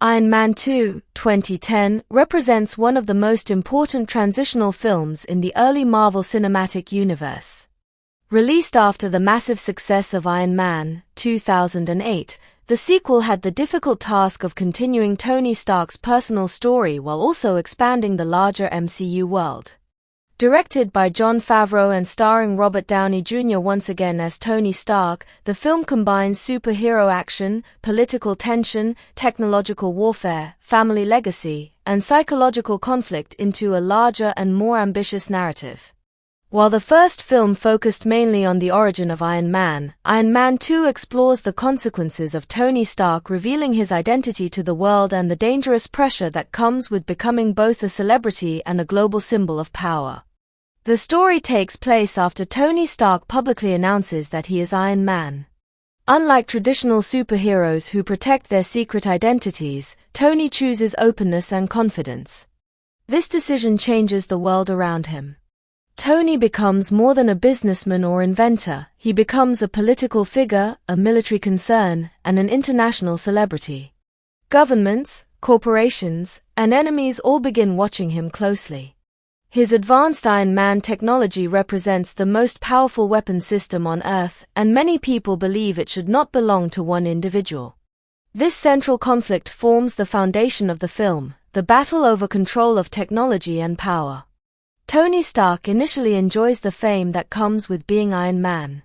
Iron Man 2, 2010, represents one of the most important transitional films in the early Marvel Cinematic Universe. Released after the massive success of Iron Man, 2008, the sequel had the difficult task of continuing Tony Stark's personal story while also expanding the larger MCU world. Directed by Jon Favreau and starring Robert Downey Jr. once again as Tony Stark, the film combines superhero action, political tension, technological warfare, family legacy, and psychological conflict into a larger and more ambitious narrative. While the first film focused mainly on the origin of Iron Man 2 explores the consequences of Tony Stark revealing his identity to the world and the dangerous pressure that comes with becoming both a celebrity and a global symbol of power. The story takes place after Tony Stark publicly announces that he is Iron Man. Unlike traditional superheroes who protect their secret identities, Tony chooses openness and confidence. This decision changes the world around him. Tony becomes more than a businessman or inventor, he becomes a political figure, a military concern, and an international celebrity. Governments, corporations, and enemies all begin watching him closely. His advanced Iron Man technology represents the most powerful weapon system on Earth, and many people believe it should not belong to one individual. This central conflict forms the foundation of the film, the battle over control of technology and power. Tony Stark initially enjoys the fame that comes with being Iron Man.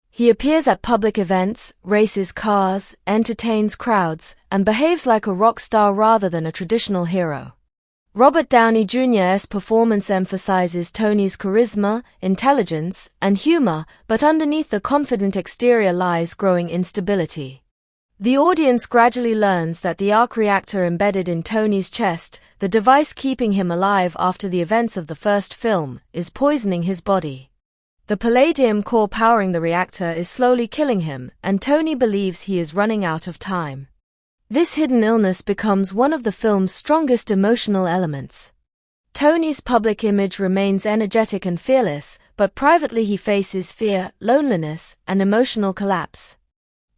He appears at public events, races cars, entertains crowds, and behaves like a rock star rather than a traditional hero. Robert Downey Jr.'s performance emphasizes Tony's charisma, intelligence, and humor, but underneath the confident exterior lies growing instability. The audience gradually learns that the arc reactor embedded in Tony's chest, the device keeping him alive after the events of the first film, is poisoning his body. The palladium core powering the reactor is slowly killing him, and Tony believes he is running out of time. This hidden illness becomes one of the film's strongest emotional elements. Tony's public image remains energetic and fearless, but privately he faces fear, loneliness, and emotional collapse.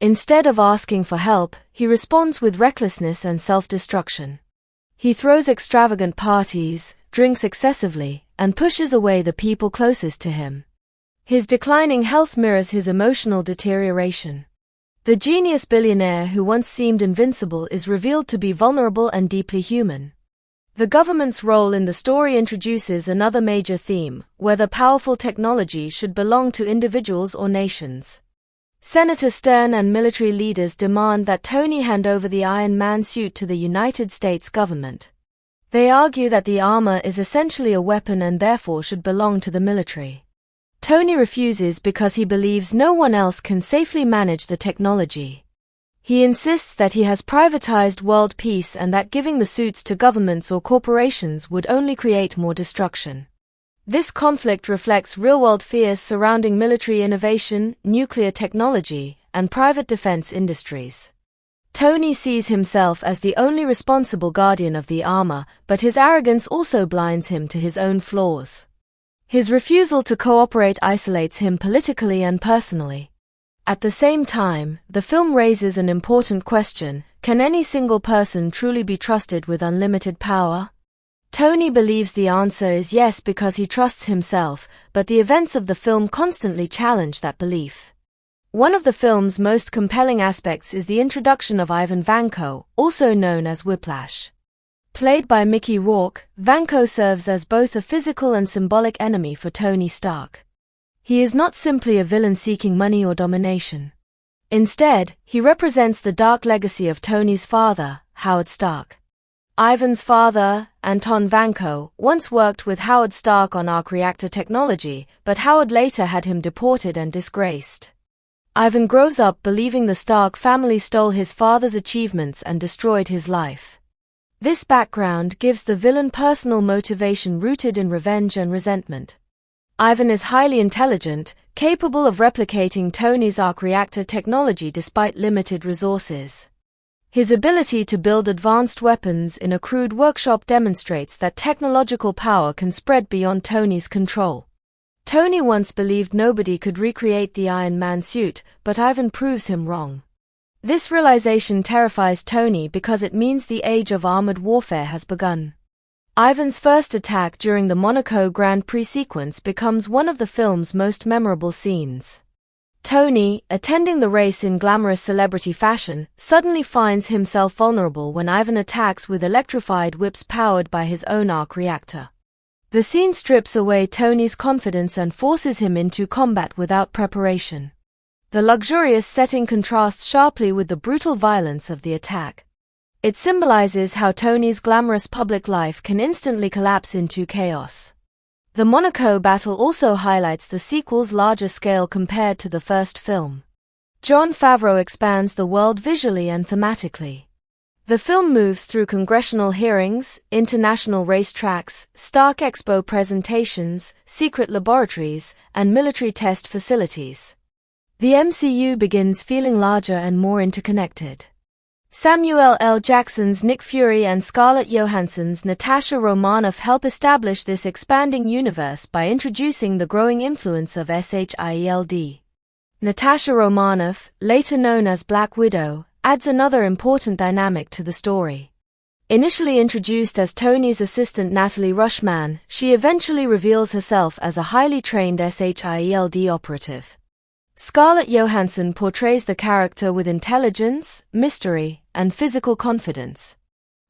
Instead of asking for help, he responds with recklessness and self-destruction. He throws extravagant parties, drinks excessively, and pushes away the people closest to him. His declining health mirrors his emotional deterioration. The genius billionaire who once seemed invincible is revealed to be vulnerable and deeply human. The government's role in the story introduces another major theme, whether powerful technology should belong to individuals or nations. Senator Stern and military leaders demand that Tony hand over the Iron Man suit to the United States government. They argue that the armor is essentially a weapon and therefore should belong to the military. Tony refuses because he believes no one else can safely manage the technology. He insists that he has privatized world peace and that giving the suits to governments or corporations would only create more destruction. This conflict reflects real-world fears surrounding military innovation, nuclear technology, and private defense industries. Tony sees himself as the only responsible guardian of the armor, but his arrogance also blinds him to his own flaws. His refusal to cooperate isolates him politically and personally. At the same time, the film raises an important question: can any single person truly be trusted with unlimited power? Tony believes the answer is yes because he trusts himself, but the events of the film constantly challenge that belief. One of the film's most compelling aspects is the introduction of Vanko, also known as Whiplash. Played by Rourke, Vanko serves as both a physical and symbolic enemy for Tony Stark. He is not simply a villain seeking money or domination. Instead, he represents the dark legacy of Tony's father, Howard Stark. Ivan's father, Anton Vanko, once worked with Howard Stark on arc reactor technology, but Howard later had him deported and disgraced. Ivan grows up believing the Stark family stole his father's achievements and destroyed his life. This background gives the villain personal motivation rooted in revenge and resentment. Ivan is highly intelligent, capable of replicating Tony's arc reactor technology despite limited resources. His ability to build advanced weapons in a crude workshop demonstrates that technological power can spread beyond Tony's control. Tony once believed nobody could recreate the Iron Man suit, but Ivan proves him wrong. This realization terrifies Tony because it means the age of armored warfare has begun. Ivan's first attack during the Monaco Grand Prix sequence becomes one of the film's most memorable scenes. Tony, attending the race in glamorous celebrity fashion, suddenly finds himself vulnerable when Ivan attacks with electrified whips powered by his own arc reactor. The scene strips away Tony's confidence and forces him into combat without preparation. The luxurious setting contrasts sharply with the brutal violence of the attack. It symbolizes how Tony's glamorous public life can instantly collapse into chaos. The Monaco battle also highlights the sequel's larger scale compared to the first film. Jon Favreau expands the world visually and thematically. The film moves through congressional hearings, international racetracks, Stark Expo presentations, secret laboratories, and military test facilities. The MCU begins feeling larger and more interconnected. Samuel L. Jackson's Nick Fury and Scarlett Johansson's Natasha Romanoff help establish this expanding universe by introducing the growing influence of SHIELD. Natasha Romanoff, later known as Black Widow, adds another important dynamic to the story. Initially introduced as Tony's assistant Natalie Rushman, she eventually reveals herself as a highly trained SHIELD operative. Scarlett Johansson portrays the character with intelligence, mystery, and physical confidence.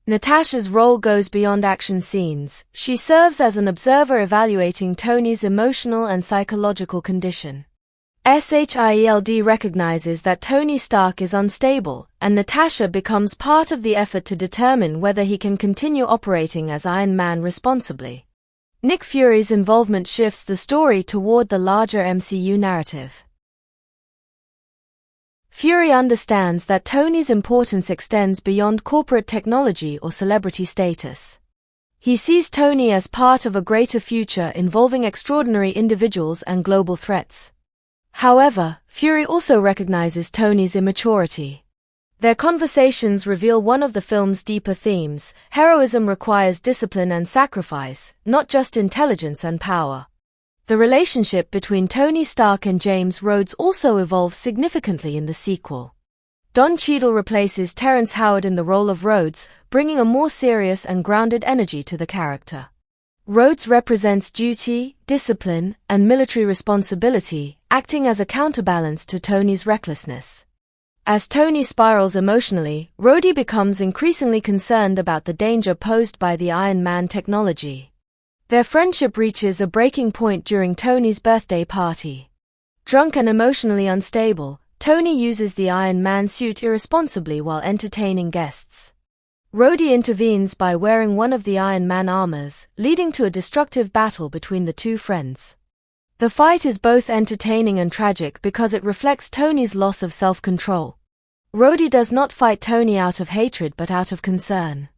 Natasha's role goes beyond action scenes. She serves as an observer evaluating Tony's emotional and psychological condition. SHIELD recognizes that Tony Stark is unstable, and Natasha becomes part of the effort to determine whether he can continue operating as Iron Man responsibly. Nick Fury's involvement shifts the story toward the larger MCU narrative. Fury understands that Tony's importance extends beyond corporate technology or celebrity status. He sees Tony as part of a greater future involving extraordinary individuals and global threats. However, Fury also recognizes Tony's immaturity. Their conversations reveal one of the film's deeper themes: heroism requires discipline and sacrifice, not just intelligence and power. The relationship between Tony Stark and James Rhodes also evolves significantly in the sequel. Don Cheadle replaces Terrence Howard in the role of Rhodes, bringing a more serious and grounded energy to the character. Rhodes represents duty, discipline, and military responsibility, acting as a counterbalance to Tony's recklessness. As Tony spirals emotionally, Rhodey becomes increasingly concerned about the danger posed by the Iron Man technology. Their friendship reaches a breaking point during Tony's birthday party. Drunk and emotionally unstable, Tony uses the Iron Man suit irresponsibly while entertaining guests. Rhodey intervenes by wearing one of the Iron Man armors, leading to a destructive battle between the two friends. The fight is both entertaining and tragic because it reflects Tony's loss of self-control. Rhodey does not fight Tony out of hatred but out of concern.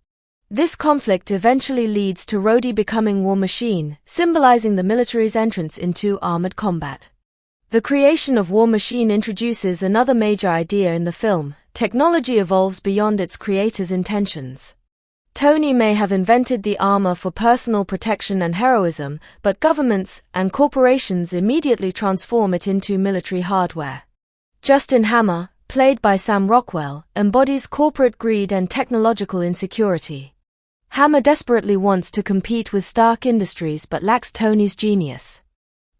This conflict eventually leads to Rhodey becoming War Machine, symbolizing the military's entrance into armored combat. The creation of War Machine introduces another major idea in the film: technology evolves beyond its creator's intentions. Tony may have invented the armor for personal protection and heroism, but governments and corporations immediately transform it into military hardware. Justin Hammer, played by Sam Rockwell, embodies corporate greed and technological insecurity. Hammer desperately wants to compete with Stark Industries but lacks Tony's genius.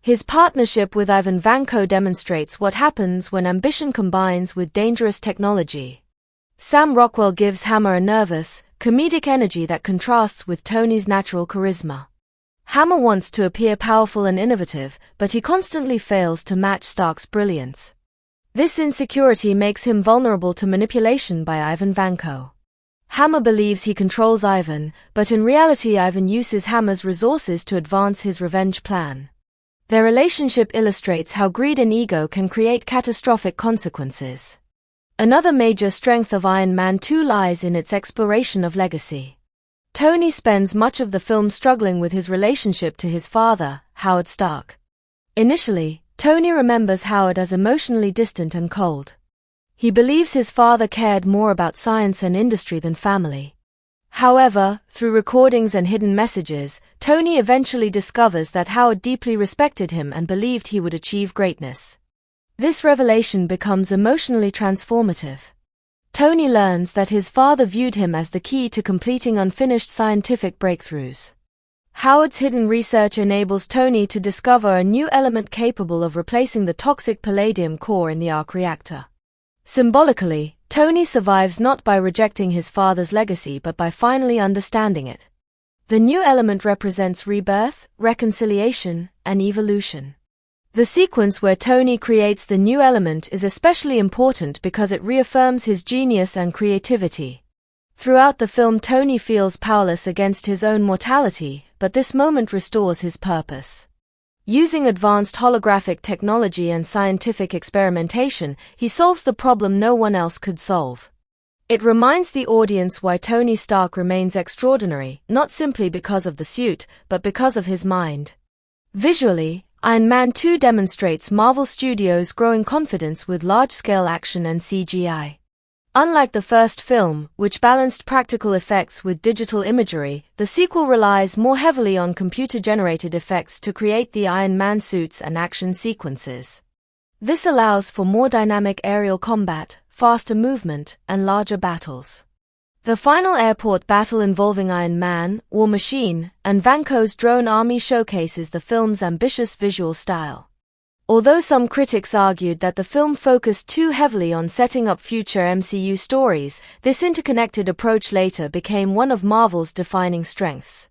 His partnership with Ivan Vanko demonstrates what happens when ambition combines with dangerous technology. Sam Rockwell gives Hammer a nervous, comedic energy that contrasts with Tony's natural charisma. Hammer wants to appear powerful and innovative, but he constantly fails to match Stark's brilliance. This insecurity makes him vulnerable to manipulation by Ivan Vanko. Hammer believes he controls Ivan, but in reality Ivan uses Hammer's resources to advance his revenge plan. Their relationship illustrates how greed and ego can create catastrophic consequences. Another major strength of Iron Man 2 lies in its exploration of legacy. Tony spends much of the film struggling with his relationship to his father, Howard Stark. Initially, Tony remembers Howard as emotionally distant and cold. He believes his father cared more about science and industry than family. However, through recordings and hidden messages, Tony eventually discovers that Howard deeply respected him and believed he would achieve greatness. This revelation becomes emotionally transformative. Tony learns that his father viewed him as the key to completing unfinished scientific breakthroughs. Howard's hidden research enables Tony to discover a new element capable of replacing the toxic palladium core in the arc reactor. Symbolically, Tony survives not by rejecting his father's legacy but by finally understanding it. The new element represents rebirth, reconciliation, and evolution. The sequence where Tony creates the new element is especially important because it reaffirms his genius and creativity. Throughout the film, Tony feels powerless against his own mortality, but this moment restores his purpose. Using advanced holographic technology and scientific experimentation, he solves the problem no one else could solve. It reminds the audience why Tony Stark remains extraordinary, not simply because of the suit, but because of his mind. Visually, Iron Man 2 demonstrates Marvel Studios' growing confidence with large-scale action and CGI. Unlike the first film, which balanced practical effects with digital imagery, the sequel relies more heavily on computer-generated effects to create the Iron Man suits and action sequences. This allows for more dynamic aerial combat, faster movement, and larger battles. The final airport battle involving Iron Man, War Machine, and Vanko's drone army showcases the film's ambitious visual style. Although some critics argued that the film focused too heavily on setting up future MCU stories, this interconnected approach later became one of Marvel's defining strengths.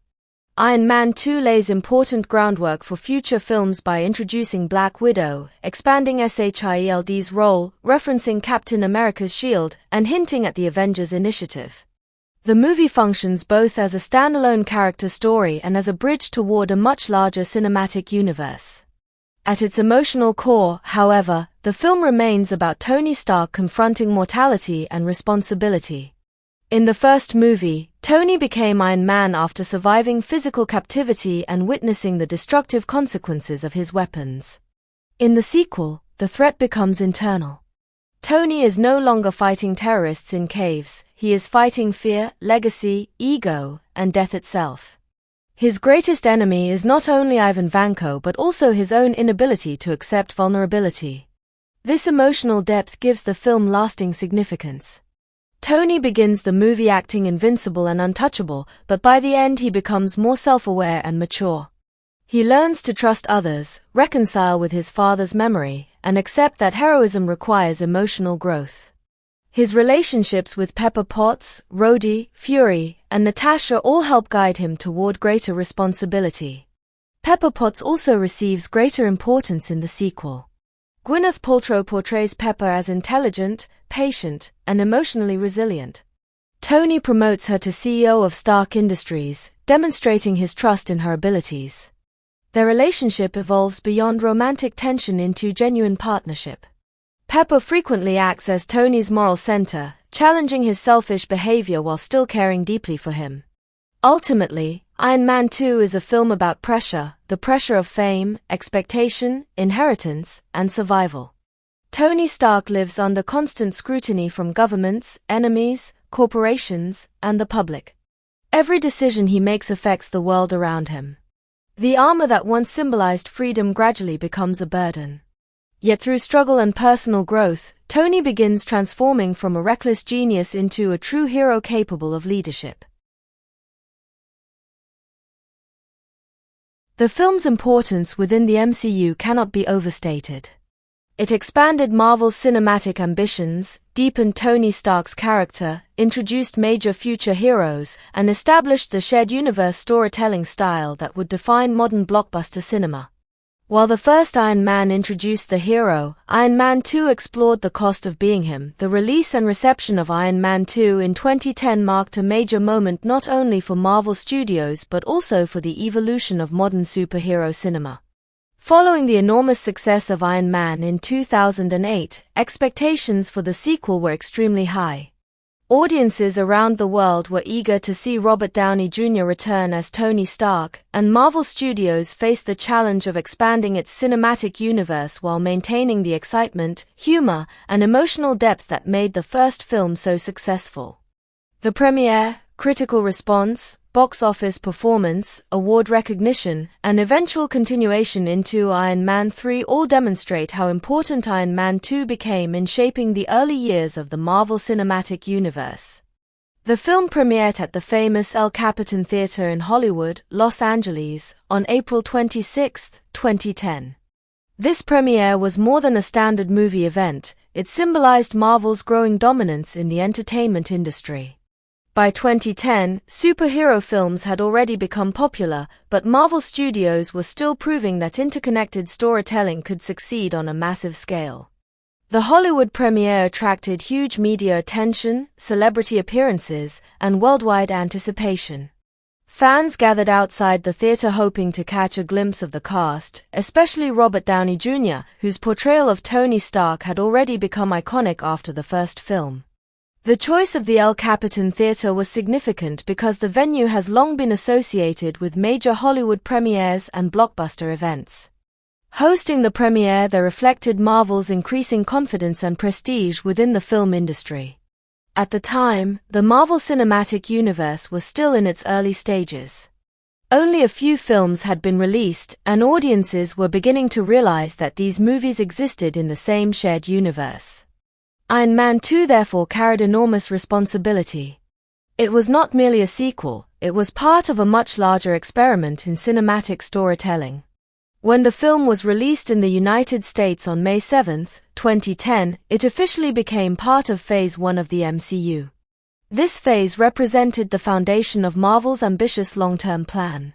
Iron Man 2 lays important groundwork for future films by introducing Black Widow, expanding SHIELD's role, referencing Captain America's shield, and hinting at the Avengers Initiative. The movie functions both as a standalone character story and as a bridge toward a much larger cinematic universe. At its emotional core, however, the film remains about Tony Stark confronting mortality and responsibility. In the first movie, Tony became Iron Man after surviving physical captivity and witnessing the destructive consequences of his weapons. In the sequel, the threat becomes internal. Tony is no longer fighting terrorists in caves, he is fighting fear, legacy, ego, and death itself. His greatest enemy is not only Ivan Vanko but also his own inability to accept vulnerability. This emotional depth gives the film lasting significance. Tony begins the movie acting invincible and untouchable, but by the end he becomes more self-aware and mature. He learns to trust others, reconcile with his father's memory, and accept that heroism requires emotional growth. His relationships with Pepper Potts, Rhodey, Fury, and Natasha all help guide him toward greater responsibility. Pepper Potts also receives greater importance in the sequel. Gwyneth Paltrow portrays Pepper as intelligent, patient, and emotionally resilient. Tony promotes her to CEO of Stark Industries, demonstrating his trust in her abilities. Their relationship evolves beyond romantic tension into genuine partnership. Pepper frequently acts as Tony's moral center, challenging his selfish behavior while still caring deeply for him. Ultimately, Iron Man 2 is a film about pressure, the pressure of fame, expectation, inheritance, and survival. Tony Stark lives under constant scrutiny from governments, enemies, corporations, and the public. Every decision he makes affects the world around him. The armor that once symbolized freedom gradually becomes a burden. Yet through struggle and personal growth, Tony begins transforming from a reckless genius into a true hero capable of leadership. The film's importance within the MCU cannot be overstated. It expanded Marvel's cinematic ambitions, deepened Tony Stark's character, introduced major future heroes, and established the shared universe storytelling style that would define modern blockbuster cinema. While the first Iron Man introduced the hero, Iron Man 2 explored the cost of being him. The release and reception of Iron Man 2 in 2010 marked a major moment not only for Marvel Studios but also for the evolution of modern superhero cinema. Following the enormous success of Iron Man in 2008, expectations for the sequel were extremely high. Audiences around the world were eager to see Robert Downey Jr. return as Tony Stark, and Marvel Studios faced the challenge of expanding its cinematic universe while maintaining the excitement, humor, and emotional depth that made the first film so successful. The premiere, critical response, box office performance, award recognition, and eventual continuation into Iron Man 3 all demonstrate how important Iron Man 2 became in shaping the early years of the Marvel Cinematic Universe. The film premiered at the famous El Capitan Theater in Hollywood, Los Angeles, on April 26, 2010. This premiere was more than a standard movie event, it symbolized Marvel's growing dominance in the entertainment industry. By 2010, superhero films had already become popular, but Marvel Studios were still proving that interconnected storytelling could succeed on a massive scale. The Hollywood premiere attracted huge media attention, celebrity appearances, and worldwide anticipation. Fans gathered outside the theater hoping to catch a glimpse of the cast, especially Robert Downey Jr., whose portrayal of Tony Stark had already become iconic after the first film. The choice of the El Capitan Theater was significant because the venue has long been associated with major Hollywood premieres and blockbuster events. Hosting the premiere there reflected Marvel's increasing confidence and prestige within the film industry. At the time, the Marvel Cinematic Universe was still in its early stages. Only a few films had been released, and audiences were beginning to realize that these movies existed in the same shared universe. Iron Man 2 therefore carried enormous responsibility. It was not merely a sequel, it was part of a much larger experiment in cinematic storytelling. When the film was released in the United States on May 7, 2010, it officially became part of Phase 1 of the MCU. This phase represented the foundation of Marvel's ambitious long-term plan.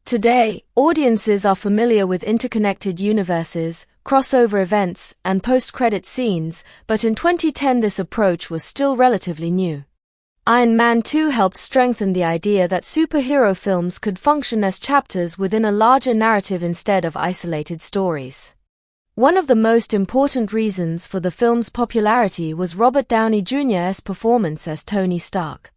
Today, audiences are familiar with interconnected universes, crossover events, and post-credit scenes, but in 2010 this approach was still relatively new. Iron Man 2 helped strengthen the idea that superhero films could function as chapters within a larger narrative instead of isolated stories. One of the most important reasons for the film's popularity was Robert Downey Jr.'s performance as Tony Stark.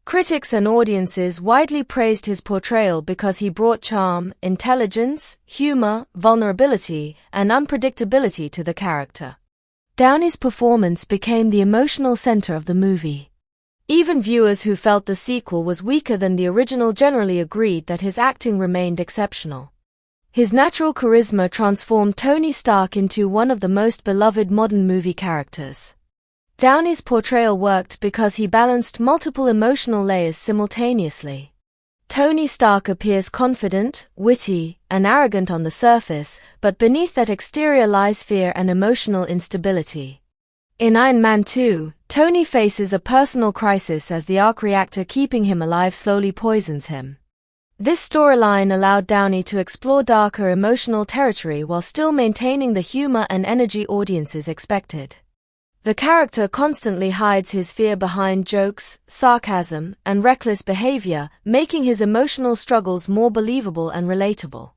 Critics and audiences widely praised his portrayal because he brought charm, intelligence, humor, vulnerability, and unpredictability to the character. Downey's performance became the emotional center of the movie. Even viewers who felt the sequel was weaker than the original generally agreed that his acting remained exceptional. His natural charisma transformed Tony Stark into one of the most beloved modern movie characters. Downey's portrayal worked because he balanced multiple emotional layers simultaneously. Tony Stark appears confident, witty, and arrogant on the surface, but beneath that exterior lies fear and emotional instability. In Iron Man 2, Tony faces a personal crisis as the arc reactor keeping him alive slowly poisons him. This storyline allowed Downey to explore darker emotional territory while still maintaining the humor and energy audiences expected. The character constantly hides his fear behind jokes, sarcasm, and reckless behavior, making his emotional struggles more believable and relatable.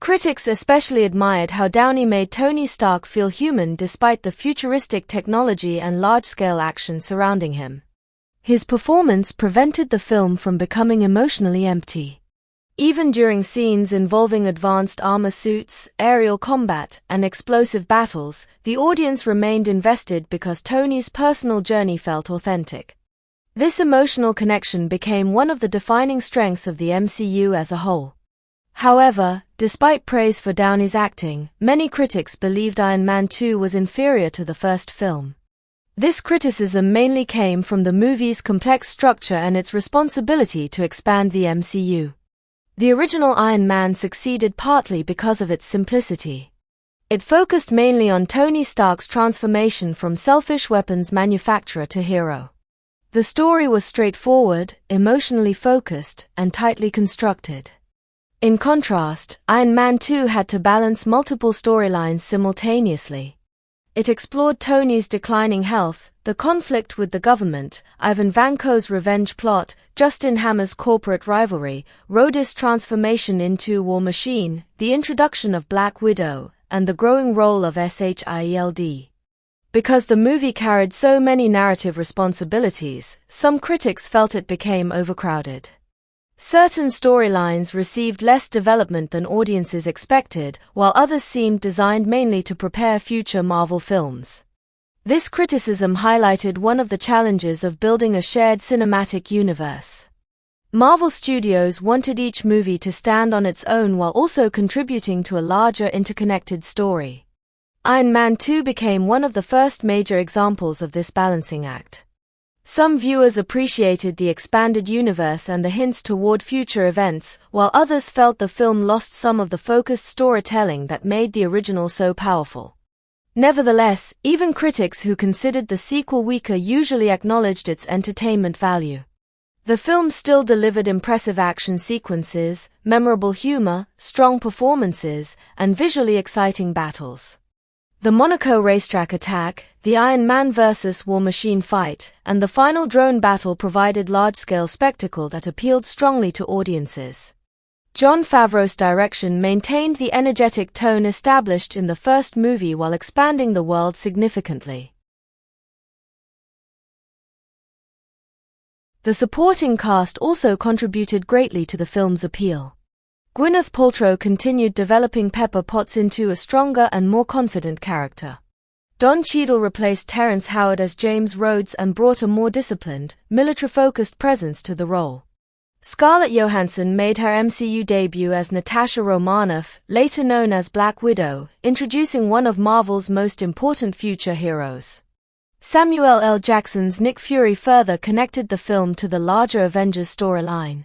Critics especially admired how Downey made Tony Stark feel human despite the futuristic technology and large-scale action surrounding him. His performance prevented the film from becoming emotionally empty. Even during scenes involving advanced armor suits, aerial combat, and explosive battles, the audience remained invested because Tony's personal journey felt authentic. This emotional connection became one of the defining strengths of the MCU as a whole. However, despite praise for Downey's acting, many critics believed Iron Man 2 was inferior to the first film. This criticism mainly came from the movie's complex structure and its responsibility to expand the MCU. The original Iron Man succeeded partly because of its simplicity. It focused mainly on Tony Stark's transformation from selfish weapons manufacturer to hero. The story was straightforward, emotionally focused, and tightly constructed. In contrast, Iron Man 2 had to balance multiple storylines simultaneously. It explored Tony's declining health, the conflict with the government, Ivan Vanko's revenge plot, Justin Hammer's corporate rivalry, Rhodey's transformation into War Machine, the introduction of Black Widow, and the growing role of SHIELD. Because the movie carried so many narrative responsibilities, some critics felt it became overcrowded. Certain storylines received less development than audiences expected, while others seemed designed mainly to prepare future Marvel films. This criticism highlighted one of the challenges of building a shared cinematic universe. Marvel Studios wanted each movie to stand on its own while also contributing to a larger interconnected story. Iron Man 2 became one of the first major examples of this balancing act. Some viewers appreciated the expanded universe and the hints toward future events, while others felt the film lost some of the focused storytelling that made the original so powerful. Nevertheless, even critics who considered the sequel weaker usually acknowledged its entertainment value. The film still delivered impressive action sequences, memorable humor, strong performances, and visually exciting battles. The Monaco racetrack attack, the Iron Man vs. War Machine fight, and the final drone battle provided large-scale spectacle that appealed strongly to audiences. Jon Favreau's direction maintained the energetic tone established in the first movie while expanding the world significantly. The supporting cast also contributed greatly to the film's appeal. Gwyneth Paltrow continued developing Pepper Potts into a stronger and more confident character. Don Cheadle replaced Terrence Howard as James Rhodes and brought a more disciplined, military-focused presence to the role. Scarlett Johansson made her MCU debut as Natasha Romanoff, later known as Black Widow, introducing one of Marvel's most important future heroes. Samuel L. Jackson's Nick Fury further connected the film to the larger Avengers storyline.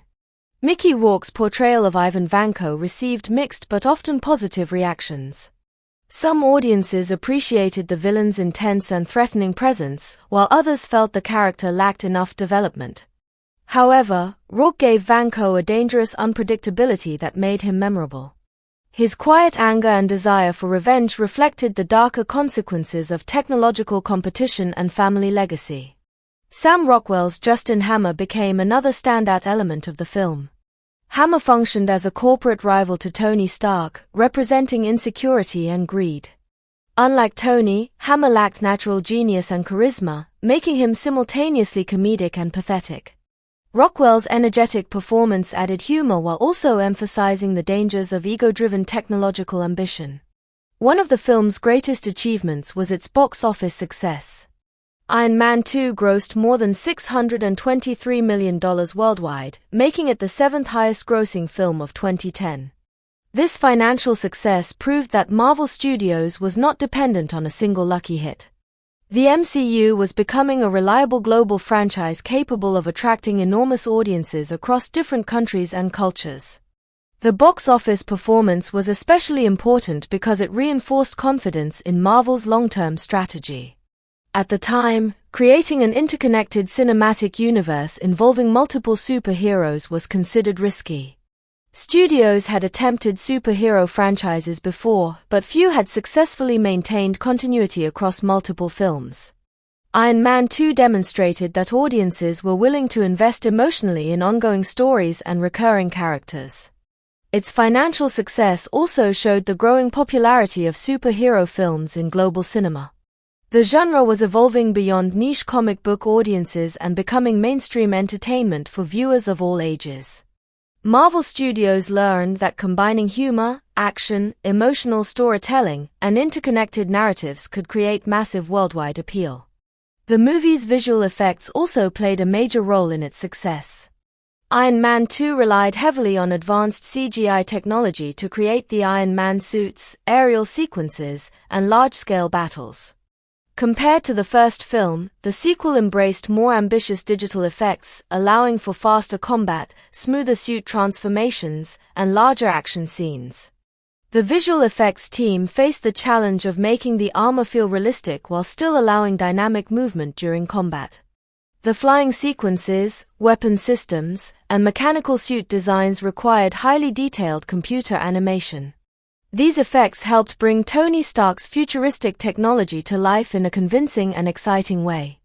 Mickey Rourke's portrayal of Ivan Vanko received mixed but often positive reactions. Some audiences appreciated the villain's intense and threatening presence, while others felt the character lacked enough development. However, Rourke gave Vanko a dangerous unpredictability that made him memorable. His quiet anger and desire for revenge reflected the darker consequences of technological competition and family legacy. Sam Rockwell's Justin Hammer became another standout element of the film. Hammer functioned as a corporate rival to Tony Stark, representing insecurity and greed. Unlike Tony, Hammer lacked natural genius and charisma, making him simultaneously comedic and pathetic. Rockwell's energetic performance added humor while also emphasizing the dangers of ego-driven technological ambition. One of the film's greatest achievements was its box office success. Iron Man 2 grossed more than $623 million worldwide, making it the seventh highest-grossing film of 2010. This financial success proved that Marvel Studios was not dependent on a single lucky hit. The MCU was becoming a reliable global franchise capable of attracting enormous audiences across different countries and cultures. The box office performance was especially important because it reinforced confidence in Marvel's long-term strategy. At the time, creating an interconnected cinematic universe involving multiple superheroes was considered risky. Studios had attempted superhero franchises before, but few had successfully maintained continuity across multiple films. Iron Man 2 demonstrated that audiences were willing to invest emotionally in ongoing stories and recurring characters. Its financial success also showed the growing popularity of superhero films in global cinema. The genre was evolving beyond niche comic book audiences and becoming mainstream entertainment for viewers of all ages. Marvel Studios learned that combining humor, action, emotional storytelling, and interconnected narratives could create massive worldwide appeal. The movie's visual effects also played a major role in its success. Iron Man 2 relied heavily on advanced CGI technology to create the Iron Man suits, aerial sequences, and large-scale battles. Compared to the first film, the sequel embraced more ambitious digital effects, allowing for faster combat, smoother suit transformations, and larger action scenes. The visual effects team faced the challenge of making the armor feel realistic while still allowing dynamic movement during combat. The flying sequences, weapon systems, and mechanical suit designs required highly detailed computer animation. These effects helped bring Tony Stark's futuristic technology to life in a convincing and exciting way.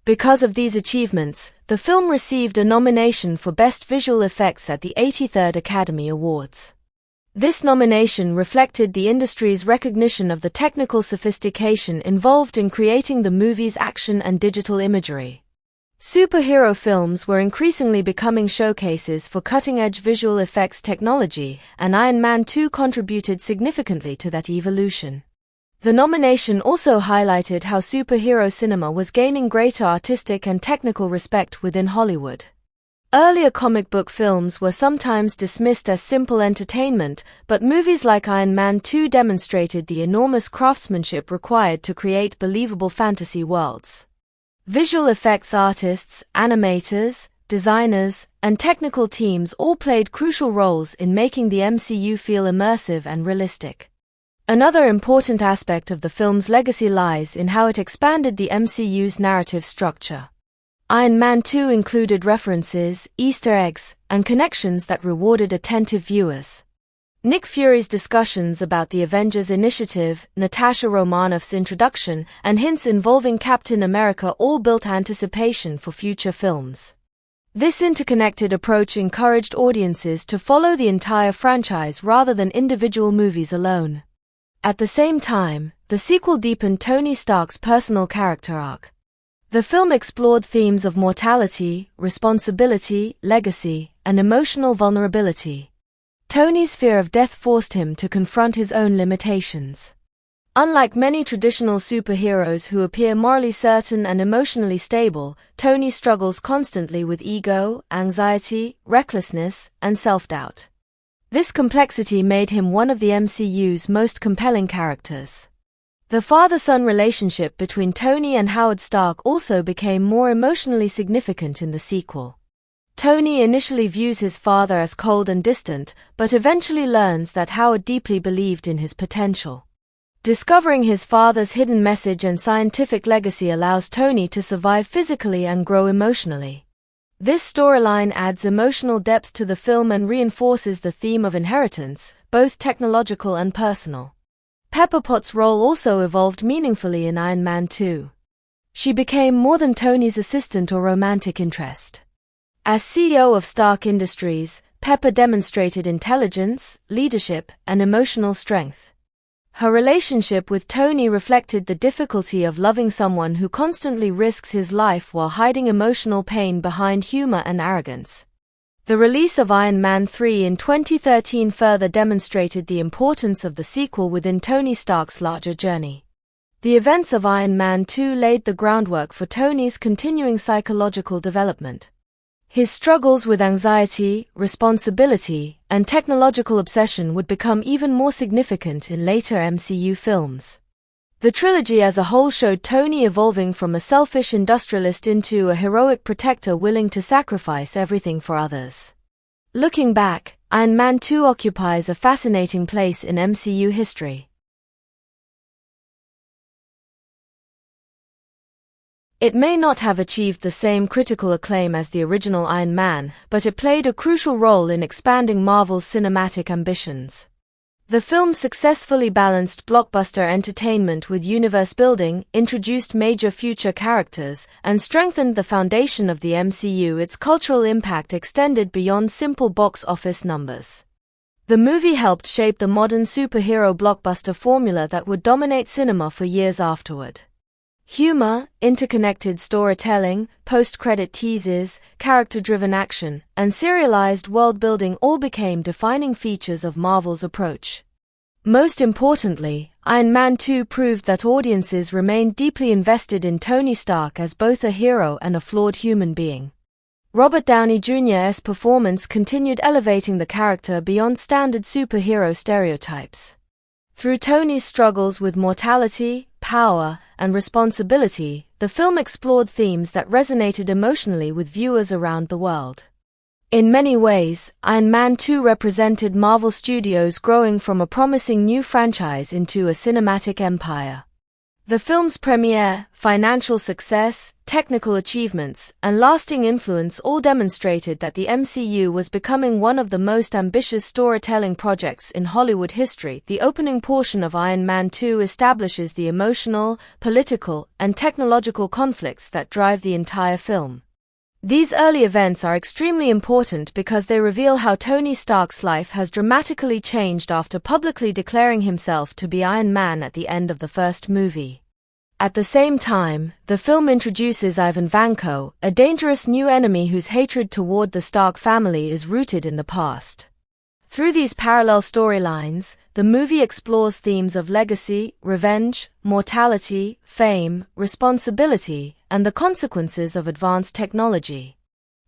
Because of these achievements, the film received a nomination for Best Visual Effects at the 83rd Academy Awards. This nomination reflected the industry's recognition of the technical sophistication involved in creating the movie's action and digital imagery. Superhero films were increasingly becoming showcases for cutting-edge visual effects technology, and Iron Man 2 contributed significantly to that evolution. The nomination also highlighted how superhero cinema was gaining greater artistic and technical respect within Hollywood. Earlier comic book films were sometimes dismissed as simple entertainment, but movies like Iron Man 2 demonstrated the enormous craftsmanship required to create believable fantasy worlds. Visual effects artists, animators, designers, and technical teams all played crucial roles in making the MCU feel immersive and realistic. Another important aspect of the film's legacy lies in how it expanded the MCU's narrative structure. Iron Man 2 included references, Easter eggs, and connections that rewarded attentive viewers. Nick Fury's discussions about the Avengers Initiative, Natasha Romanoff's introduction, and hints involving Captain America all built anticipation for future films. This interconnected approach encouraged audiences to follow the entire franchise rather than individual movies alone. At the same time, the sequel deepened Tony Stark's personal character arc. The film explored themes of mortality, responsibility, legacy, and emotional vulnerability. Tony's fear of death forced him to confront his own limitations. Unlike many traditional superheroes who appear morally certain and emotionally stable, Tony struggles constantly with ego, anxiety, recklessness, and self-doubt. This complexity made him one of the MCU's most compelling characters. The father-son relationship between Tony and Howard Stark also became more emotionally significant in the sequel. Tony initially views his father as cold and distant, but eventually learns that Howard deeply believed in his potential. Discovering his father's hidden message and scientific legacy allows Tony to survive physically and grow emotionally. This storyline adds emotional depth to the film and reinforces the theme of inheritance, both technological and personal. Pepper Potts' role also evolved meaningfully in Iron Man 2. She became more than Tony's assistant or romantic interest. As CEO of Stark Industries, Pepper demonstrated intelligence, leadership, and emotional strength. Her relationship with Tony reflected the difficulty of loving someone who constantly risks his life while hiding emotional pain behind humor and arrogance. The release of Iron Man 3 in 2013 further demonstrated the importance of the sequel within Tony Stark's larger journey. The events of Iron Man 2 laid the groundwork for Tony's continuing psychological development. His struggles with anxiety, responsibility, and technological obsession would become even more significant in later MCU films. The trilogy as a whole showed Tony evolving from a selfish industrialist into a heroic protector willing to sacrifice everything for others. Looking back, Iron Man 2 occupies a fascinating place in MCU history. It may not have achieved the same critical acclaim as the original Iron Man, but it played a crucial role in expanding Marvel's cinematic ambitions. The film successfully balanced blockbuster entertainment with universe building, introduced major future characters, and strengthened the foundation of the MCU. Its cultural impact extended beyond simple box office numbers. The movie helped shape the modern superhero blockbuster formula that would dominate cinema for years afterward. Humor, interconnected storytelling, post-credit teases, character-driven action, and serialized world-building all became defining features of Marvel's approach. Most importantly, Iron Man 2 proved that audiences remained deeply invested in Tony Stark as both a hero and a flawed human being. Robert Downey Jr.'s performance continued elevating the character beyond standard superhero stereotypes. Through Tony's struggles with mortality, power, and responsibility, the film explored themes that resonated emotionally with viewers around the world. In many ways, Iron Man 2 represented Marvel Studios growing from a promising new franchise into a cinematic empire. The film's premiere, financial success, technical achievements, and lasting influence all demonstrated that the MCU was becoming one of the most ambitious storytelling projects in Hollywood history. The opening portion of Iron Man 2 establishes the emotional, political, and technological conflicts that drive the entire film. These early events are extremely important because they reveal how Tony Stark's life has dramatically changed after publicly declaring himself to be Iron Man at the end of the first movie. At the same time, the film introduces Ivan Vanko, a dangerous new enemy whose hatred toward the Stark family is rooted in the past. Through these parallel storylines, the movie explores themes of legacy, revenge, mortality, fame, responsibility, and the consequences of advanced technology.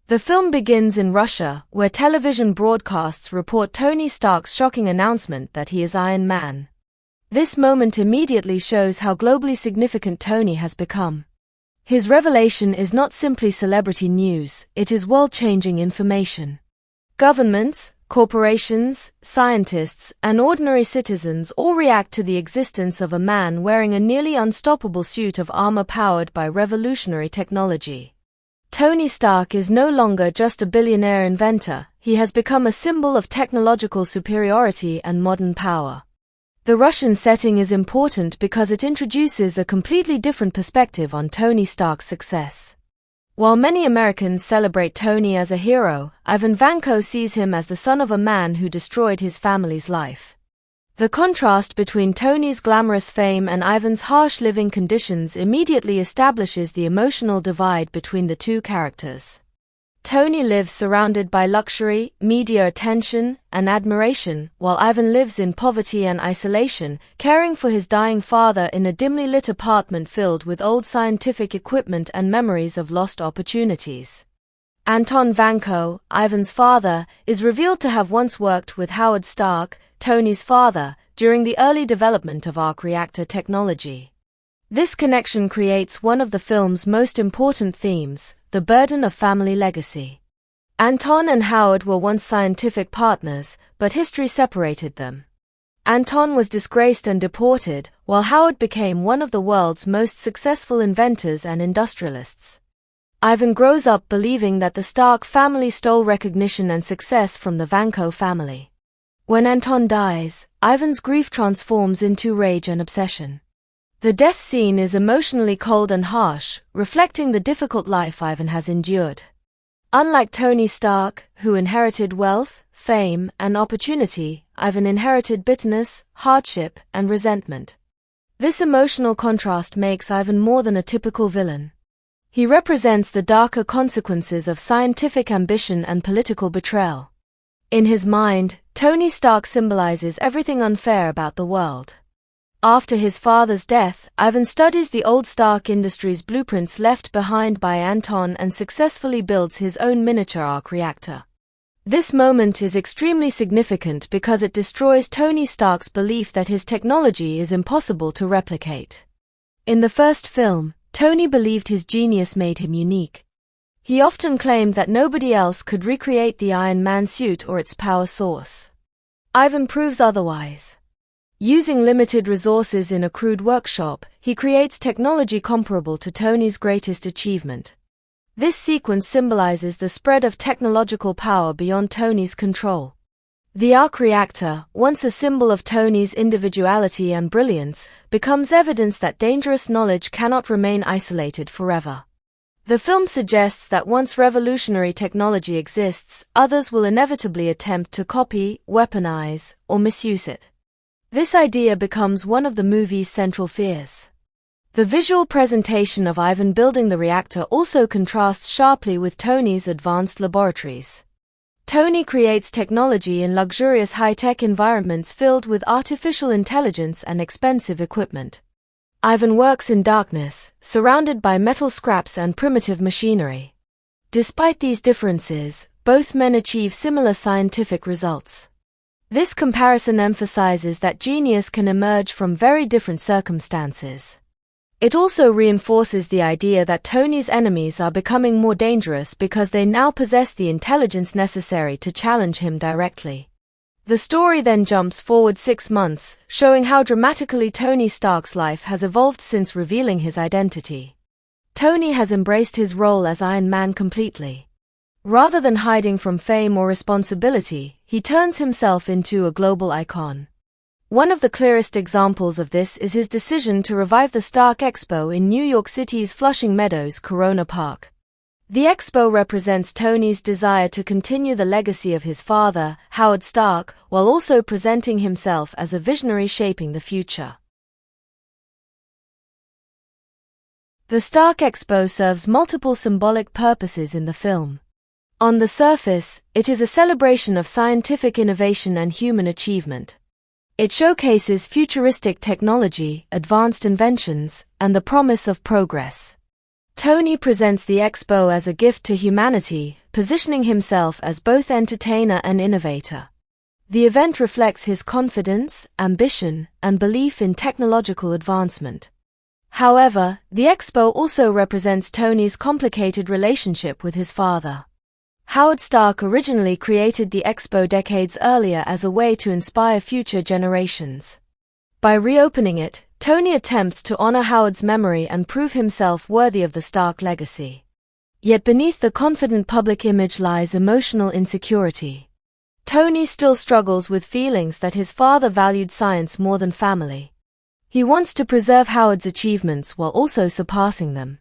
The film begins in Russia, where television broadcasts report Tony Stark's shocking announcement that he is Iron Man. This moment immediately shows how globally significant Tony has become. His revelation is not simply celebrity news, it is world-changing information. Governments, corporations, scientists, and ordinary citizens all react to the existence of a man wearing a nearly unstoppable suit of armor powered by revolutionary technology. Tony Stark is no longer just a billionaire inventor, he has become a symbol of technological superiority and modern power. The Russian setting is important because it introduces a completely different perspective on Tony Stark's success. While many Americans celebrate Tony as a hero, Ivan Vanko sees him as the son of a man who destroyed his family's life. The contrast between Tony's glamorous fame and Ivan's harsh living conditions immediately establishes the emotional divide between the two characters. Tony lives surrounded by luxury, media attention, and admiration, while Ivan lives in poverty and isolation, caring for his dying father in a dimly lit apartment filled with old scientific equipment and memories of lost opportunities. Anton Vanko, Ivan's father, is revealed to have once worked with Howard Stark, Tony's father, during the early development of arc reactor technology. This connection creates one of the film's most important themes, the burden of family legacy. Anton and Howard were once scientific partners, but history separated them. Anton was disgraced and deported, while Howard became one of the world's most successful inventors and industrialists. Ivan grows up believing that the Stark family stole recognition and success from the Vanko family. When Anton dies, Ivan's grief transforms into rage and obsession. The death scene is emotionally cold and harsh, reflecting the difficult life Ivan has endured. Unlike Tony Stark, who inherited wealth, fame, and opportunity, Ivan inherited bitterness, hardship, and resentment. This emotional contrast makes Ivan more than a typical villain. He represents the darker consequences of scientific ambition and political betrayal. In his mind, Tony Stark symbolizes everything unfair about the world. After his father's death, Ivan studies the old Stark Industries blueprints left behind by Anton and successfully builds his own miniature arc reactor. This moment is extremely significant because it destroys Tony Stark's belief that his technology is impossible to replicate. In the first film, Tony believed his genius made him unique. He often claimed that nobody else could recreate the Iron Man suit or its power source. Ivan proves otherwise. Using limited resources in a crude workshop, he creates technology comparable to Tony's greatest achievement. This sequence symbolizes the spread of technological power beyond Tony's control. The arc reactor, once a symbol of Tony's individuality and brilliance, becomes evidence that dangerous knowledge cannot remain isolated forever. The film suggests that once revolutionary technology exists, others will inevitably attempt to copy, weaponize, or misuse it. This idea becomes one of the movie's central fears. The visual presentation of Ivan building the reactor also contrasts sharply with Tony's advanced laboratories. Tony creates technology in luxurious high-tech environments filled with artificial intelligence and expensive equipment. Ivan works in darkness, surrounded by metal scraps and primitive machinery. Despite these differences, both men achieve similar scientific results. This comparison emphasizes that genius can emerge from very different circumstances. It also reinforces the idea that Tony's enemies are becoming more dangerous because they now possess the intelligence necessary to challenge him directly. The story then jumps forward 6 months, showing how dramatically Tony Stark's life has evolved since revealing his identity. Tony has embraced his role as Iron Man completely. Rather than hiding from fame or responsibility, he turns himself into a global icon. One of the clearest examples of this is his decision to revive the Stark Expo in New York City's Flushing Meadows Corona Park. The expo represents Tony's desire to continue the legacy of his father, Howard Stark, while also presenting himself as a visionary shaping the future. The Stark Expo serves multiple symbolic purposes in the film. On the surface, it is a celebration of scientific innovation and human achievement. It showcases futuristic technology, advanced inventions, and the promise of progress. Tony presents the expo as a gift to humanity, positioning himself as both entertainer and innovator. The event reflects his confidence, ambition, and belief in technological advancement. However, the expo also represents Tony's complicated relationship with his father. Howard Stark originally created the expo decades earlier as a way to inspire future generations. By reopening it, Tony attempts to honor Howard's memory and prove himself worthy of the Stark legacy. Yet beneath the confident public image lies emotional insecurity. Tony still struggles with feelings that his father valued science more than family. He wants to preserve Howard's achievements while also surpassing them.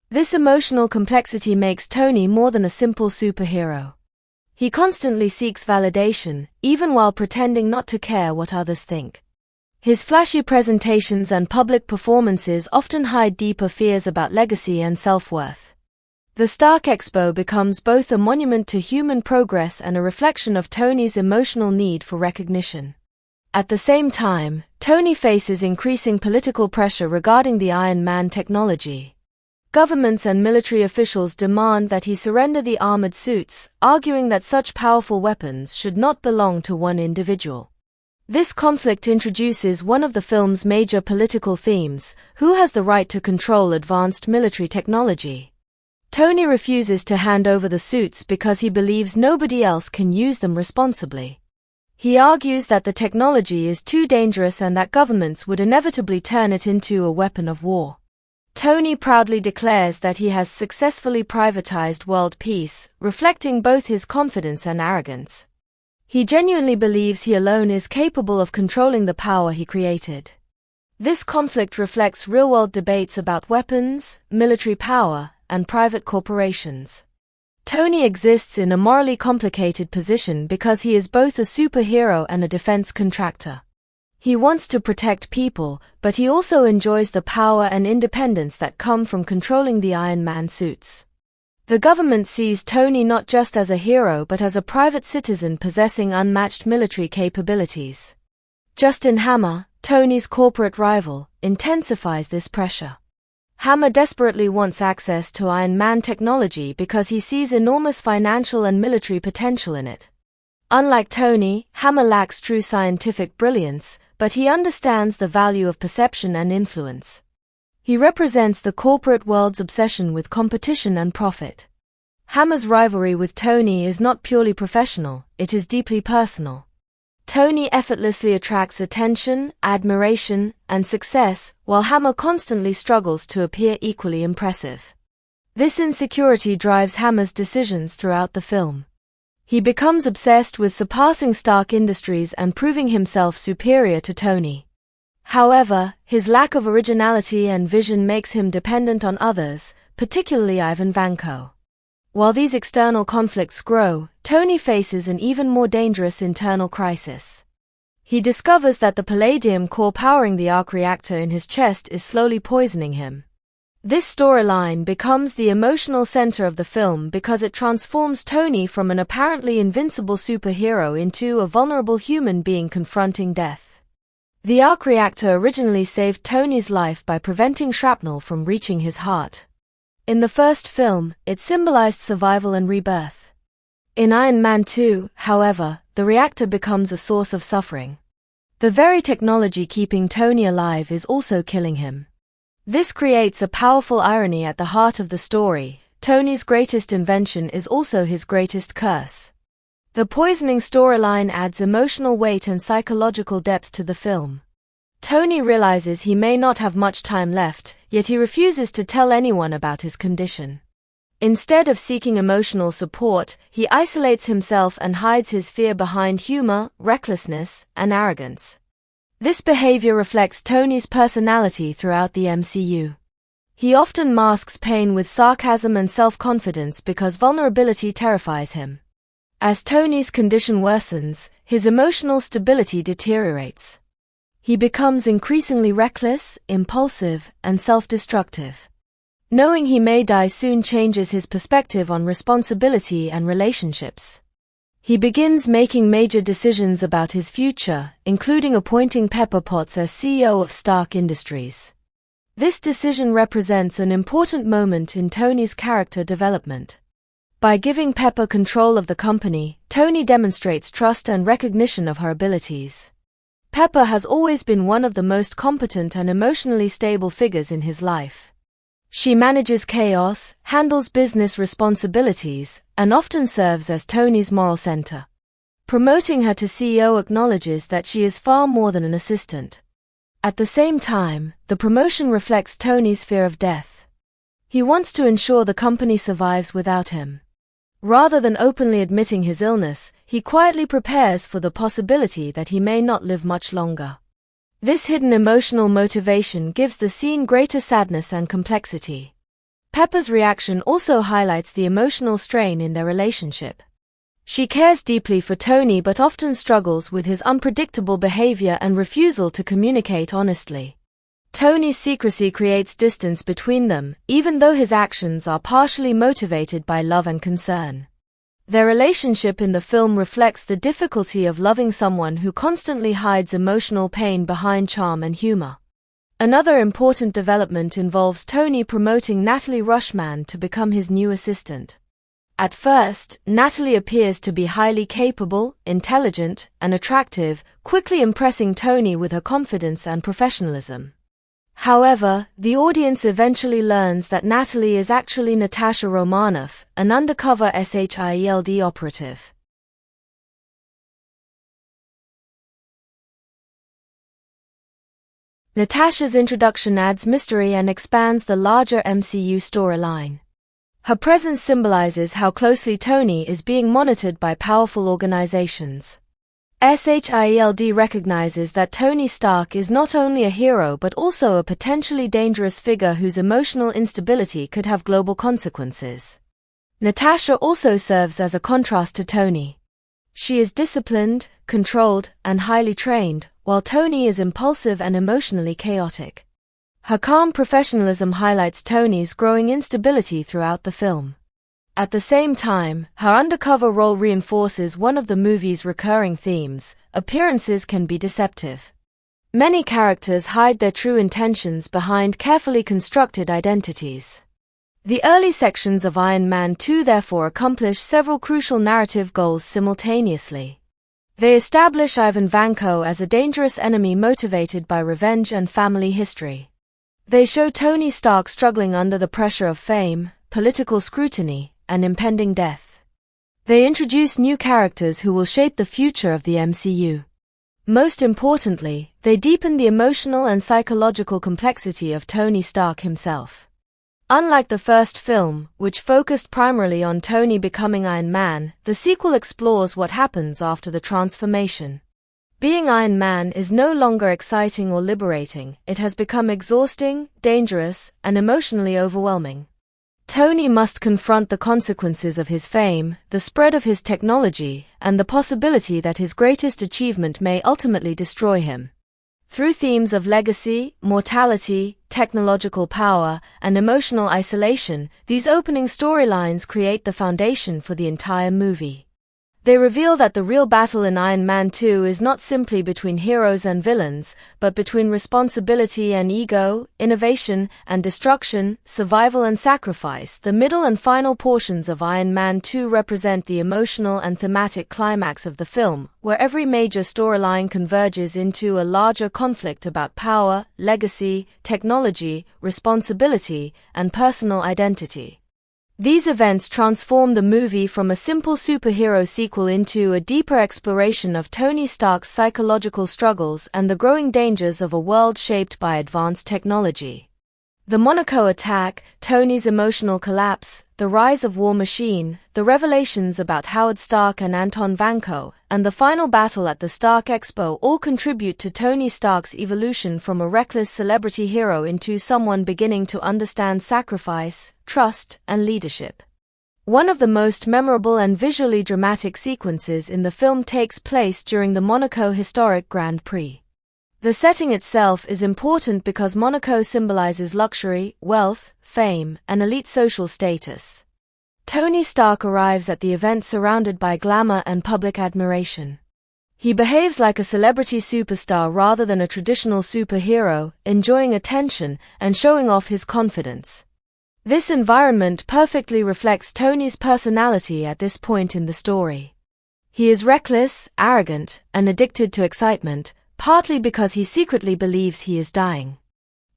This emotional complexity makes Tony more than a simple superhero. He constantly seeks validation, even while pretending not to care what others think. His flashy presentations and public performances often hide deeper fears about legacy and self-worth. The Stark Expo becomes both a monument to human progress and a reflection of Tony's emotional need for recognition. At the same time, Tony faces increasing political pressure regarding the Iron Man technology. Governments and military officials demand that he surrender the armored suits, arguing that such powerful weapons should not belong to one individual. This conflict introduces one of the film's major political themes: who has the right to control advanced military technology? Tony refuses to hand over the suits because he believes nobody else can use them responsibly. He argues that the technology is too dangerous and that governments would inevitably turn it into a weapon of war. Tony proudly declares that he has successfully privatized world peace, reflecting both his confidence and arrogance. He genuinely believes he alone is capable of controlling the power he created. This conflict reflects real-world debates about weapons, military power, and private corporations. Tony exists in a morally complicated position because he is both a superhero and a defense contractor. He wants to protect people, but he also enjoys the power and independence that come from controlling the Iron Man suits. The government sees Tony not just as a hero but as a private citizen possessing unmatched military capabilities. Justin Hammer, Tony's corporate rival, intensifies this pressure. Hammer desperately wants access to Iron Man technology because he sees enormous financial and military potential in it. Unlike Tony, Hammer lacks true scientific brilliance, but he understands the value of perception and influence. He represents the corporate world's obsession with competition and profit. Hammer's rivalry with Tony is not purely professional, it is deeply personal. Tony effortlessly attracts attention, admiration, and success, while Hammer constantly struggles to appear equally impressive. This insecurity drives Hammer's decisions throughout the film. He becomes obsessed with surpassing Stark Industries and proving himself superior to Tony. However, his lack of originality and vision makes him dependent on others, particularly Ivan Vanko. While these external conflicts grow, Tony faces an even more dangerous internal crisis. He discovers that the palladium core powering the arc reactor in his chest is slowly poisoning him. This storyline becomes the emotional center of the film because it transforms Tony from an apparently invincible superhero into a vulnerable human being confronting death. The arc reactor originally saved Tony's life by preventing shrapnel from reaching his heart. In the first film, it symbolized survival and rebirth. In Iron Man 2, however, the reactor becomes a source of suffering. The very technology keeping Tony alive is also killing him. This creates a powerful irony at the heart of the story. Tony's greatest invention is also his greatest curse. The poisoning storyline adds emotional weight and psychological depth to the film. Tony realizes he may not have much time left, yet he refuses to tell anyone about his condition. Instead of seeking emotional support, he isolates himself and hides his fear behind humor, recklessness, and arrogance. This behavior reflects Tony's personality throughout the MCU. He often masks pain with sarcasm and self-confidence because vulnerability terrifies him. As Tony's condition worsens, his emotional stability deteriorates. He becomes increasingly reckless, impulsive, and self-destructive. Knowing he may die soon changes his perspective on responsibility and relationships. He begins making major decisions about his future, including appointing Pepper Potts as CEO of Stark Industries. This decision represents an important moment in Tony's character development. By giving Pepper control of the company, Tony demonstrates trust and recognition of her abilities. Pepper has always been one of the most competent and emotionally stable figures in his life. She manages chaos, handles business responsibilities, and often serves as Tony's moral center. Promoting her to CEO acknowledges that she is far more than an assistant. At the same time, the promotion reflects Tony's fear of death. He wants to ensure the company survives without him. Rather than openly admitting his illness, he quietly prepares for the possibility that he may not live much longer. This hidden emotional motivation gives the scene greater sadness and complexity. Pepper's reaction also highlights the emotional strain in their relationship. She cares deeply for Tony but often struggles with his unpredictable behavior and refusal to communicate honestly. Tony's secrecy creates distance between them, even though his actions are partially motivated by love and concern. Their relationship in the film reflects the difficulty of loving someone who constantly hides emotional pain behind charm and humor. Another important development involves Tony promoting Natalie Rushman to become his new assistant. At first, Natalie appears to be highly capable, intelligent, and attractive, quickly impressing Tony with her confidence and professionalism. However, the audience eventually learns that Natalie is actually Natasha Romanoff, an undercover SHIELD operative. Natasha's introduction adds mystery and expands the larger MCU storyline. Her presence symbolizes how closely Tony is being monitored by powerful organizations. SHIELD recognizes that Tony Stark is not only a hero but also a potentially dangerous figure whose emotional instability could have global consequences. Natasha also serves as a contrast to Tony. She is disciplined, controlled, and highly trained, while Tony is impulsive and emotionally chaotic. Her calm professionalism highlights Tony's growing instability throughout the film. At the same time, her undercover role reinforces one of the movie's recurring themes: appearances can be deceptive. Many characters hide their true intentions behind carefully constructed identities. The early sections of Iron Man 2 therefore accomplish several crucial narrative goals simultaneously. They establish Ivan Vanko as a dangerous enemy motivated by revenge and family history. They show Tony Stark struggling under the pressure of fame, political scrutiny, and impending death. They introduce new characters who will shape the future of the MCU. Most importantly, they deepen the emotional and psychological complexity of Tony Stark himself. Unlike the first film, which focused primarily on Tony becoming Iron Man, the sequel explores what happens after the transformation. Being Iron Man is no longer exciting or liberating, it has become exhausting, dangerous, and emotionally overwhelming. Tony must confront the consequences of his fame, the spread of his technology, and the possibility that his greatest achievement may ultimately destroy him. Through themes of legacy, mortality, technological power, and emotional isolation, these opening storylines create the foundation for the entire movie. They reveal that the real battle in Iron Man 2 is not simply between heroes and villains, but between responsibility and ego, innovation and destruction, survival and sacrifice. The middle and final portions of Iron Man 2 represent the emotional and thematic climax of the film, where every major storyline converges into a larger conflict about power, legacy, technology, responsibility, and personal identity. These events transform the movie from a simple superhero sequel into a deeper exploration of Tony Stark's psychological struggles and the growing dangers of a world shaped by advanced technology. The Monaco attack, Tony's emotional collapse, the rise of War Machine, the revelations about Howard Stark and Anton Vanko, and the final battle at the Stark Expo all contribute to Tony Stark's evolution from a reckless celebrity hero into someone beginning to understand sacrifice, trust, and leadership. One of the most memorable and visually dramatic sequences in the film takes place during the Monaco Historic Grand Prix. The setting itself is important because Monaco symbolizes luxury, wealth, fame, and elite social status. Tony Stark arrives at the event surrounded by glamour and public admiration. He behaves like a celebrity superstar rather than a traditional superhero, enjoying attention and showing off his confidence. This environment perfectly reflects Tony's personality at this point in the story. He is reckless, arrogant, and addicted to excitement, partly because he secretly believes he is dying.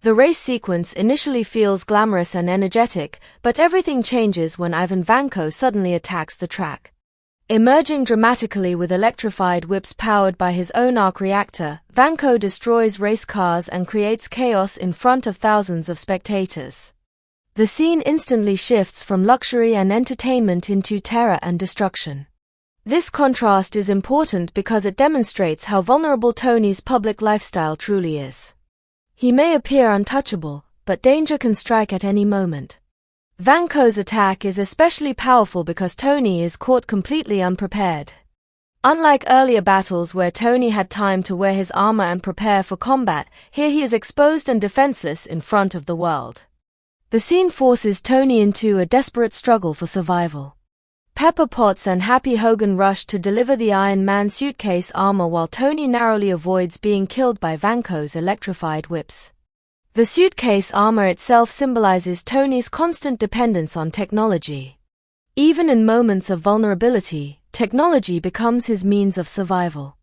The race sequence initially feels glamorous and energetic, but everything changes when Vanko suddenly attacks the track. Emerging dramatically with electrified whips powered by his own arc reactor, Vanko destroys race cars and creates chaos in front of thousands of spectators. The scene instantly shifts from luxury and entertainment into terror and destruction. This contrast is important because it demonstrates how vulnerable Tony's public lifestyle truly is. He may appear untouchable, but danger can strike at any moment. Vanko's attack is especially powerful because Tony is caught completely unprepared. Unlike earlier battles where Tony had time to wear his armor and prepare for combat, here he is exposed and defenseless in front of the world. The scene forces Tony into a desperate struggle for survival. Pepper Potts and Happy Hogan rush to deliver the Iron Man suitcase armor while Tony narrowly avoids being killed by Vanko's electrified whips. The suitcase armor itself symbolizes Tony's constant dependence on technology. Even in moments of vulnerability, technology becomes his means of survival.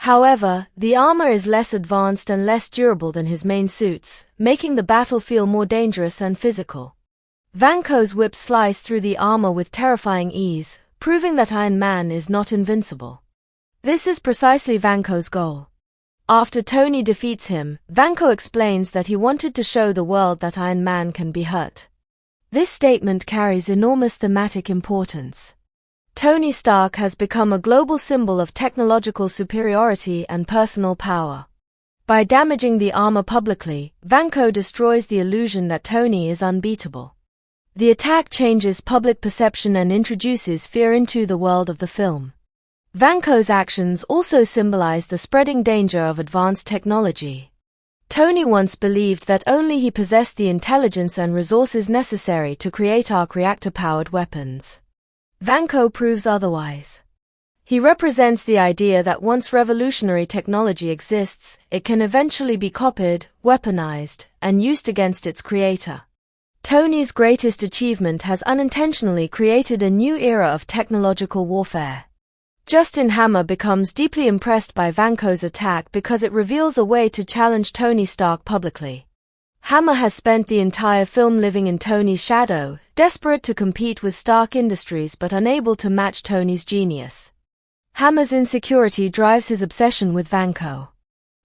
However, the armor is less advanced and less durable than his main suits, making the battle feel more dangerous and physical. Vanko's whips slice through the armor with terrifying ease, proving that Iron Man is not invincible. This is precisely Vanko's goal. After Tony defeats him, Vanko explains that he wanted to show the world that Iron Man can be hurt. This statement carries enormous thematic importance. Tony Stark has become a global symbol of technological superiority and personal power. By damaging the armor publicly, Vanko destroys the illusion that Tony is unbeatable. The attack changes public perception and introduces fear into the world of the film. Vanko's actions also symbolize the spreading danger of advanced technology. Tony once believed that only he possessed the intelligence and resources necessary to create arc reactor-powered weapons. Vanko proves otherwise. He represents the idea that once revolutionary technology exists, it can eventually be copied, weaponized, and used against its creator. Tony's greatest achievement has unintentionally created a new era of technological warfare. Justin Hammer becomes deeply impressed by Vanko's attack because it reveals a way to challenge Tony Stark publicly. Hammer has spent the entire film living in Tony's shadow, desperate to compete with Stark Industries but unable to match Tony's genius. Hammer's insecurity drives his obsession with Vanko.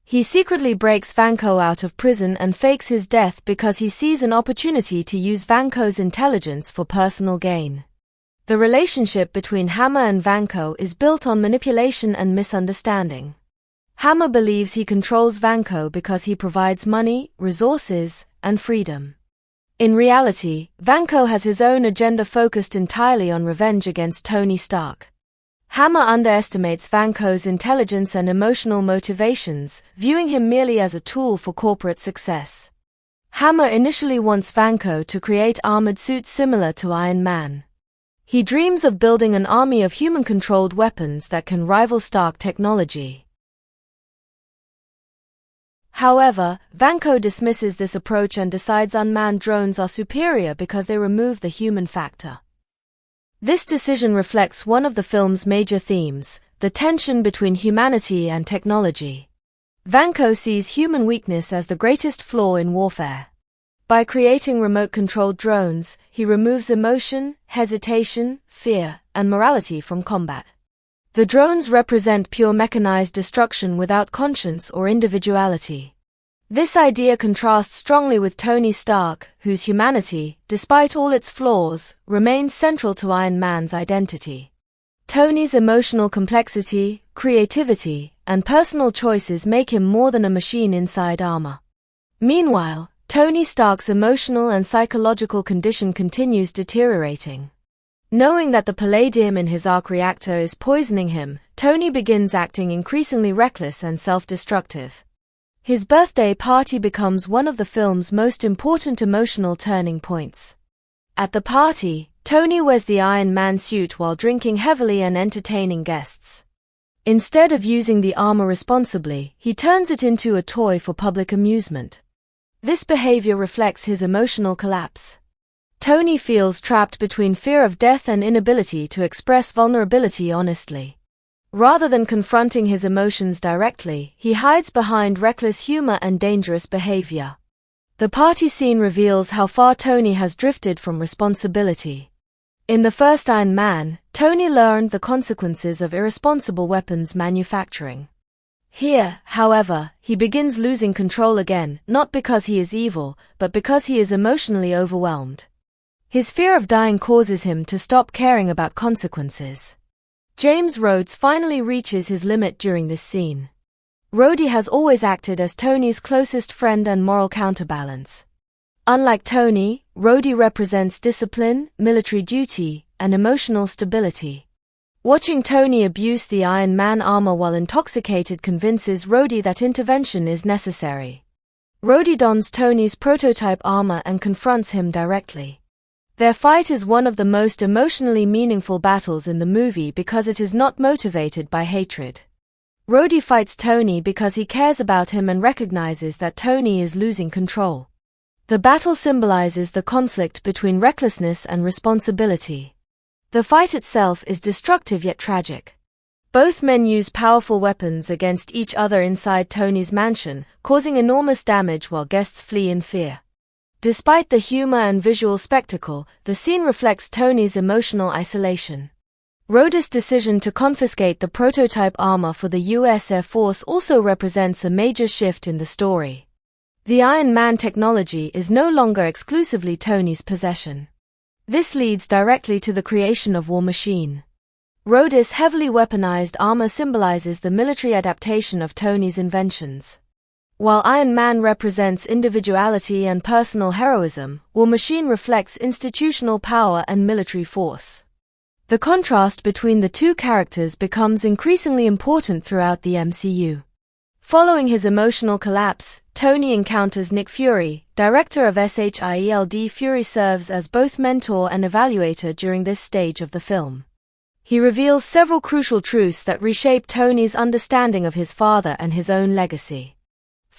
He secretly breaks Vanko out of prison and fakes his death because he sees an opportunity to use Vanko's intelligence for personal gain. The relationship between Hammer and Vanko is built on manipulation and misunderstanding. Hammer believes he controls Vanko because he provides money, resources, and freedom. In reality, Vanko has his own agenda focused entirely on revenge against Tony Stark. Hammer underestimates Vanko's intelligence and emotional motivations, viewing him merely as a tool for corporate success. Hammer initially wants Vanko to create armored suits similar to Iron Man. He dreams of building an army of human-controlled weapons that can rival Stark technology. However, Vanko dismisses this approach and decides unmanned drones are superior because they remove the human factor. This decision reflects one of the film's major themes, the tension between humanity and technology. Vanko sees human weakness as the greatest flaw in warfare. By creating remote-controlled drones, he removes emotion, hesitation, fear, and morality from combat. The drones represent pure mechanized destruction without conscience or individuality. This idea contrasts strongly with Tony Stark, whose humanity, despite all its flaws, remains central to Iron Man's identity. Tony's emotional complexity, creativity, and personal choices make him more than a machine inside armor. Meanwhile, Tony Stark's emotional and psychological condition continues deteriorating. Knowing that the palladium in his arc reactor is poisoning him, Tony begins acting increasingly reckless and self-destructive. His birthday party becomes one of the film's most important emotional turning points. At the party, Tony wears the Iron Man suit while drinking heavily and entertaining guests. Instead of using the armor responsibly, he turns it into a toy for public amusement. This behavior reflects his emotional collapse. Tony feels trapped between fear of death and inability to express vulnerability honestly. Rather than confronting his emotions directly, he hides behind reckless humor and dangerous behavior. The party scene reveals how far Tony has drifted from responsibility. In the first Iron Man, Tony learned the consequences of irresponsible weapons manufacturing. Here, however, he begins losing control again, not because he is evil, but because he is emotionally overwhelmed. His fear of dying causes him to stop caring about consequences. James Rhodes finally reaches his limit during this scene. Rhodey has always acted as Tony's closest friend and moral counterbalance. Unlike Tony, Rhodey represents discipline, military duty, and emotional stability. Watching Tony abuse the Iron Man armor while intoxicated convinces Rhodey that intervention is necessary. Rhodey dons Tony's prototype armor and confronts him directly. Their fight is one of the most emotionally meaningful battles in the movie because it is not motivated by hatred. Rhodey fights Tony because he cares about him and recognizes that Tony is losing control. The battle symbolizes the conflict between recklessness and responsibility. The fight itself is destructive yet tragic. Both men use powerful weapons against each other inside Tony's mansion, causing enormous damage while guests flee in fear. Despite the humor and visual spectacle, the scene reflects Tony's emotional isolation. Rhodey's decision to confiscate the prototype armor for the US Air Force also represents a major shift in the story. The Iron Man technology is no longer exclusively Tony's possession. This leads directly to the creation of War Machine. Rhodey's heavily weaponized armor symbolizes the military adaptation of Tony's inventions. While Iron Man represents individuality and personal heroism, War Machine reflects institutional power and military force. The contrast between the two characters becomes increasingly important throughout the MCU. Following his emotional collapse, Tony encounters Nick Fury, director of SHIELD. Fury serves as both mentor and evaluator during this stage of the film. He reveals several crucial truths that reshape Tony's understanding of his father and his own legacy.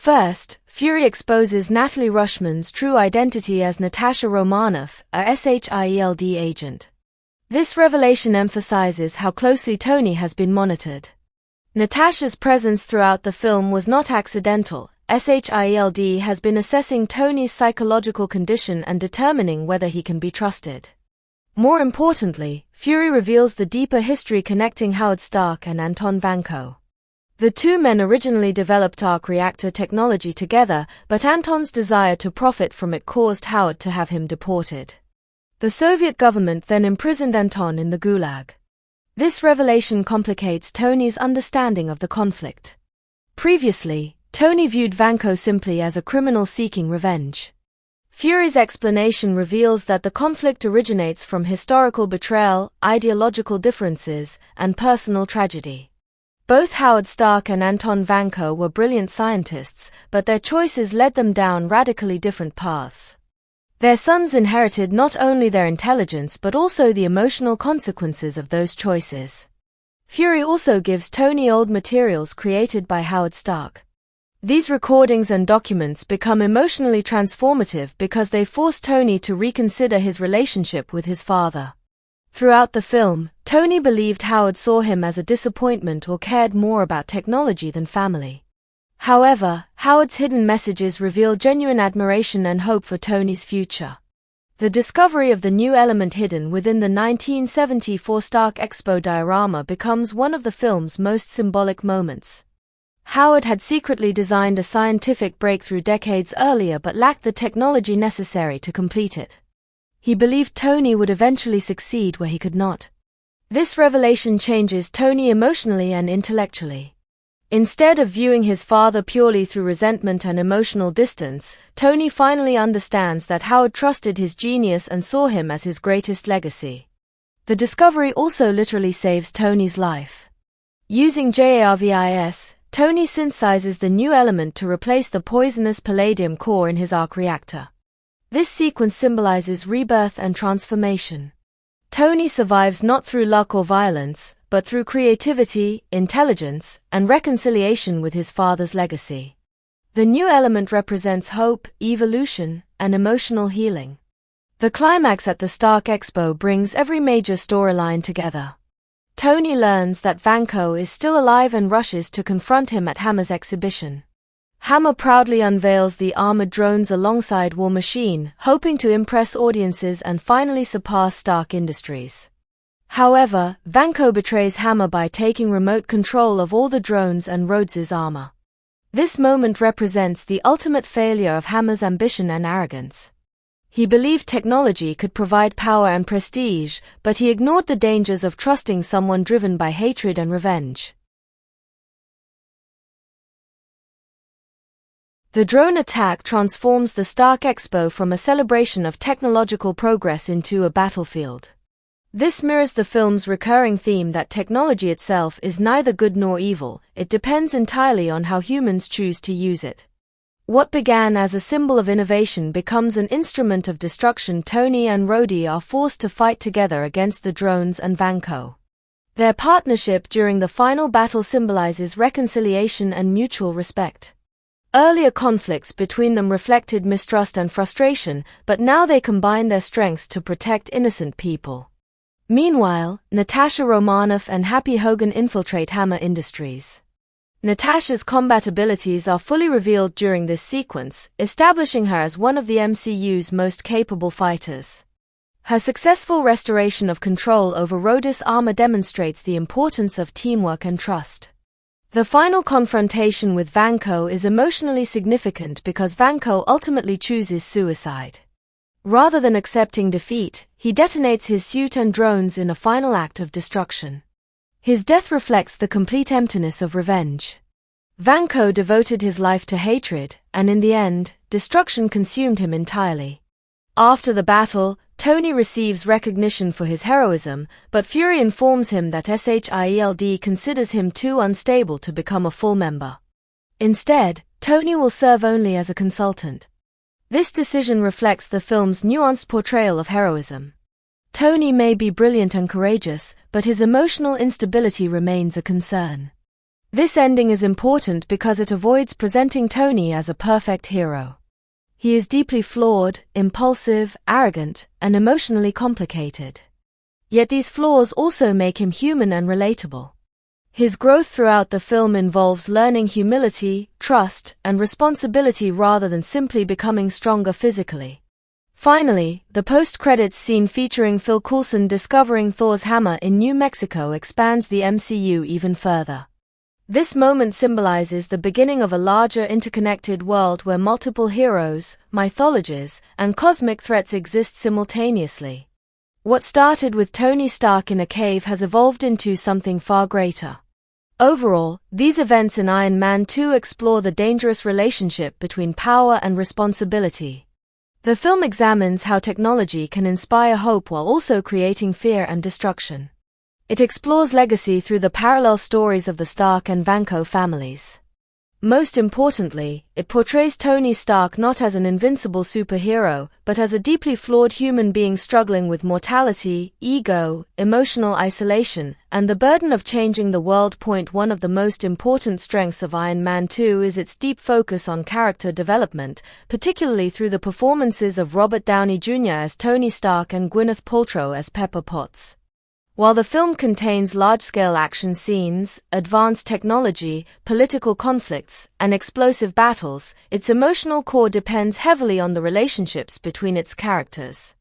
First, Fury exposes Natalie Rushman's true identity as Natasha Romanoff, a SHIELD agent. This revelation emphasizes how closely Tony has been monitored. Natasha's presence throughout the film was not accidental. SHIELD has been assessing Tony's psychological condition and determining whether he can be trusted. More importantly, Fury reveals the deeper history connecting Howard Stark and Anton Vanko. The two men originally developed arc reactor technology together, but Anton's desire to profit from it caused Howard to have him deported. The Soviet government then imprisoned Anton in the Gulag. This revelation complicates Tony's understanding of the conflict. Previously, Tony viewed Vanko simply as a criminal seeking revenge. Fury's explanation reveals that the conflict originates from historical betrayal, ideological differences, and personal tragedy. Both Howard Stark and Anton Vanko were brilliant scientists, but their choices led them down radically different paths. Their sons inherited not only their intelligence but also the emotional consequences of those choices. Fury also gives Tony old materials created by Howard Stark. These recordings and documents become emotionally transformative because they force Tony to reconsider his relationship with his father. Throughout the film, Tony believed Howard saw him as a disappointment or cared more about technology than family. However, Howard's hidden messages reveal genuine admiration and hope for Tony's future. The discovery of the new element hidden within the 1974 Stark Expo diorama becomes one of the film's most symbolic moments. Howard had secretly designed a scientific breakthrough decades earlier but lacked the technology necessary to complete it. He believed Tony would eventually succeed where he could not. This revelation changes Tony emotionally and intellectually. Instead of viewing his father purely through resentment and emotional distance, Tony finally understands that Howard trusted his genius and saw him as his greatest legacy. The discovery also literally saves Tony's life. Using JARVIS, Tony synthesizes the new element to replace the poisonous palladium core in his arc reactor. This sequence symbolizes rebirth and transformation. Tony survives not through luck or violence, but through creativity, intelligence, and reconciliation with his father's legacy. The new element represents hope, evolution, and emotional healing. The climax at the Stark Expo brings every major storyline together. Tony learns that Vanko is still alive and rushes to confront him at Hammer's exhibition. Hammer proudly unveils the armored drones alongside War Machine, hoping to impress audiences and finally surpass Stark Industries. However, Vanko betrays Hammer by taking remote control of all the drones and Rhodes's armor. This moment represents the ultimate failure of Hammer's ambition and arrogance. He believed technology could provide power and prestige, but he ignored the dangers of trusting someone driven by hatred and revenge. The drone attack transforms the Stark Expo from a celebration of technological progress into a battlefield. This mirrors the film's recurring theme that technology itself is neither good nor evil, it depends entirely on how humans choose to use it. What began as a symbol of innovation becomes an instrument of destruction. Tony and Rhodey are forced to fight together against the drones and Vanko. Their partnership during the final battle symbolizes reconciliation and mutual respect. Earlier conflicts between them reflected mistrust and frustration, but now they combine their strengths to protect innocent people. Meanwhile, Natasha Romanoff and Happy Hogan infiltrate Hammer Industries. Natasha's combat abilities are fully revealed during this sequence, establishing her as one of the MCU's most capable fighters. Her successful restoration of control over Rhodes's armor demonstrates the importance of teamwork and trust. The final confrontation with Vanko is emotionally significant because Vanko ultimately chooses suicide. Rather than accepting defeat, he detonates his suit and drones in a final act of destruction. His death reflects the complete emptiness of revenge. Vanko devoted his life to hatred, and in the end, destruction consumed him entirely. After the battle, Tony receives recognition for his heroism, but Fury informs him that SHIELD considers him too unstable to become a full member. Instead, Tony will serve only as a consultant. This decision reflects the film's nuanced portrayal of heroism. Tony may be brilliant and courageous, but his emotional instability remains a concern. This ending is important because it avoids presenting Tony as a perfect hero. He is deeply flawed, impulsive, arrogant, and emotionally complicated. Yet these flaws also make him human and relatable. His growth throughout the film involves learning humility, trust, and responsibility rather than simply becoming stronger physically. Finally, the post-credits scene featuring Phil Coulson discovering Thor's hammer in New Mexico expands the MCU even further. This moment symbolizes the beginning of a larger interconnected world where multiple heroes, mythologies, and cosmic threats exist simultaneously. What started with Tony Stark in a cave has evolved into something far greater. Overall, these events in Iron Man 2 explore the dangerous relationship between power and responsibility. The film examines how technology can inspire hope while also creating fear and destruction. It explores legacy through the parallel stories of the Stark and Vanko families. Most importantly, it portrays Tony Stark not as an invincible superhero, but as a deeply flawed human being struggling with mortality, ego, emotional isolation, and the burden of changing the world. One of the most important strengths of Iron Man 2 is its deep focus on character development, particularly through the performances of Robert Downey Jr. as Tony Stark and Gwyneth Paltrow as Pepper Potts. While the film contains large-scale action scenes, advanced technology, political conflicts, and explosive battles, its emotional core depends heavily on the relationships between its characters.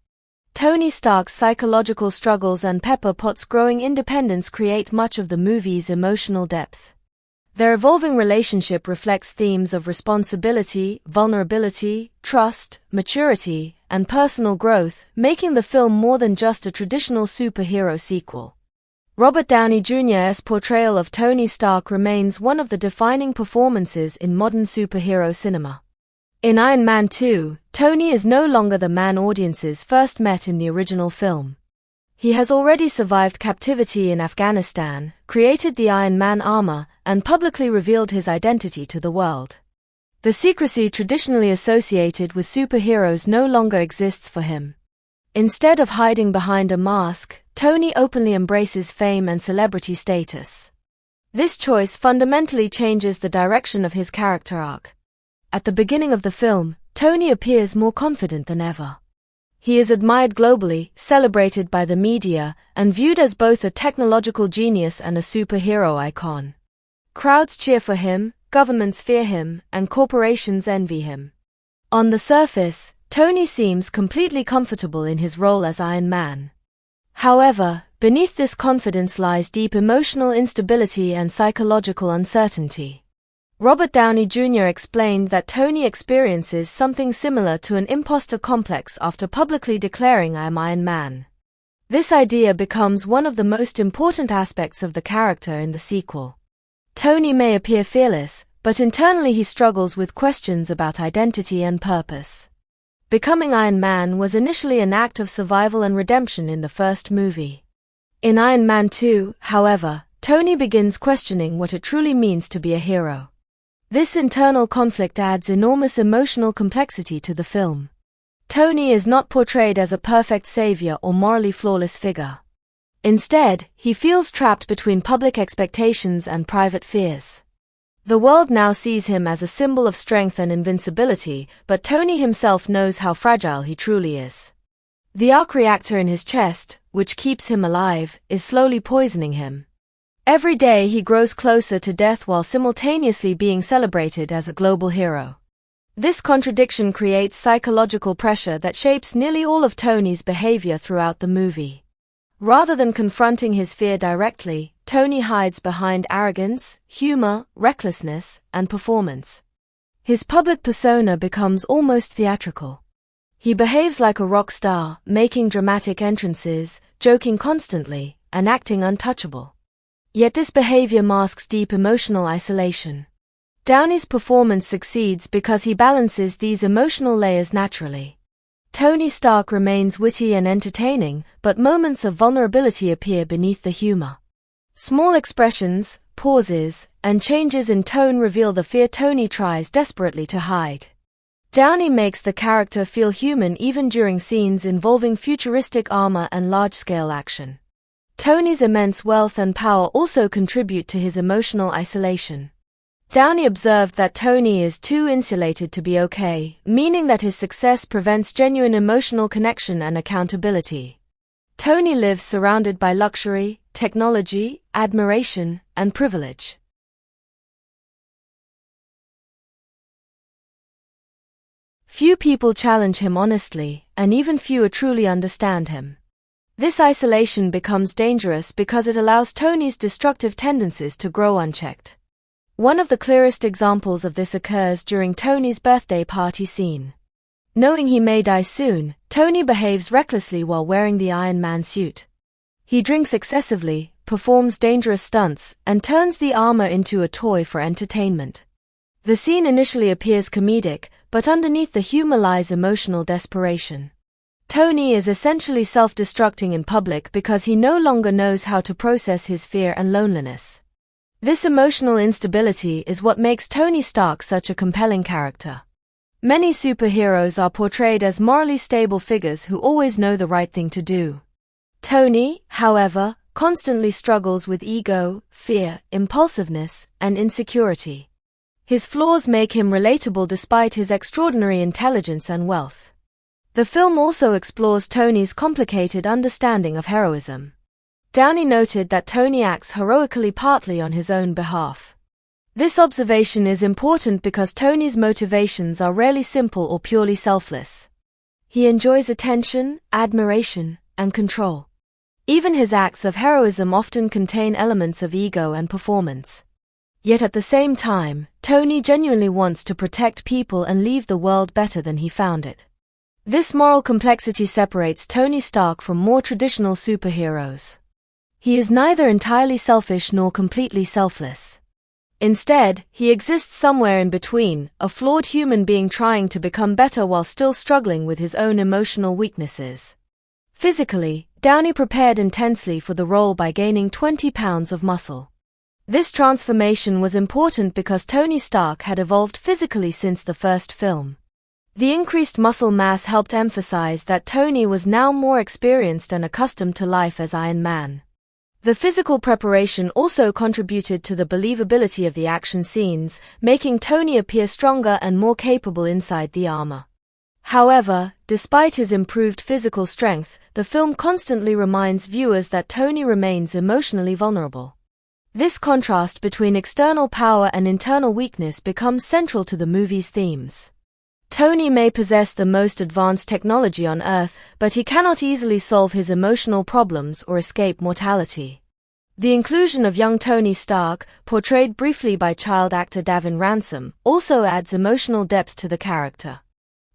Tony Stark's psychological struggles and Pepper Potts' growing independence create much of the movie's emotional depth. Their evolving relationship reflects themes of responsibility, vulnerability, trust, maturity, and personal growth, making the film more than just a traditional superhero sequel. Robert Downey Jr.'s portrayal of Tony Stark remains one of the defining performances in modern superhero cinema. In Iron Man 2, Tony is no longer the man audiences first met in the original film. He has already survived captivity in Afghanistan, created the Iron Man armor, and publicly revealed his identity to the world. The secrecy traditionally associated with superheroes no longer exists for him. Instead of hiding behind a mask, Tony openly embraces fame and celebrity status. This choice fundamentally changes the direction of his character arc. At the beginning of the film, Tony appears more confident than ever. He is admired globally, celebrated by the media, and viewed as both a technological genius and a superhero icon. Crowds cheer for him, governments fear him, and corporations envy him. On the surface, Tony seems completely comfortable in his role as Iron Man. However, beneath this confidence lies deep emotional instability and psychological uncertainty. Robert Downey Jr. explained that Tony experiences something similar to an imposter complex after publicly declaring "I am Iron Man." This idea becomes one of the most important aspects of the character in the sequel. Tony may appear fearless, but internally he struggles with questions about identity and purpose. Becoming Iron Man was initially an act of survival and redemption in the first movie. In Iron Man 2, however, Tony begins questioning what it truly means to be a hero. This internal conflict adds enormous emotional complexity to the film. Tony is not portrayed as a perfect savior or morally flawless figure. Instead, he feels trapped between public expectations and private fears. The world now sees him as a symbol of strength and invincibility, but Tony himself knows how fragile he truly is. The arc reactor in his chest, which keeps him alive, is slowly poisoning him. Every day he grows closer to death while simultaneously being celebrated as a global hero. This contradiction creates psychological pressure that shapes nearly all of Tony's behavior throughout the movie. Rather than confronting his fear directly, Tony hides behind arrogance, humor, recklessness, and performance. His public persona becomes almost theatrical. He behaves like a rock star, making dramatic entrances, joking constantly, and acting untouchable. Yet this behavior masks deep emotional isolation. Downey's performance succeeds because he balances these emotional layers naturally. Tony Stark remains witty and entertaining, but moments of vulnerability appear beneath the humor. Small expressions, pauses, and changes in tone reveal the fear Tony tries desperately to hide. Downey makes the character feel human even during scenes involving futuristic armor and large-scale action. Tony's immense wealth and power also contribute to his emotional isolation. Downey observed that Tony is too insulated to be okay, meaning that his success prevents genuine emotional connection and accountability. Tony lives surrounded by luxury, technology, admiration, and privilege. Few people challenge him honestly, and even fewer truly understand him. This isolation becomes dangerous because it allows Tony's destructive tendencies to grow unchecked. One of the clearest examples of this occurs during Tony's birthday party scene. Knowing he may die soon, Tony behaves recklessly while wearing the Iron Man suit. He drinks excessively, performs dangerous stunts, and turns the armor into a toy for entertainment. The scene initially appears comedic, but underneath the humor lies emotional desperation. Tony is essentially self-destructing in public because he no longer knows how to process his fear and loneliness. This emotional instability is what makes Tony Stark such a compelling character. Many superheroes are portrayed as morally stable figures who always know the right thing to do. Tony, however, constantly struggles with ego, fear, impulsiveness, and insecurity. His flaws make him relatable despite his extraordinary intelligence and wealth. The film also explores Tony's complicated understanding of heroism. Downey noted that Tony acts heroically partly on his own behalf. This observation is important because Tony's motivations are rarely simple or purely selfless. He enjoys attention, admiration, and control. Even his acts of heroism often contain elements of ego and performance. Yet at the same time, Tony genuinely wants to protect people and leave the world better than he found it. This moral complexity separates Tony Stark from more traditional superheroes. He is neither entirely selfish nor completely selfless. Instead, he exists somewhere in between, a flawed human being trying to become better while still struggling with his own emotional weaknesses. Physically, Downey prepared intensely for the role by gaining 20 pounds of muscle. This transformation was important because Tony Stark had evolved physically since the first film. The increased muscle mass helped emphasize that Tony was now more experienced and accustomed to life as Iron Man. The physical preparation also contributed to the believability of the action scenes, making Tony appear stronger and more capable inside the armor. However, despite his improved physical strength, the film constantly reminds viewers that Tony remains emotionally vulnerable. This contrast between external power and internal weakness becomes central to the movie's themes. Tony may possess the most advanced technology on Earth, but he cannot easily solve his emotional problems or escape mortality. The inclusion of young Tony Stark, portrayed briefly by child actor Davin Ransom, also adds emotional depth to the character.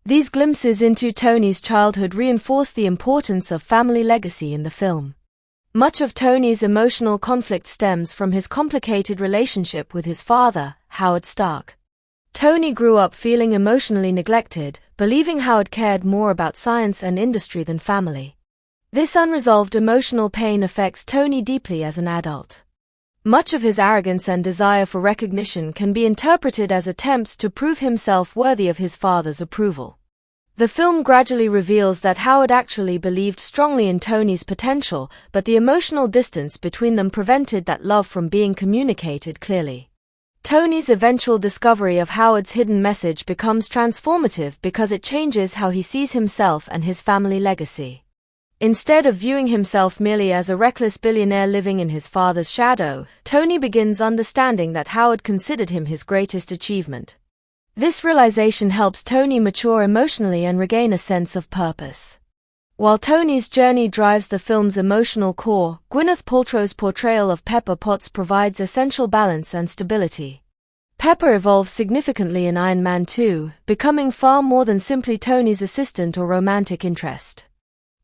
These glimpses into Tony's childhood reinforce the importance of family legacy in the film. Much of Tony's emotional conflict stems from his complicated relationship with his father, Howard Stark. Tony grew up feeling emotionally neglected, believing Howard cared more about science and industry than family. This unresolved emotional pain affects Tony deeply as an adult. Much of his arrogance and desire for recognition can be interpreted as attempts to prove himself worthy of his father's approval. The film gradually reveals that Howard actually believed strongly in Tony's potential, but the emotional distance between them prevented that love from being communicated clearly. Tony's eventual discovery of Howard's hidden message becomes transformative because it changes how he sees himself and his family legacy. Instead of viewing himself merely as a reckless billionaire living in his father's shadow, Tony begins understanding that Howard considered him his greatest achievement. This realization helps Tony mature emotionally and regain a sense of purpose. While Tony's journey drives the film's emotional core, Gwyneth Paltrow's portrayal of Pepper Potts provides essential balance and stability. Pepper evolves significantly in Iron Man 2, becoming far more than simply Tony's assistant or romantic interest.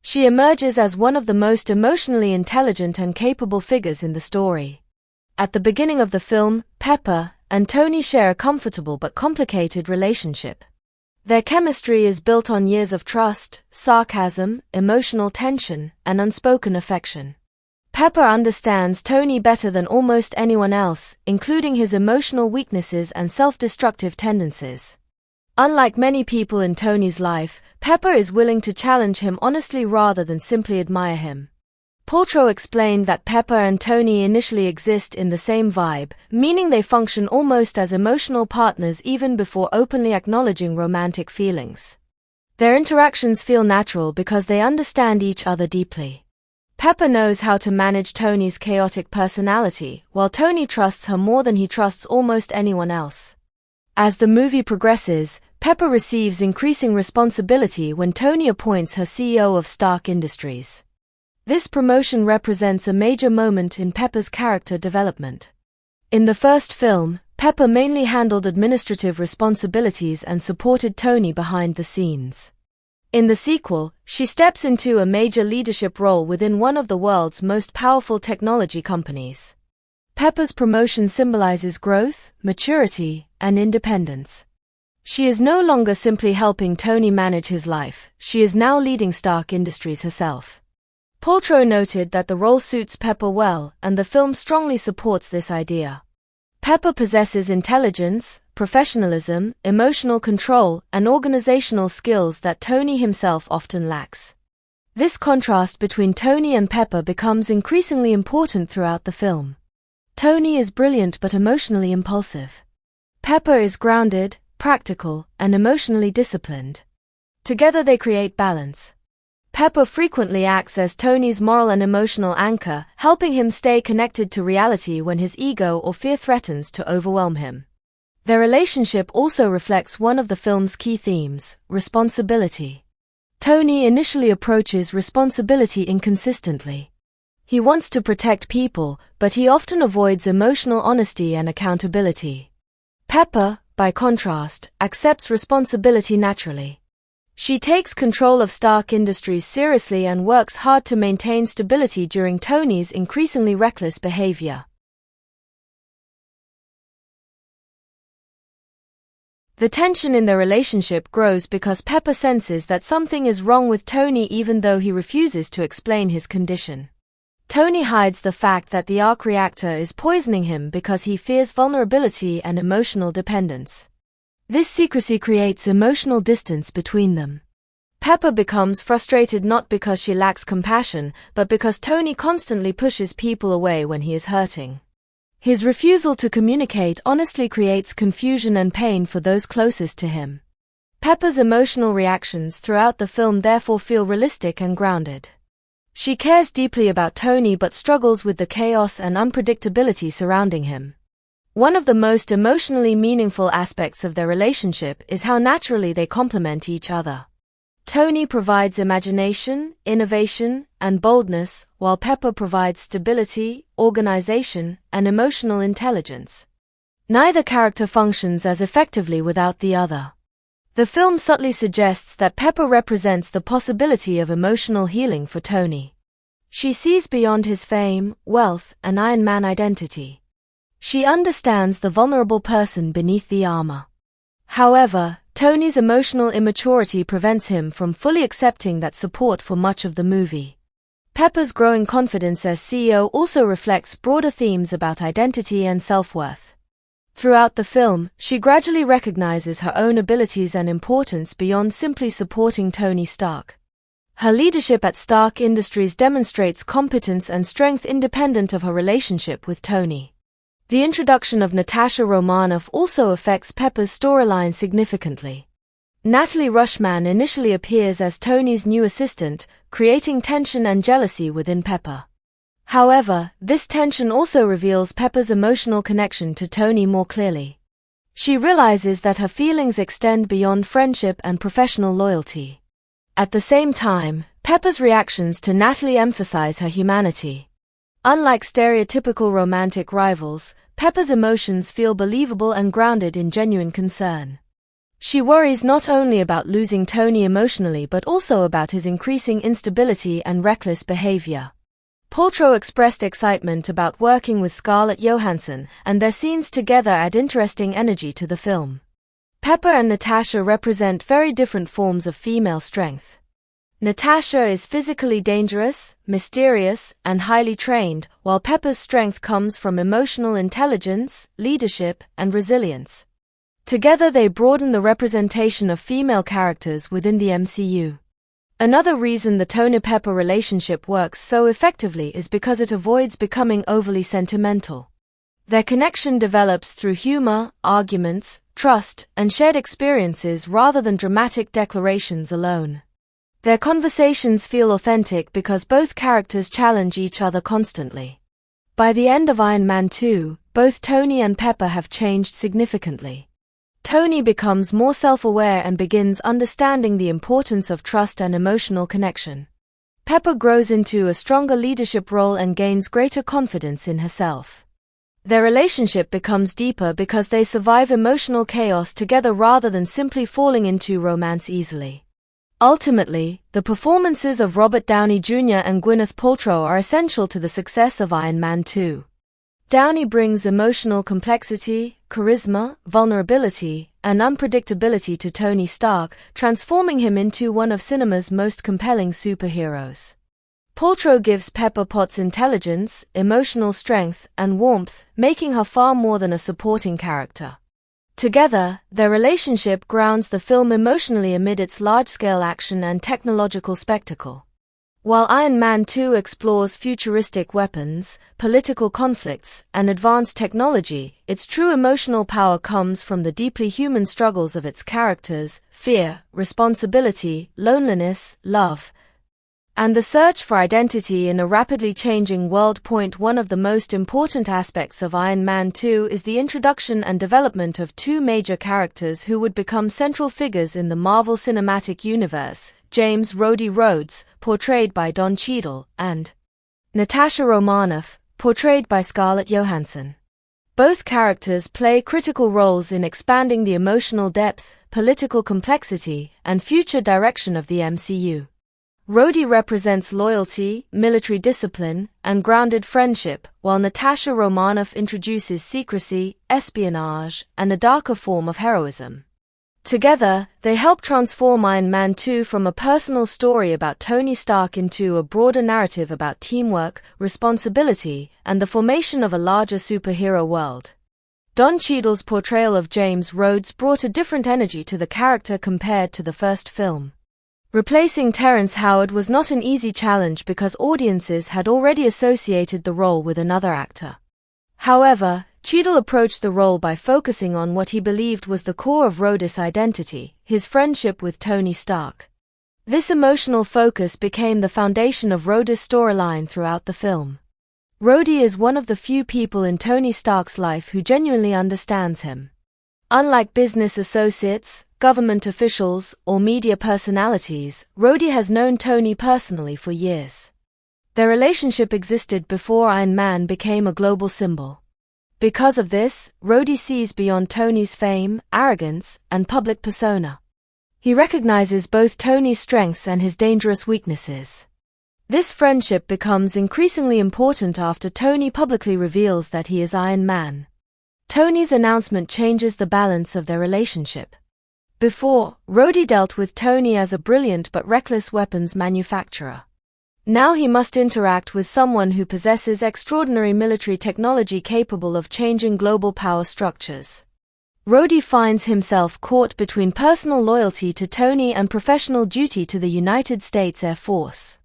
She emerges as one of the most emotionally intelligent and capable figures in the story. At the beginning of the film, Pepper and Tony share a comfortable but complicated relationship. Their chemistry is built on years of trust, sarcasm, emotional tension, and unspoken affection. Pepper understands Tony better than almost anyone else, including his emotional weaknesses and self-destructive tendencies. Unlike many people in Tony's life, Pepper is willing to challenge him honestly rather than simply admire him. Paltrow explained that Pepper and Tony initially exist in the same vibe, meaning they function almost as emotional partners even before openly acknowledging romantic feelings. Their interactions feel natural because they understand each other deeply. Pepper knows how to manage Tony's chaotic personality, while Tony trusts her more than he trusts almost anyone else. As the movie progresses, Pepper receives increasing responsibility when Tony appoints her CEO of Stark Industries. This promotion represents a major moment in Pepper's character development. In the first film, Pepper mainly handled administrative responsibilities and supported Tony behind the scenes. In the sequel, she steps into a major leadership role within one of the world's most powerful technology companies. Pepper's promotion symbolizes growth, maturity, and independence. She is no longer simply helping Tony manage his life, she is now leading Stark Industries herself. Paltrow noted that the role suits Pepper well, and the film strongly supports this idea. Pepper possesses intelligence, professionalism, emotional control, and organizational skills that Tony himself often lacks. This contrast between Tony and Pepper becomes increasingly important throughout the film. Tony is brilliant but emotionally impulsive. Pepper is grounded, practical, and emotionally disciplined. Together they create balance. Pepper frequently acts as Tony's moral and emotional anchor, helping him stay connected to reality when his ego or fear threatens to overwhelm him. Their relationship also reflects one of the film's key themes, responsibility. Tony initially approaches responsibility inconsistently. He wants to protect people, but he often avoids emotional honesty and accountability. Pepper, by contrast, accepts responsibility naturally. She takes control of Stark Industries seriously and works hard to maintain stability during Tony's increasingly reckless behavior. The tension in their relationship grows because Pepper senses that something is wrong with Tony even though he refuses to explain his condition. Tony hides the fact that the arc reactor is poisoning him because he fears vulnerability and emotional dependence. This secrecy creates emotional distance between them. Pepper becomes frustrated not because she lacks compassion, but because Tony constantly pushes people away when he is hurting. His refusal to communicate honestly creates confusion and pain for those closest to him. Pepper's emotional reactions throughout the film therefore feel realistic and grounded. She cares deeply about Tony but struggles with the chaos and unpredictability surrounding him. One of the most emotionally meaningful aspects of their relationship is how naturally they complement each other. Tony provides imagination, innovation, and boldness, while Pepper provides stability, organization, and emotional intelligence. Neither character functions as effectively without the other. The film subtly suggests that Pepper represents the possibility of emotional healing for Tony. She sees beyond his fame, wealth, and Iron Man identity. She understands the vulnerable person beneath the armor. However, Tony's emotional immaturity prevents him from fully accepting that support for much of the movie. Pepper's growing confidence as CEO also reflects broader themes about identity and self-worth. Throughout the film, she gradually recognizes her own abilities and importance beyond simply supporting Tony Stark. Her leadership at Stark Industries demonstrates competence and strength independent of her relationship with Tony. The introduction of Natasha Romanoff also affects Pepper's storyline significantly. Natalie Rushman initially appears as Tony's new assistant, creating tension and jealousy within Pepper. However, this tension also reveals Pepper's emotional connection to Tony more clearly. She realizes that her feelings extend beyond friendship and professional loyalty. At the same time, Pepper's reactions to Natalie emphasize her humanity. Unlike stereotypical romantic rivals, Pepper's emotions feel believable and grounded in genuine concern. She worries not only about losing Tony emotionally but also about his increasing instability and reckless behavior. Paltrow expressed excitement about working with Scarlett Johansson, and their scenes together add interesting energy to the film. Pepper and Natasha represent very different forms of female strength. Natasha is physically dangerous, mysterious, and highly trained, while Pepper's strength comes from emotional intelligence, leadership, and resilience. Together they broaden the representation of female characters within the MCU. Another reason the Tony-Pepper relationship works so effectively is because it avoids becoming overly sentimental. Their connection develops through humor, arguments, trust, and shared experiences rather than dramatic declarations alone. Their conversations feel authentic because both characters challenge each other constantly. By the end of Iron Man 2, both Tony and Pepper have changed significantly. Tony becomes more self-aware and begins understanding the importance of trust and emotional connection. Pepper grows into a stronger leadership role and gains greater confidence in herself. Their relationship becomes deeper because they survive emotional chaos together rather than simply falling into romance easily. Ultimately, the performances of Robert Downey Jr. and Gwyneth Paltrow are essential to the success of Iron Man 2. Downey brings emotional complexity, charisma, vulnerability, and unpredictability to Tony Stark, transforming him into one of cinema's most compelling superheroes. Paltrow gives Pepper Potts intelligence, emotional strength, and warmth, making her far more than a supporting character. Together, their relationship grounds the film emotionally amid its large-scale action and technological spectacle. While Iron Man 2 explores futuristic weapons, political conflicts, and advanced technology, its true emotional power comes from the deeply human struggles of its characters: fear, responsibility, loneliness, love, and the search for identity in a rapidly changing world. One of the most important aspects of Iron Man 2 is the introduction and development of two major characters who would become central figures in the Marvel Cinematic Universe: James "Rhodey" Rhodes, portrayed by Don Cheadle, and Natasha Romanoff, portrayed by Scarlett Johansson. Both characters play critical roles in expanding the emotional depth, political complexity, and future direction of the MCU. Rhodey represents loyalty, military discipline, and grounded friendship, while Natasha Romanoff introduces secrecy, espionage, and a darker form of heroism. Together, they help transform Iron Man 2 from a personal story about Tony Stark into a broader narrative about teamwork, responsibility, and the formation of a larger superhero world. Don Cheadle's portrayal of James Rhodes brought a different energy to the character compared to the first film. Replacing Terrence Howard was not an easy challenge because audiences had already associated the role with another actor. However, Cheadle approached the role by focusing on what he believed was the core of Rhodys' identity, his friendship with Tony Stark. This emotional focus became the foundation of Rhodys' storyline throughout the film. Rhodey is one of the few people in Tony Stark's life who genuinely understands him. Unlike business associates, government officials, or media personalities, Rhodey has known Tony personally for years. Their relationship existed before Iron Man became a global symbol. Because of this, Rhodey sees beyond Tony's fame, arrogance, and public persona. He recognizes both Tony's strengths and his dangerous weaknesses. This friendship becomes increasingly important after Tony publicly reveals that he is Iron Man. Tony's announcement changes the balance of their relationship. Before, Rhodey dealt with Tony as a brilliant but reckless weapons manufacturer. Now he must interact with someone who possesses extraordinary military technology capable of changing global power structures. Rhodey finds himself caught between personal loyalty to Tony and professional duty to the United States Air Force.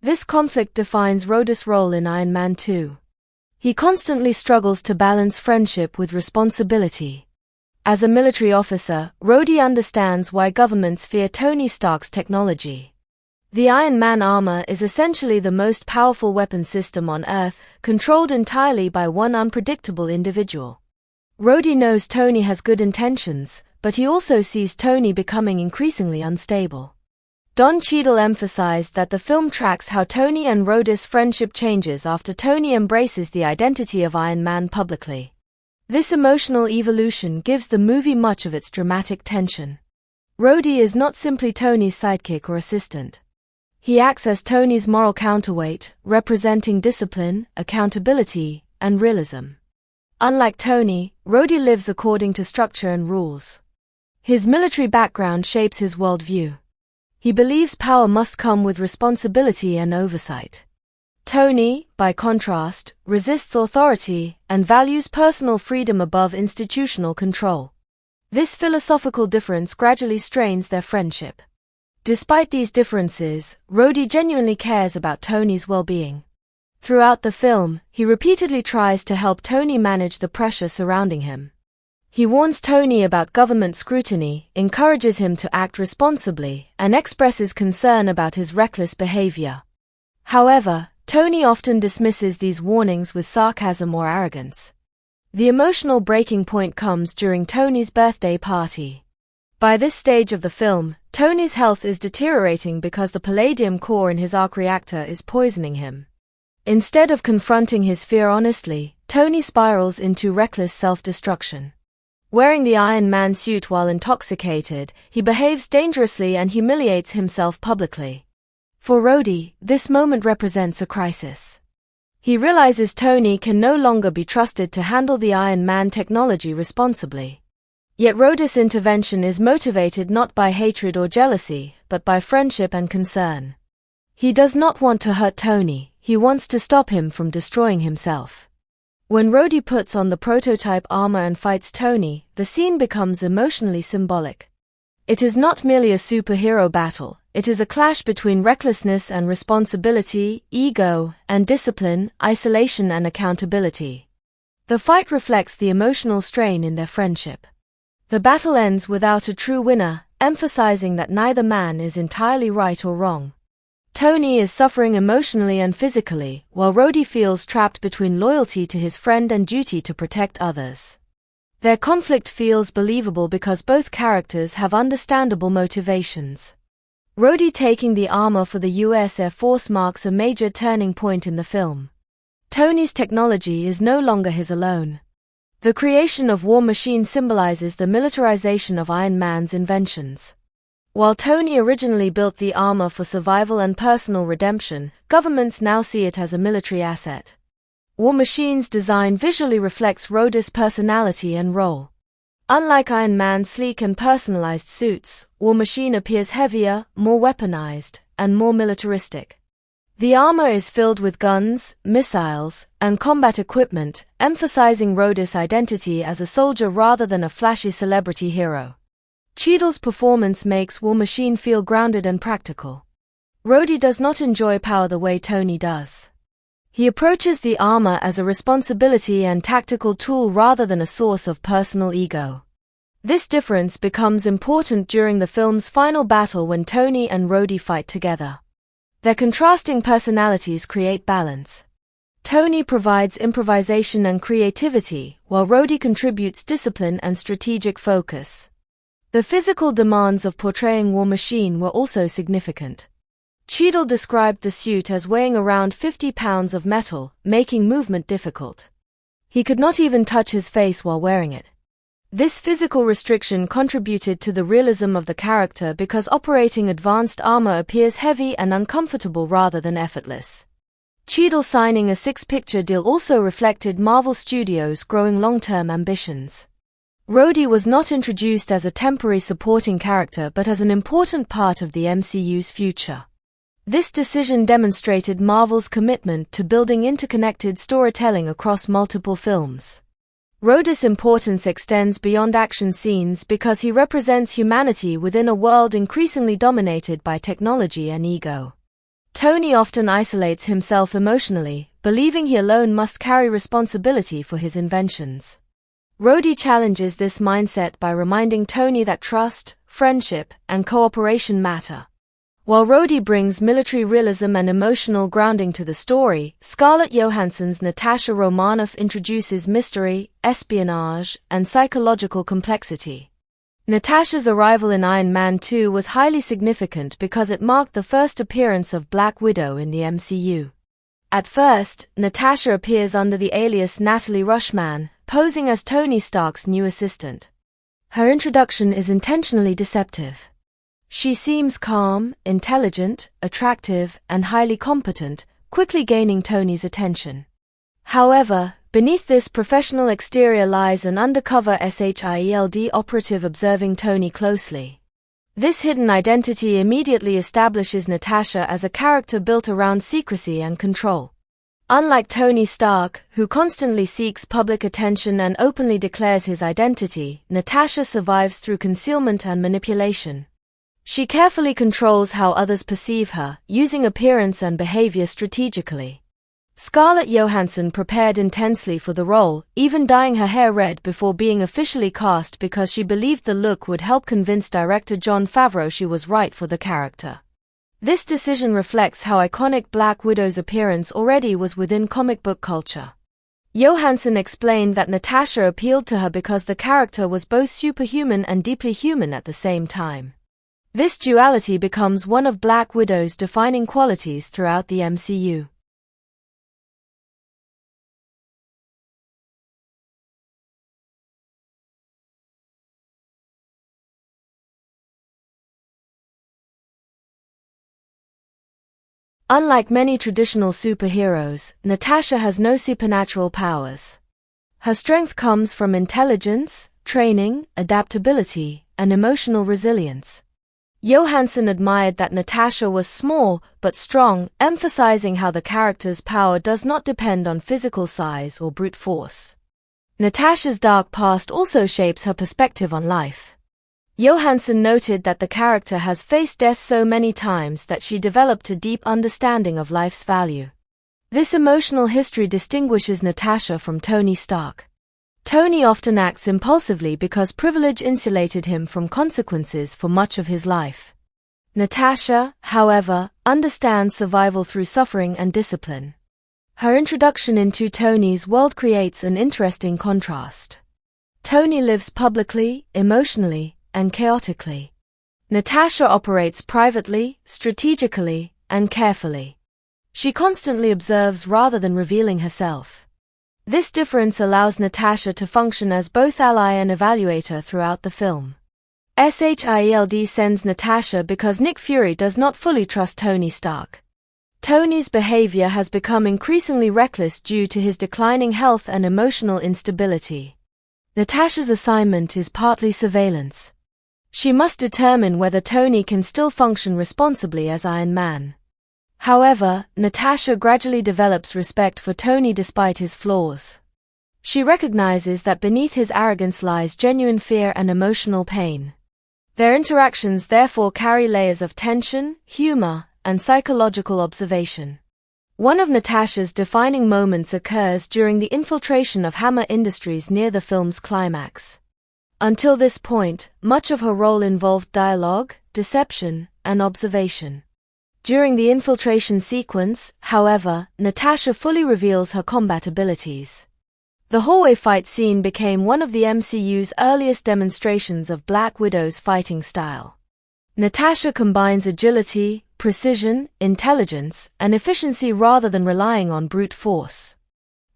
This conflict defines Rhodys' role in Iron Man 2. He constantly struggles to balance friendship with responsibility. As a military officer, Rhodey understands why governments fear Tony Stark's technology. The Iron Man armor is essentially the most powerful weapon system on Earth, controlled entirely by one unpredictable individual. Rhodey knows Tony has good intentions, but he also sees Tony becoming increasingly unstable. Don Cheadle emphasized that the film tracks how Tony and Rhodys' friendship changes after Tony embraces the identity of Iron Man publicly. This emotional evolution gives the movie much of its dramatic tension. Rhodey is not simply Tony's sidekick or assistant. He acts as Tony's moral counterweight, representing discipline, accountability, and realism. Unlike Tony, Rhodey lives according to structure and rules. His military background shapes his worldview. He believes power must come with responsibility and oversight. Tony, by contrast, resists authority and values personal freedom above institutional control. This philosophical difference gradually strains their friendship. Despite these differences, Rhodey genuinely cares about Tony's well-being. Throughout the film, he repeatedly tries to help Tony manage the pressure surrounding him. He warns Tony about government scrutiny, encourages him to act responsibly, and expresses concern about his reckless behavior. However, Tony often dismisses these warnings with sarcasm or arrogance. The emotional breaking point comes during Tony's birthday party. By this stage of the film, Tony's health is deteriorating because the palladium core in his arc reactor is poisoning him. Instead of confronting his fear honestly, Tony spirals into reckless self-destruction. Wearing the Iron Man suit while intoxicated, he behaves dangerously and humiliates himself publicly. For Rhodey, this moment represents a crisis. He realizes Tony can no longer be trusted to handle the Iron Man technology responsibly. Yet Rhodys' intervention is motivated not by hatred or jealousy, but by friendship and concern. He does not want to hurt Tony, he wants to stop him from destroying himself. When Rhodey puts on the prototype armor and fights Tony, the scene becomes emotionally symbolic. It is not merely a superhero battle, it is a clash between recklessness and responsibility, ego and discipline, isolation and accountability. The fight reflects the emotional strain in their friendship. The battle ends without a true winner, emphasizing that neither man is entirely right or wrong. Tony is suffering emotionally and physically, while Rhodey feels trapped between loyalty to his friend and duty to protect others. Their conflict feels believable because both characters have understandable motivations. Rhodey taking the armor for the US Air Force marks a major turning point in the film. Tony's technology is no longer his alone. The creation of War Machine symbolizes the militarization of Iron Man's inventions. While Tony originally built the armor for survival and personal redemption, governments now see it as a military asset. War Machine's design visually reflects Rhodys' personality and role. Unlike Iron Man's sleek and personalized suits, War Machine appears heavier, more weaponized, and more militaristic. The armor is filled with guns, missiles, and combat equipment, emphasizing Rhodys' identity as a soldier rather than a flashy celebrity hero. Cheadle's performance makes War Machine feel grounded and practical. Rhodey does not enjoy power the way Tony does. He approaches the armor as a responsibility and tactical tool rather than a source of personal ego. This difference becomes important during the film's final battle when Tony and Rhodey fight together. Their contrasting personalities create balance. Tony provides improvisation and creativity, while Rhodey contributes discipline and strategic focus. The physical demands of portraying War Machine were also significant. Cheadle described the suit as weighing around 50 pounds of metal, making movement difficult. He could not even touch his face while wearing it. This physical restriction contributed to the realism of the character because operating advanced armor appears heavy and uncomfortable rather than effortless. Cheadle signing a 6-picture deal also reflected Marvel Studios' growing long-term ambitions. Rhodey was not introduced as a temporary supporting character but as an important part of the MCU's future. This decision demonstrated Marvel's commitment to building interconnected storytelling across multiple films. Rhodey's importance extends beyond action scenes because he represents humanity within a world increasingly dominated by technology and ego. Tony often isolates himself emotionally, believing he alone must carry responsibility for his inventions. Rhodey challenges this mindset by reminding Tony that trust, friendship, and cooperation matter. While Rhodey brings military realism and emotional grounding to the story, Scarlett Johansson's Natasha Romanoff introduces mystery, espionage, and psychological complexity. Natasha's arrival in Iron Man 2 was highly significant because it marked the first appearance of Black Widow in the MCU. At first, Natasha appears under the alias Natalie Rushman, posing as Tony Stark's new assistant. Her introduction is intentionally deceptive. She seems calm, intelligent, attractive, and highly competent, quickly gaining Tony's attention. However, beneath this professional exterior lies an undercover SHIELD operative observing Tony closely. This hidden identity immediately establishes Natasha as a character built around secrecy and control. Unlike Tony Stark, who constantly seeks public attention and openly declares his identity, Natasha survives through concealment and manipulation. She carefully controls how others perceive her, using appearance and behavior strategically. Scarlett Johansson prepared intensely for the role, even dyeing her hair red before being officially cast because she believed the look would help convince director Jon Favreau she was right for the character. This decision reflects how iconic Black Widow's appearance already was within comic book culture. Johansson explained that Natasha appealed to her because the character was both superhuman and deeply human at the same time. This duality becomes one of Black Widow's defining qualities throughout the MCU. Unlike many traditional superheroes, Natasha has no supernatural powers. Her strength comes from intelligence, training, adaptability, and emotional resilience. Johansson admired that Natasha was small but strong, emphasizing how the character's power does not depend on physical size or brute force. Natasha's dark past also shapes her perspective on life. Johansson noted that the character has faced death so many times that she developed a deep understanding of life's value. This emotional history distinguishes Natasha from Tony Stark. Tony often acts impulsively because privilege insulated him from consequences for much of his life. Natasha, however, understands survival through suffering and discipline. Her introduction into Tony's world creates an interesting contrast. Tony lives publicly, emotionally, and chaotically. Natasha operates privately, strategically, and carefully. She constantly observes rather than revealing herself. This difference allows Natasha to function as both ally and evaluator throughout the film. SHIELD sends Natasha because Nick Fury does not fully trust Tony Stark. Tony's behavior has become increasingly reckless due to his declining health and emotional instability. Natasha's assignment is partly surveillance. She must determine whether Tony can still function responsibly as Iron Man. However, Natasha gradually develops respect for Tony despite his flaws. She recognizes that beneath his arrogance lies genuine fear and emotional pain. Their interactions therefore carry layers of tension, humor, and psychological observation. One of Natasha's defining moments occurs during the infiltration of Hammer Industries near the film's climax. Until this point, much of her role involved dialogue, deception, and observation. During the infiltration sequence, however, Natasha fully reveals her combat abilities. The hallway fight scene became one of the MCU's earliest demonstrations of Black Widow's fighting style. Natasha combines agility, precision, intelligence, and efficiency rather than relying on brute force.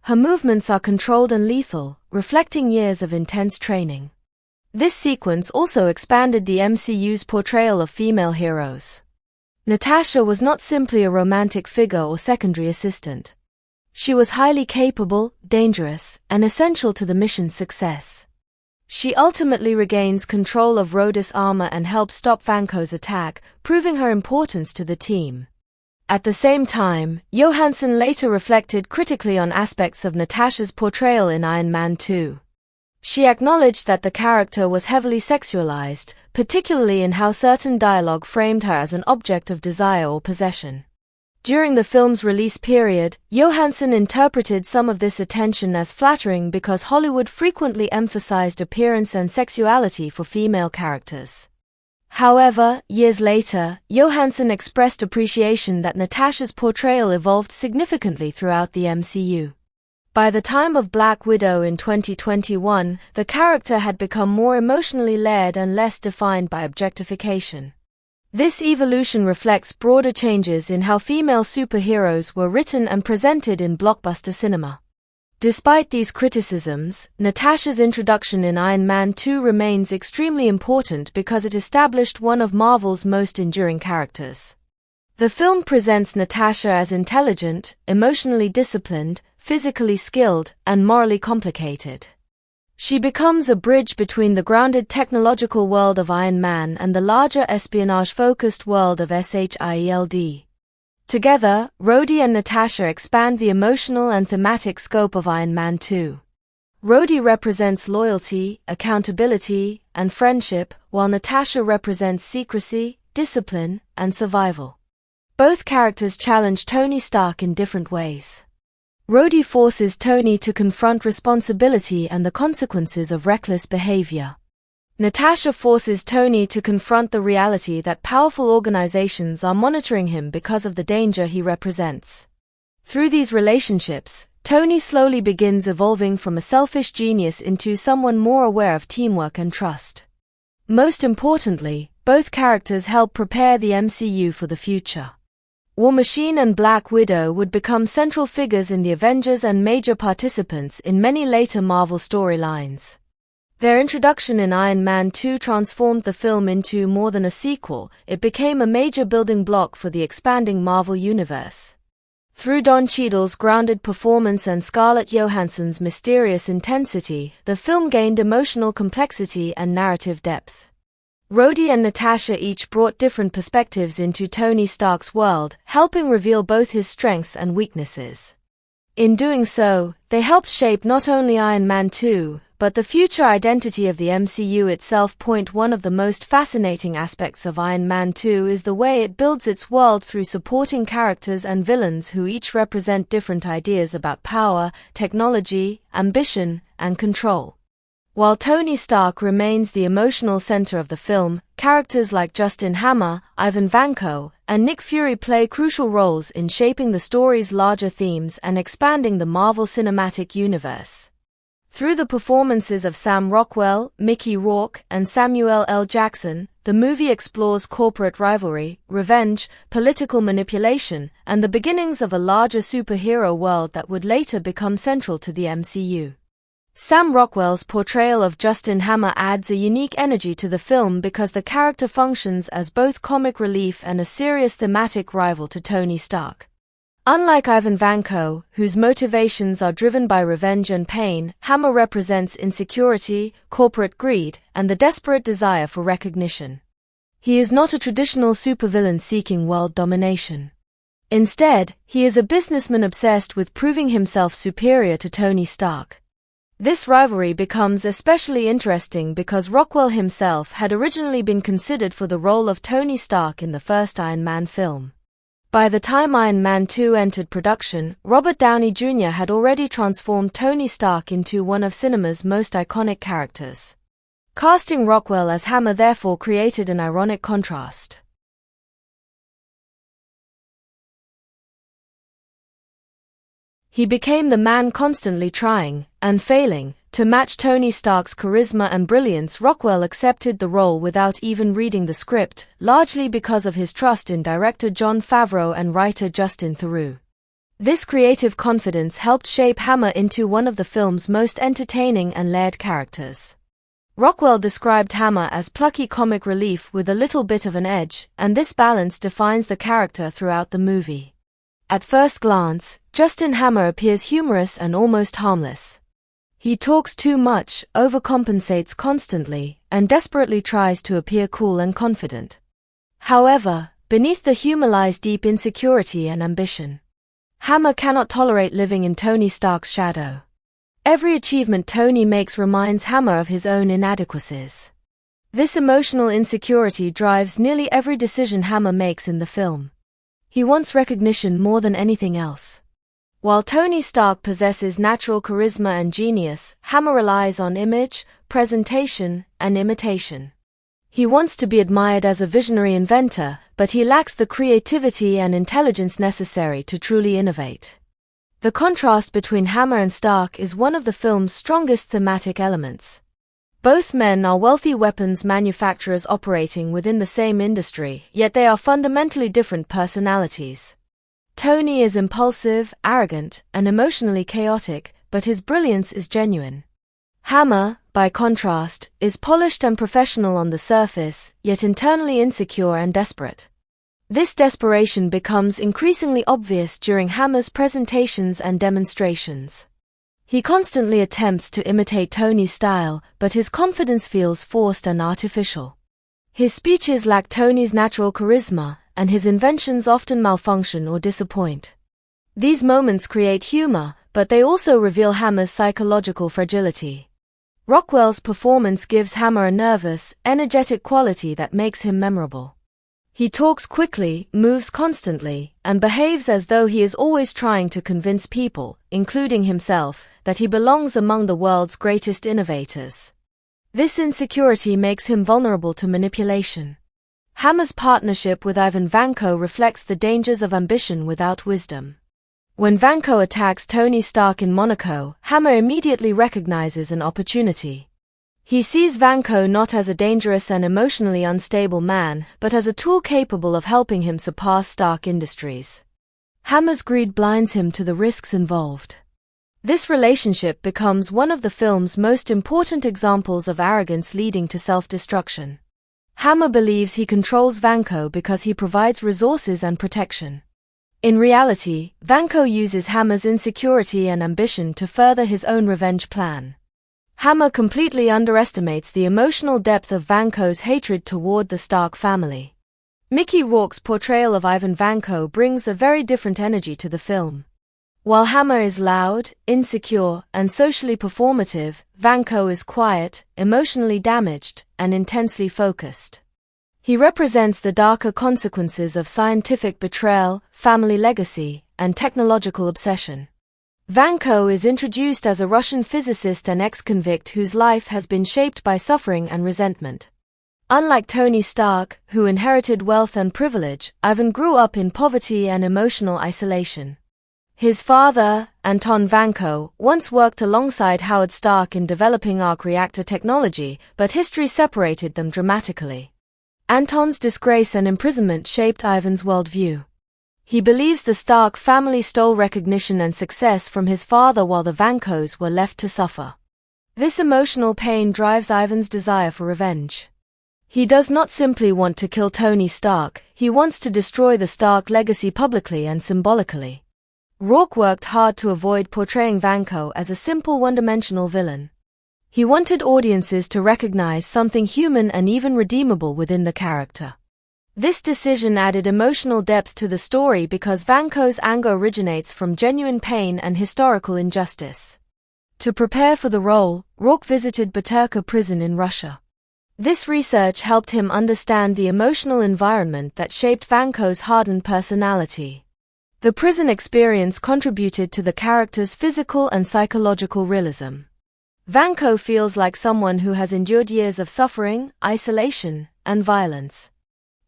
Her movements are controlled and lethal, reflecting years of intense training. This sequence also expanded the MCU's portrayal of female heroes. Natasha was not simply a romantic figure or secondary assistant. She was highly capable, dangerous, and essential to the mission's success. She ultimately regains control of Rhodus' armor and helps stop Vanko's attack, proving her importance to the team. At the same time, Johansson later reflected critically on aspects of Natasha's portrayal in Iron Man 2. She acknowledged that the character was heavily sexualized, particularly in how certain dialogue framed her as an object of desire or possession. During the film's release period, Johansson interpreted some of this attention as flattering because Hollywood frequently emphasized appearance and sexuality for female characters. However, years later, Johansson expressed appreciation that Natasha's portrayal evolved significantly throughout the MCU. By the time of Black Widow in 2021, the character had become more emotionally layered and less defined by objectification. This evolution reflects broader changes in how female superheroes were written and presented in blockbuster cinema. Despite these criticisms, Natasha's introduction in Iron Man 2 remains extremely important because it established one of Marvel's most enduring characters. The film presents Natasha as intelligent, emotionally disciplined, physically skilled, and morally complicated. She becomes a bridge between the grounded technological world of Iron Man and the larger espionage-focused world of SHIELD. Together, Rhodey and Natasha expand the emotional and thematic scope of Iron Man 2. Rhodey represents loyalty, accountability, and friendship, while Natasha represents secrecy, discipline, and survival. Both characters challenge Tony Stark in different ways. Rhodey forces Tony to confront responsibility and the consequences of reckless behavior. Natasha forces Tony to confront the reality that powerful organizations are monitoring him because of the danger he represents. Through these relationships, Tony slowly begins evolving from a selfish genius into someone more aware of teamwork and trust. Most importantly, both characters help prepare the MCU for the future. War Machine and Black Widow would become central figures in the Avengers and major participants in many later Marvel storylines. Their introduction in Iron Man 2 transformed the film into more than a sequel. It became a major building block for the expanding Marvel universe. Through Don Cheadle's grounded performance and Scarlett Johansson's mysterious intensity, the film gained emotional complexity and narrative depth. Rhodey and Natasha each brought different perspectives into Tony Stark's world, helping reveal both his strengths and weaknesses. In doing so, they helped shape not only Iron Man 2, but the future identity of the MCU itself. One of the most fascinating aspects of Iron Man 2 is the way it builds its world through supporting characters and villains who each represent different ideas about power, technology, ambition, and control. While Tony Stark remains the emotional center of the film, characters like Justin Hammer, Ivan Vanko, and Nick Fury play crucial roles in shaping the story's larger themes and expanding the Marvel Cinematic Universe. Through the performances of Sam Rockwell, Mickey Rourke, and Samuel L. Jackson, the movie explores corporate rivalry, revenge, political manipulation, and the beginnings of a larger superhero world that would later become central to the MCU. Sam Rockwell's portrayal of Justin Hammer adds a unique energy to the film because the character functions as both comic relief and a serious thematic rival to Tony Stark. Unlike Ivan Vanko, whose motivations are driven by revenge and pain, Hammer represents insecurity, corporate greed, and the desperate desire for recognition. He is not a traditional supervillain seeking world domination. Instead, he is a businessman obsessed with proving himself superior to Tony Stark. This rivalry becomes especially interesting because Rockwell himself had originally been considered for the role of Tony Stark in the first Iron Man film. By the time Iron Man 2 entered production, Robert Downey Jr. had already transformed Tony Stark into one of cinema's most iconic characters. Casting Rockwell as Hammer therefore created an ironic contrast. He became the man constantly trying, and failing, to match Tony Stark's charisma and brilliance. Rockwell accepted the role without even reading the script, largely because of his trust in director Jon Favreau and writer Justin Theroux. This creative confidence helped shape Hammer into one of the film's most entertaining and layered characters. Rockwell described Hammer as plucky comic relief with a little bit of an edge, and this balance defines the character throughout the movie. At first glance, Justin Hammer appears humorous and almost harmless. He talks too much, overcompensates constantly, and desperately tries to appear cool and confident. However, beneath the humor lies deep insecurity and ambition. Hammer cannot tolerate living in Tony Stark's shadow. Every achievement Tony makes reminds Hammer of his own inadequacies. This emotional insecurity drives nearly every decision Hammer makes in the film. He wants recognition more than anything else. While Tony Stark possesses natural charisma and genius, Hammer relies on image, presentation, and imitation. He wants to be admired as a visionary inventor, but he lacks the creativity and intelligence necessary to truly innovate. The contrast between Hammer and Stark is one of the film's strongest thematic elements. Both men are wealthy weapons manufacturers operating within the same industry, yet they are fundamentally different personalities. Tony is impulsive, arrogant, and emotionally chaotic, but his brilliance is genuine. Hammer, by contrast, is polished and professional on the surface, yet internally insecure and desperate. This desperation becomes increasingly obvious during Hammer's presentations and demonstrations. He constantly attempts to imitate Tony's style, but his confidence feels forced and artificial. His speeches lack Tony's natural charisma, and his inventions often malfunction or disappoint. These moments create humor, but they also reveal Hammer's psychological fragility. Rockwell's performance gives Hammer a nervous, energetic quality that makes him memorable. He talks quickly, moves constantly, and behaves as though he is always trying to convince people, including himself, that he belongs among the world's greatest innovators. This insecurity makes him vulnerable to manipulation. Hammer's partnership with Vanko reflects the dangers of ambition without wisdom. When Vanko attacks Tony Stark in Monaco, Hammer immediately recognizes an opportunity. He sees Vanko not as a dangerous and emotionally unstable man, but as a tool capable of helping him surpass Stark Industries. Hammer's greed blinds him to the risks involved. This relationship becomes one of the film's most important examples of arrogance leading to self-destruction. Hammer believes he controls Vanko because he provides resources and protection. In reality, Vanko uses Hammer's insecurity and ambition to further his own revenge plan. Hammer completely underestimates the emotional depth of Vanko's hatred toward the Stark family. Mickey Rourke's portrayal of Ivan Vanko brings a very different energy to the film. While Hammer is loud, insecure, and socially performative, Vanko is quiet, emotionally damaged, and intensely focused. He represents the darker consequences of scientific betrayal, family legacy, and technological obsession. Vanko is introduced as a Russian physicist and ex-convict whose life has been shaped by suffering and resentment. Unlike Tony Stark, who inherited wealth and privilege, Ivan grew up in poverty and emotional isolation. His father, Anton Vanko, once worked alongside Howard Stark in developing arc reactor technology, but history separated them dramatically. Anton's disgrace and imprisonment shaped Ivan's worldview. He believes the Stark family stole recognition and success from his father while the Vankos were left to suffer. This emotional pain drives Ivan's desire for revenge. He does not simply want to kill Tony Stark, he wants to destroy the Stark legacy publicly and symbolically. Rourke worked hard to avoid portraying Vanko as a simple one-dimensional villain. He wanted audiences to recognize something human and even redeemable within the character. This decision added emotional depth to the story because Vanko's anger originates from genuine pain and historical injustice. To prepare for the role, Rourke visited Butyrka prison in Russia. This research helped him understand the emotional environment that shaped Vanko's hardened personality. The prison experience contributed to the character's physical and psychological realism. Vanko feels like someone who has endured years of suffering, isolation, and violence.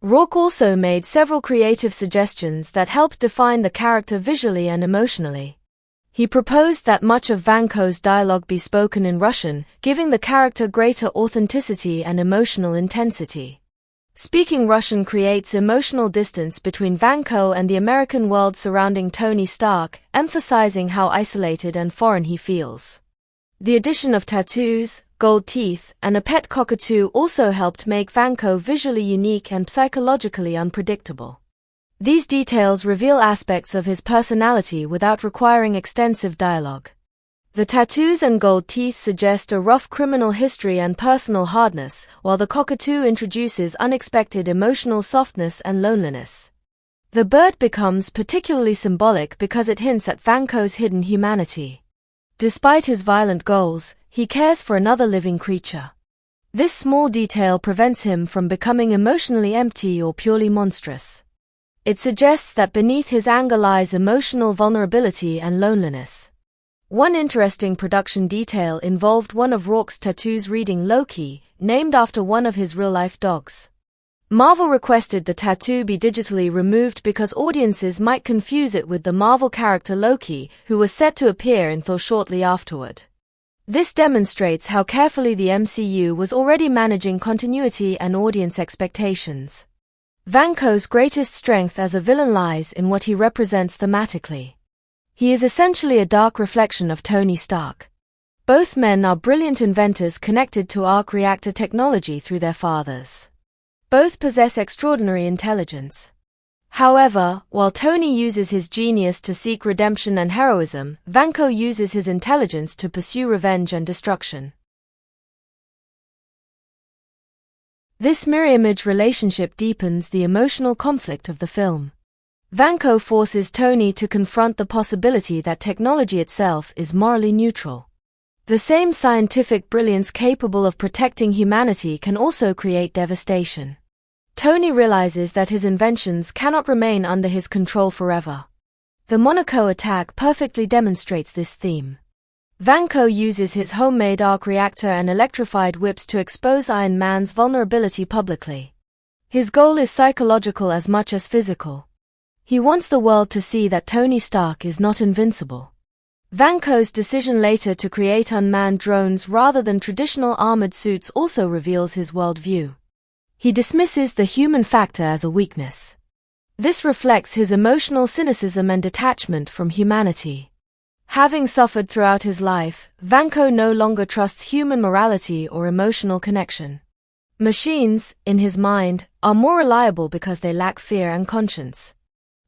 Rourke also made several creative suggestions that helped define the character visually and emotionally. He proposed that much of Vanko's dialogue be spoken in Russian, giving the character greater authenticity and emotional intensity. Speaking Russian creates emotional distance between Vanko and the American world surrounding Tony Stark, emphasizing how isolated and foreign he feels. The addition of tattoos, gold teeth, and a pet cockatoo also helped make Vanko visually unique and psychologically unpredictable. These details reveal aspects of his personality without requiring extensive dialogue. The tattoos and gold teeth suggest a rough criminal history and personal hardness, while the cockatoo introduces unexpected emotional softness and loneliness. The bird becomes particularly symbolic because it hints at Vanko's hidden humanity. Despite his violent goals, he cares for another living creature. This small detail prevents him from becoming emotionally empty or purely monstrous. It suggests that beneath his anger lies emotional vulnerability and loneliness. One interesting production detail involved one of Rourke's tattoos reading Loki, named after one of his real-life dogs. Marvel requested the tattoo be digitally removed because audiences might confuse it with the Marvel character Loki, who was set to appear in Thor shortly afterward. This demonstrates how carefully the MCU was already managing continuity and audience expectations. Vanko's greatest strength as a villain lies in what he represents thematically. He is essentially a dark reflection of Tony Stark. Both men are brilliant inventors connected to arc reactor technology through their fathers. Both possess extraordinary intelligence. However, while Tony uses his genius to seek redemption and heroism, Vanko uses his intelligence to pursue revenge and destruction. This mirror-image relationship deepens the emotional conflict of the film. Vanko forces Tony to confront the possibility that technology itself is morally neutral. The same scientific brilliance capable of protecting humanity can also create devastation. Tony realizes that his inventions cannot remain under his control forever. The Monaco attack perfectly demonstrates this theme. Vanko uses his homemade arc reactor and electrified whips to expose Iron Man's vulnerability publicly. His goal is psychological as much as physical. He wants the world to see that Tony Stark is not invincible. Vanko's decision later to create unmanned drones rather than traditional armored suits also reveals his worldview. He dismisses the human factor as a weakness. This reflects his emotional cynicism and detachment from humanity. Having suffered throughout his life, Vanko no longer trusts human morality or emotional connection. Machines, in his mind, are more reliable because they lack fear and conscience.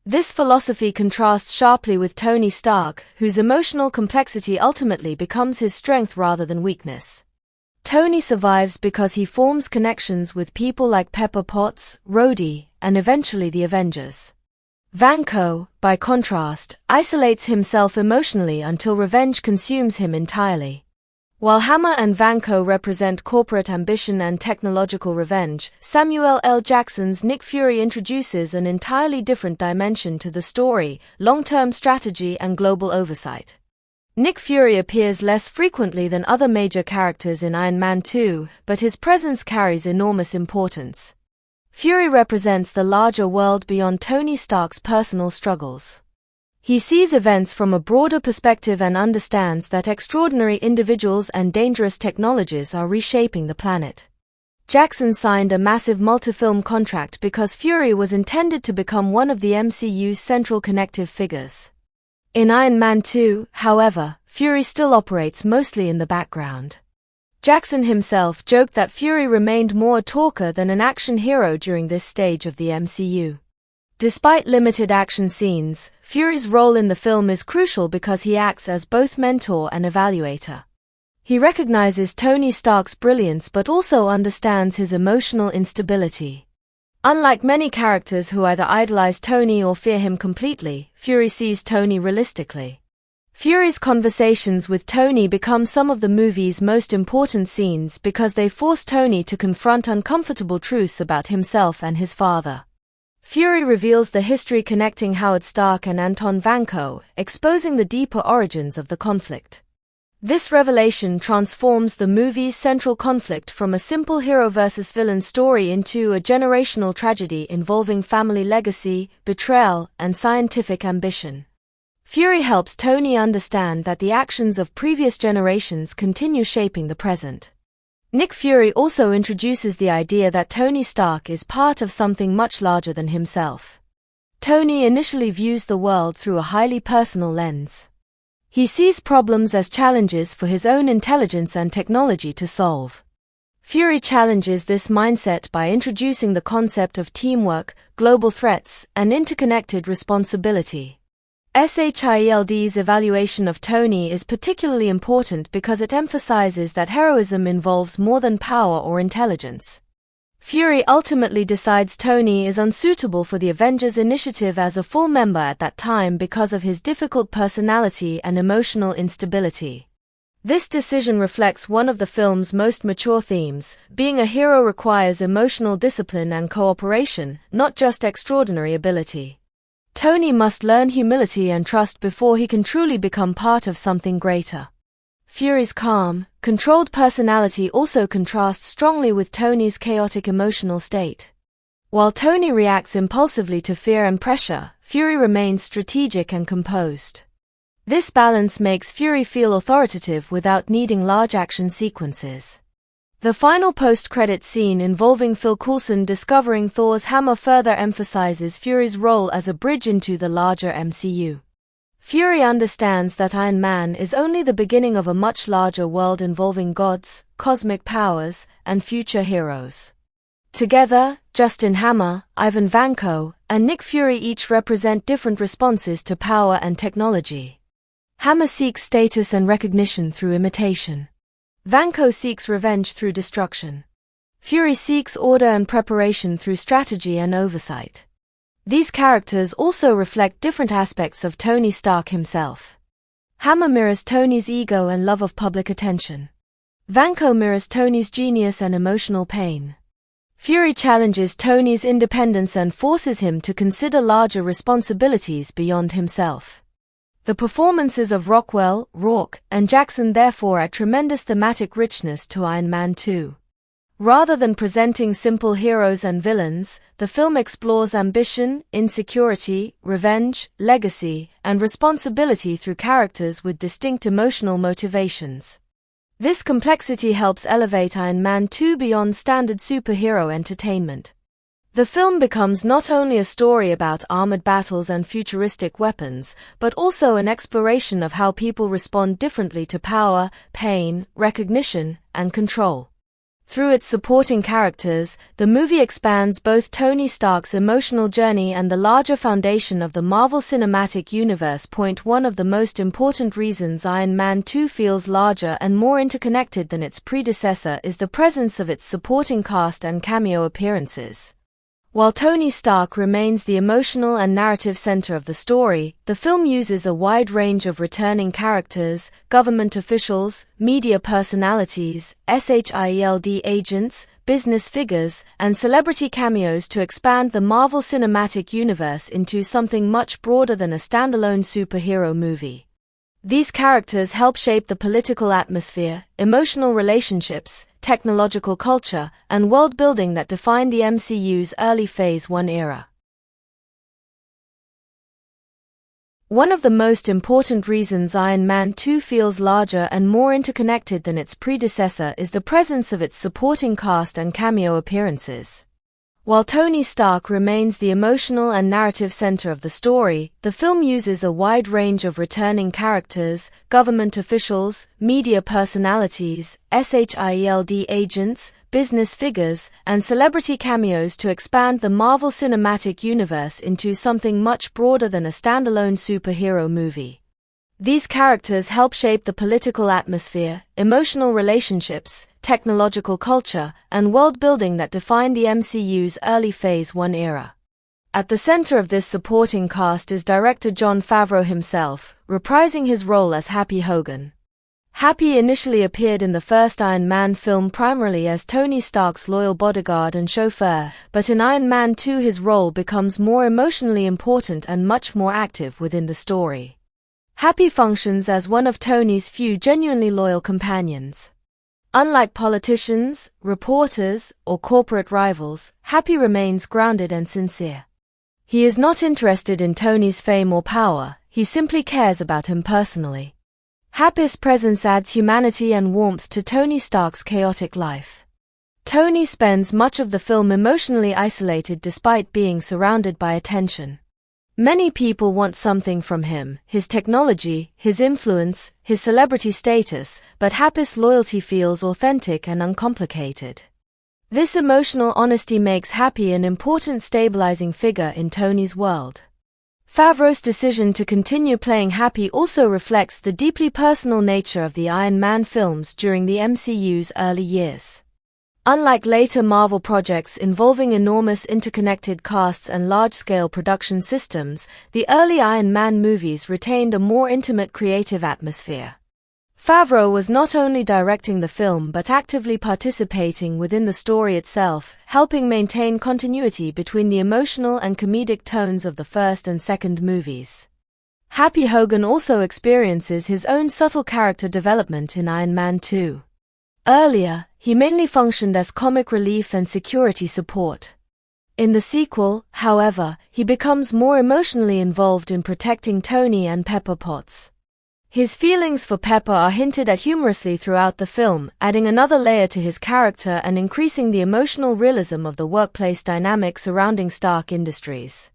This philosophy contrasts sharply with Tony Stark, whose emotional complexity ultimately becomes his strength rather than weakness. Tony survives because he forms connections with people like Pepper Potts, Rhodey, and eventually the Avengers. Vanko, by contrast, isolates himself emotionally until revenge consumes him entirely. While Hammer and Vanko represent corporate ambition and technological revenge, Samuel L. Jackson's Nick Fury introduces an entirely different dimension to the story: long-term strategy and global oversight. Nick Fury appears less frequently than other major characters in Iron Man 2, but his presence carries enormous importance. Fury represents the larger world beyond Tony Stark's personal struggles. He sees events from a broader perspective and understands that extraordinary individuals and dangerous technologies are reshaping the planet. Jackson signed a massive multi-film contract because Fury was intended to become one of the MCU's central connective figures. In Iron Man 2, however, Fury still operates mostly in the background. Jackson himself joked that Fury remained more a talker than an action hero during this stage of the MCU. Despite limited action scenes, Fury's role in the film is crucial because he acts as both mentor and evaluator. He recognizes Tony Stark's brilliance but also understands his emotional instability. Unlike many characters who either idolize Tony or fear him completely, Fury sees Tony realistically. Fury's conversations with Tony become some of the movie's most important scenes because they force Tony to confront uncomfortable truths about himself and his father. Fury reveals the history connecting Howard Stark and Anton Vanko, exposing the deeper origins of the conflict. This revelation transforms the movie's central conflict from a simple hero versus villain story into a generational tragedy involving family legacy, betrayal, and scientific ambition. Fury helps Tony understand that the actions of previous generations continue shaping the present. Nick Fury also introduces the idea that Tony Stark is part of something much larger than himself. Tony initially views the world through a highly personal lens. He sees problems as challenges for his own intelligence and technology to solve. Fury challenges this mindset by introducing the concept of teamwork, global threats, and interconnected responsibility. SHIELD's evaluation of Tony is particularly important because it emphasizes that heroism involves more than power or intelligence. Fury ultimately decides Tony is unsuitable for the Avengers Initiative as a full member at that time because of his difficult personality and emotional instability. This decision reflects one of the film's most mature themes: being a hero requires emotional discipline and cooperation, not just extraordinary ability. Tony must learn humility and trust before he can truly become part of something greater. Fury's calm, controlled personality also contrasts strongly with Tony's chaotic emotional state. While Tony reacts impulsively to fear and pressure, Fury remains strategic and composed. This balance makes Fury feel authoritative without needing large action sequences. The final post-credit scene involving Phil Coulson discovering Thor's hammer further emphasizes Fury's role as a bridge into the larger MCU. Fury understands that Iron Man is only the beginning of a much larger world involving gods, cosmic powers, and future heroes. Together, Justin Hammer, Ivan Vanko, and Nick Fury each represent different responses to power and technology. Hammer seeks status and recognition through imitation. Vanko seeks revenge through destruction. Fury seeks order and preparation through strategy and oversight. These characters also reflect different aspects of Tony Stark himself. Hammer mirrors Tony's ego and love of public attention. Vanko mirrors Tony's genius and emotional pain. Fury challenges Tony's independence and forces him to consider larger responsibilities beyond himself. The performances of Rockwell, Rourke, and Jackson therefore add tremendous thematic richness to Iron Man 2. Rather than presenting simple heroes and villains, the film explores ambition, insecurity, revenge, legacy, and responsibility through characters with distinct emotional motivations. This complexity helps elevate Iron Man 2 beyond standard superhero entertainment. The film becomes not only a story about armored battles and futuristic weapons, but also an exploration of how people respond differently to power, pain, recognition, and control. Through its supporting characters, the movie expands both Tony Stark's emotional journey and the larger foundation of the Marvel Cinematic Universe. One of the most important reasons Iron Man 2 feels larger and more interconnected than its predecessor is the presence of its supporting cast and cameo appearances. While Tony Stark remains the emotional and narrative center of the story, the film uses a wide range of returning characters, government officials, media personalities, SHIELD agents, business figures, and celebrity cameos to expand the Marvel Cinematic Universe into something much broader than a standalone superhero movie. These characters help shape the political atmosphere, emotional relationships, technological culture, and world building that defined the MCU's early Phase 1 era. One of the most important reasons Iron Man 2 feels larger and more interconnected than its predecessor is the presence of its supporting cast and cameo appearances. While Tony Stark remains the emotional and narrative center of the story, the film uses a wide range of returning characters, government officials, media personalities, SHIELD agents, business figures, and celebrity cameos to expand the Marvel Cinematic Universe into something much broader than a standalone superhero movie. These characters help shape the political atmosphere, emotional relationships, technological culture, and world building that defined the MCU's early Phase 1 era. At the center of this supporting cast is director Jon Favreau himself, reprising his role as Happy Hogan. Happy initially appeared in the first Iron Man film primarily as Tony Stark's loyal bodyguard and chauffeur, but in Iron Man 2 his role becomes more emotionally important and much more active within the story. Happy functions as one of Tony's few genuinely loyal companions. Unlike politicians, reporters, or corporate rivals, Happy remains grounded and sincere. He is not interested in Tony's fame or power, he simply cares about him personally. Happy's presence adds humanity and warmth to Tony Stark's chaotic life. Tony spends much of the film emotionally isolated despite being surrounded by attention. Many people want something from him, his technology, his influence, his celebrity status, but Happy's loyalty feels authentic and uncomplicated. This emotional honesty makes Happy an important stabilizing figure in Tony's world. Favreau's decision to continue playing Happy also reflects the deeply personal nature of the Iron Man films during the MCU's early years. Unlike later Marvel projects involving enormous interconnected casts and large-scale production systems, the early Iron Man movies retained a more intimate creative atmosphere. Favreau was not only directing the film but actively participating within the story itself, helping maintain continuity between the emotional and comedic tones of the first and second movies. Happy Hogan also experiences his own subtle character development in Iron Man 2. Earlier, he mainly functioned as comic relief and security support. In the sequel, however, he becomes more emotionally involved in protecting Tony and Pepper Potts. His feelings for Pepper are hinted at humorously throughout the film, adding another layer to his character and increasing the emotional realism of the workplace dynamic surrounding Stark Industries.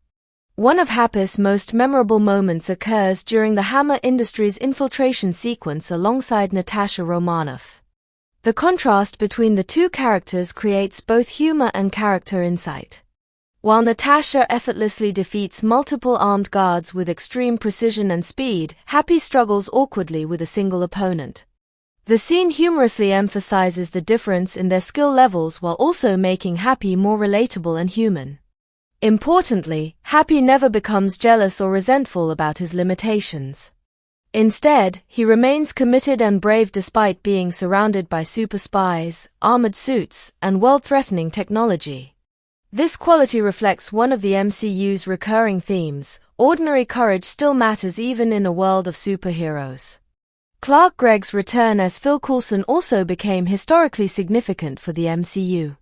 One of Happy's most memorable moments occurs during the Hammer Industries infiltration sequence alongside Natasha Romanoff. The contrast between the two characters creates both humor and character insight. While Natasha effortlessly defeats multiple armed guards with extreme precision and speed, Happy struggles awkwardly with a single opponent. The scene humorously emphasizes the difference in their skill levels while also making Happy more relatable and human. Importantly, Happy never becomes jealous or resentful about his limitations. Instead, he remains committed and brave despite being surrounded by super spies, armored suits, and world-threatening technology. This quality reflects one of the MCU's recurring themes: ordinary courage still matters even in a world of superheroes. Clark Gregg's return as Phil Coulson also became historically significant for the MCU.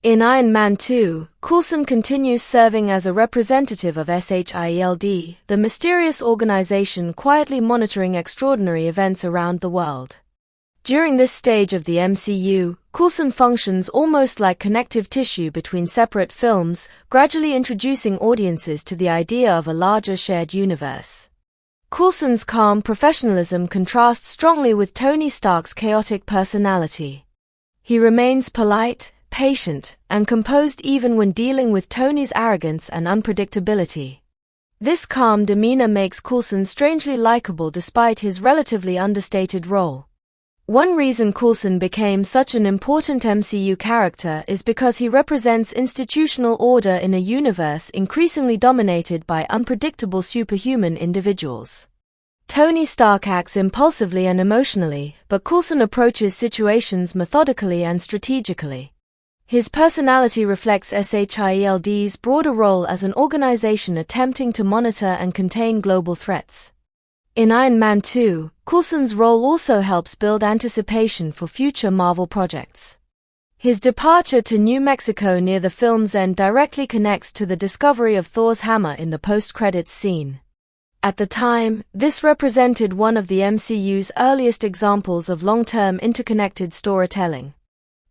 In Iron Man 2, Coulson continues serving as a representative of SHIELD, the mysterious organization quietly monitoring extraordinary events around the world. During this stage of the MCU, Coulson functions almost like connective tissue between separate films, gradually introducing audiences to the idea of a larger shared universe. Coulson's calm professionalism contrasts strongly with Tony Stark's chaotic personality. He remains polite, patient, and composed even when dealing with Tony's arrogance and unpredictability. This calm demeanor makes Coulson strangely likable despite his relatively understated role. One reason Coulson became such an important MCU character is because he represents institutional order in a universe increasingly dominated by unpredictable superhuman individuals. Tony Stark acts impulsively and emotionally, but Coulson approaches situations methodically and strategically. His personality reflects SHIELD's broader role as an organization attempting to monitor and contain global threats. In Iron Man 2, Coulson's role also helps build anticipation for future Marvel projects. His departure to New Mexico near the film's end directly connects to the discovery of Thor's hammer in the post-credits scene. At the time, this represented one of the MCU's earliest examples of long-term interconnected storytelling.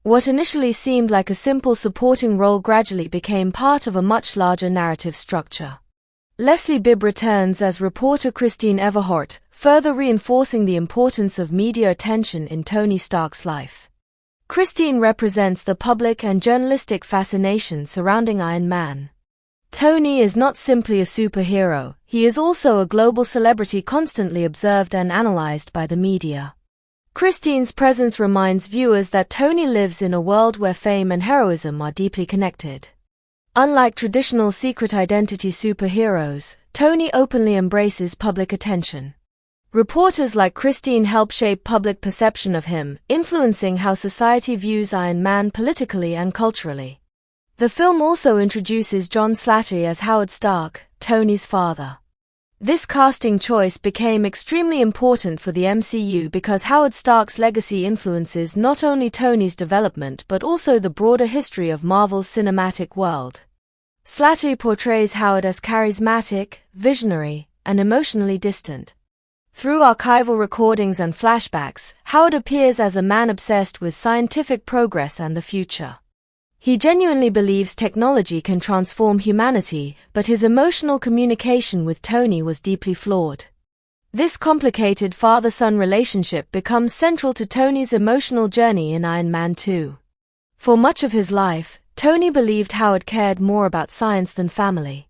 What initially seemed like a simple supporting role gradually became part of a much larger narrative structure. Leslie Bibb returns as reporter Christine Everhart, further reinforcing the importance of media attention in Tony Stark's life. Christine represents the public and journalistic fascination surrounding Iron Man. Tony is not simply a superhero, he is also a global celebrity constantly observed and analyzed by the media. Christine's presence reminds viewers that Tony lives in a world where fame and heroism are deeply connected. Unlike traditional secret identity superheroes, Tony openly embraces public attention. Reporters like Christine help shape public perception of him, influencing how society views Iron Man politically and culturally. The film also introduces John Slattery as Howard Stark, Tony's father. This casting choice became extremely important for the MCU because Howard Stark's legacy influences not only Tony's development but also the broader history of Marvel's cinematic world. Slattery portrays Howard as charismatic, visionary, and emotionally distant. Through archival recordings and flashbacks, Howard appears as a man obsessed with scientific progress and the future. He genuinely believes technology can transform humanity, but his emotional communication with Tony was deeply flawed. This complicated father-son relationship becomes central to Tony's emotional journey in Iron Man 2. For much of his life, Tony believed Howard cared more about science than family.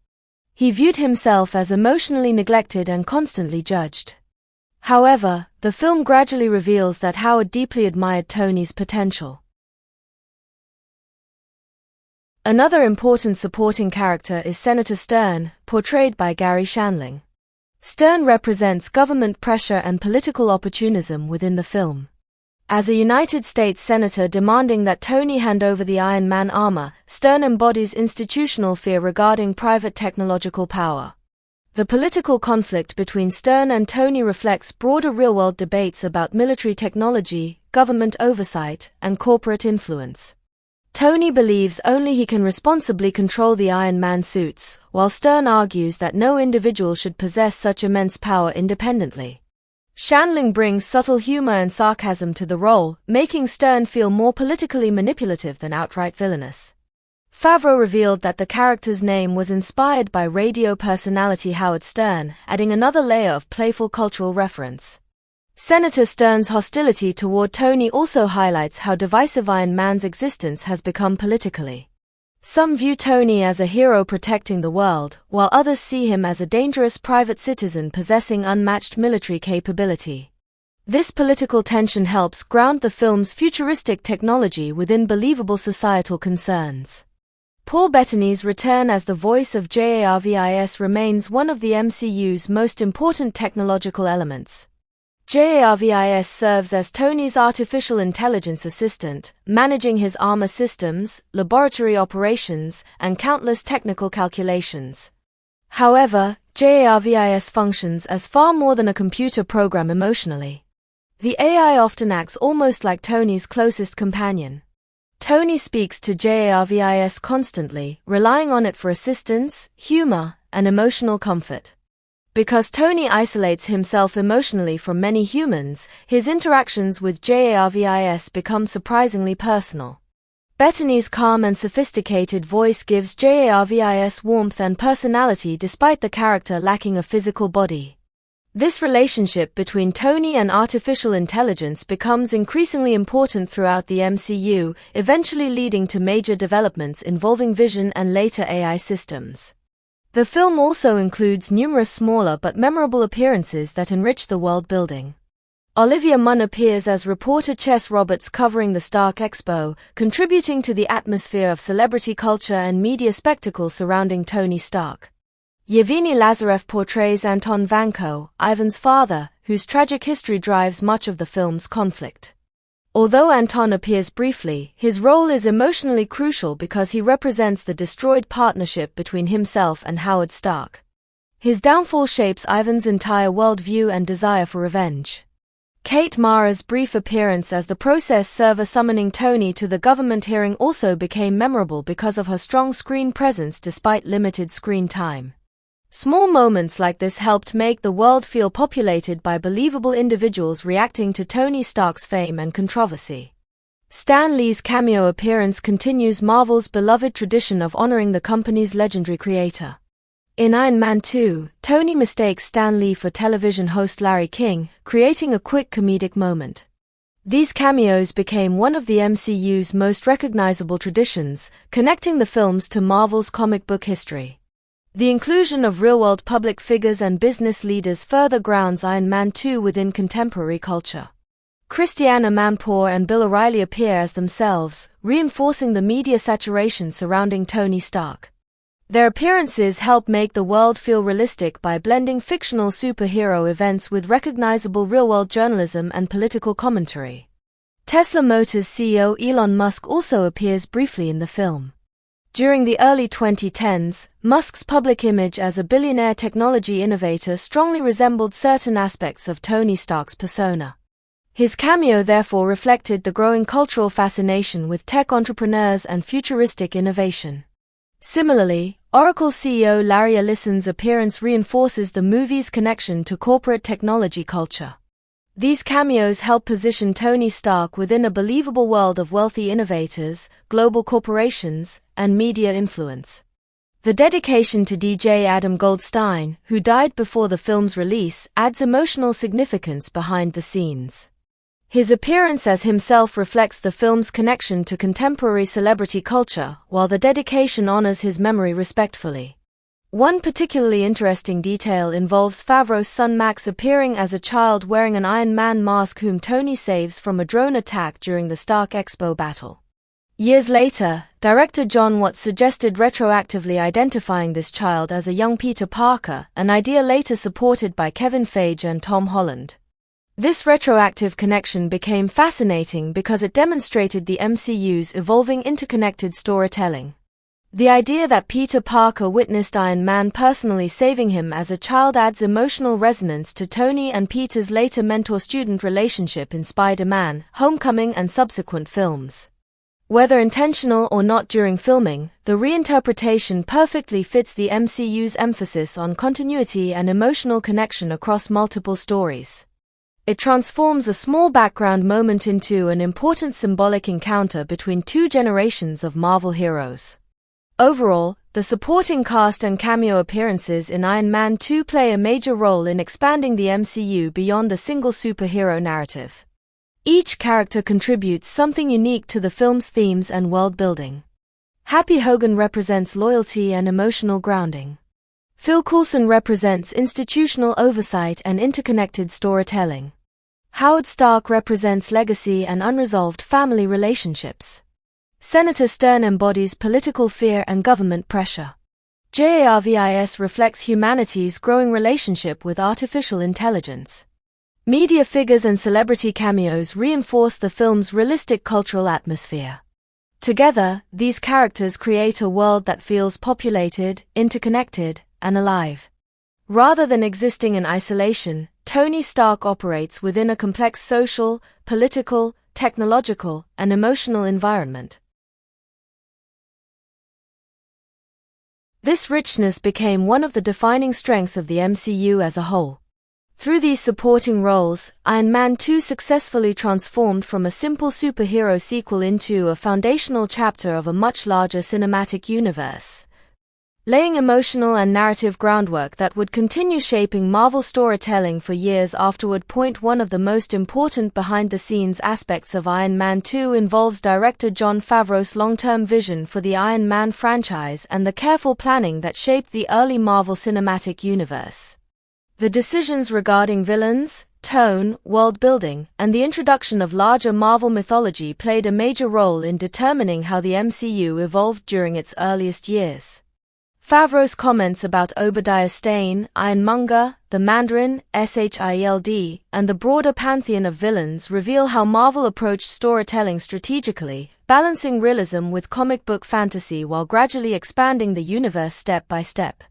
He viewed himself as emotionally neglected and constantly judged. However, the film gradually reveals that Howard deeply admired Tony's potential. Another important supporting character is Senator Stern, portrayed by Gary Shandling. Stern represents government pressure and political opportunism within the film. As a United States senator demanding that Tony hand over the Iron Man armor, Stern embodies institutional fear regarding private technological power. The political conflict between Stern and Tony reflects broader real-world debates about military technology, government oversight, and corporate influence. Tony believes only he can responsibly control the Iron Man suits, while Stern argues that no individual should possess such immense power independently. Shandling brings subtle humor and sarcasm to the role, making Stern feel more politically manipulative than outright villainous. Favreau revealed that the character's name was inspired by radio personality Howard Stern, adding another layer of playful cultural reference. Senator Stern's hostility toward Tony also highlights how divisive Iron Man's existence has become politically. Some view Tony as a hero protecting the world, while others see him as a dangerous private citizen possessing unmatched military capability. This political tension helps ground the film's futuristic technology within believable societal concerns. Paul Bettany's return as the voice of JARVIS remains one of the MCU's most important technological elements. JARVIS serves as Tony's artificial intelligence assistant, managing his armor systems, laboratory operations, and countless technical calculations. However, JARVIS functions as far more than a computer program emotionally. The AI often acts almost like Tony's closest companion. Tony speaks to JARVIS constantly, relying on it for assistance, humor, and emotional comfort. Because Tony isolates himself emotionally from many humans, his interactions with JARVIS become surprisingly personal. Bettany's calm and sophisticated voice gives JARVIS warmth and personality despite the character lacking a physical body. This relationship between Tony and artificial intelligence becomes increasingly important throughout the MCU, eventually leading to major developments involving vision and later AI systems. The film also includes numerous smaller but memorable appearances that enrich the world building. Olivia Munn appears as reporter Chess Roberts covering the Stark Expo, contributing to the atmosphere of celebrity culture and media spectacle surrounding Tony Stark. Yevgeny Lazarev portrays Anton Vanko, Ivan's father, whose tragic history drives much of the film's conflict. Although Anton appears briefly, his role is emotionally crucial because he represents the destroyed partnership between himself and Howard Stark. His downfall shapes Ivan's entire worldview and desire for revenge. Kate Mara's brief appearance as the process server summoning Tony to the government hearing also became memorable because of her strong screen presence despite limited screen time. Small moments like this helped make the world feel populated by believable individuals reacting to Tony Stark's fame and controversy. Stan Lee's cameo appearance continues Marvel's beloved tradition of honoring the company's legendary creator. In Iron Man 2, Tony mistakes Stan Lee for television host Larry King, creating a quick comedic moment. These cameos became one of the MCU's most recognizable traditions, connecting the films to Marvel's comic book history. The inclusion of real-world public figures and business leaders further grounds Iron Man 2 within contemporary culture. Christiana Amanpour and Bill O'Reilly appear as themselves, reinforcing the media saturation surrounding Tony Stark. Their appearances help make the world feel realistic by blending fictional superhero events with recognizable real-world journalism and political commentary. Tesla Motors CEO Elon Musk also appears briefly in the film. During the early 2010s, Musk's public image as a billionaire technology innovator strongly resembled certain aspects of Tony Stark's persona. His cameo therefore reflected the growing cultural fascination with tech entrepreneurs and futuristic innovation. Similarly, Oracle CEO Larry Ellison's appearance reinforces the movie's connection to corporate technology culture. These cameos help position Tony Stark within a believable world of wealthy innovators, global corporations, and media influence. The dedication to DJ Adam Goldstein, who died before the film's release, adds emotional significance behind the scenes. His appearance as himself reflects the film's connection to contemporary celebrity culture, while the dedication honors his memory respectfully. One particularly interesting detail involves Favreau's son Max appearing as a child wearing an Iron Man mask whom Tony saves from a drone attack during the Stark Expo battle. Years later, director Jon Watts suggested retroactively identifying this child as a young Peter Parker, an idea later supported by Kevin Feige and Tom Holland. This retroactive connection became fascinating because it demonstrated the MCU's evolving interconnected storytelling. The idea that Peter Parker witnessed Iron Man personally saving him as a child adds emotional resonance to Tony and Peter's later mentor-student relationship in Spider-Man, Homecoming and subsequent films. Whether intentional or not during filming, the reinterpretation perfectly fits the MCU's emphasis on continuity and emotional connection across multiple stories. It transforms a small background moment into an important symbolic encounter between two generations of Marvel heroes. Overall, the supporting cast and cameo appearances in Iron Man 2 play a major role in expanding the MCU beyond a single superhero narrative. Each character contributes something unique to the film's themes and world building. Happy Hogan represents loyalty and emotional grounding. Phil Coulson represents institutional oversight and interconnected storytelling. Howard Stark represents legacy and unresolved family relationships. Senator Stern embodies political fear and government pressure. Jarvis reflects humanity's growing relationship with artificial intelligence. Media figures and celebrity cameos reinforce the film's realistic cultural atmosphere. Together, these characters create a world that feels populated, interconnected, and alive. Rather than existing in isolation, Tony Stark operates within a complex social, political, technological, and emotional environment. This richness became one of the defining strengths of the MCU as a whole. Through these supporting roles, Iron Man 2 successfully transformed from a simple superhero sequel into a foundational chapter of a much larger cinematic universe, laying emotional and narrative groundwork that would continue shaping Marvel storytelling for years afterward. One of the most important behind-the-scenes aspects of Iron Man 2 involves director Jon Favreau's long-term vision for the Iron Man franchise and the careful planning that shaped the early Marvel Cinematic Universe. The decisions regarding villains, tone, world building, and the introduction of larger Marvel mythology played a major role in determining how the MCU evolved during its earliest years. Favreau's comments about Obadiah Stane, Ironmonger, the Mandarin, Shield, and the broader pantheon of villains reveal how Marvel approached storytelling strategically, balancing realism with comic book fantasy while gradually expanding the universe step by step.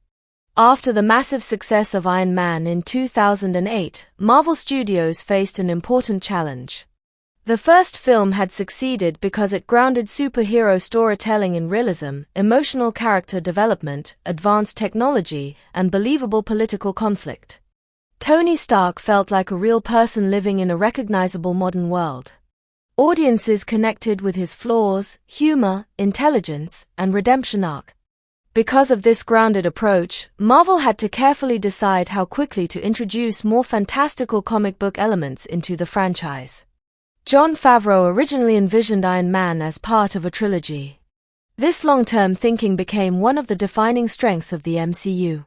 After the massive success of Iron Man in 2008, Marvel Studios faced an important challenge. The first film had succeeded because it grounded superhero storytelling in realism, emotional character development, advanced technology, and believable political conflict. Tony Stark felt like a real person living in a recognizable modern world. Audiences connected with his flaws, humor, intelligence, and redemption arc. Because of this grounded approach, Marvel had to carefully decide how quickly to introduce more fantastical comic book elements into the franchise. Jon Favreau originally envisioned Iron Man as part of a trilogy. This long-term thinking became one of the defining strengths of the MCU.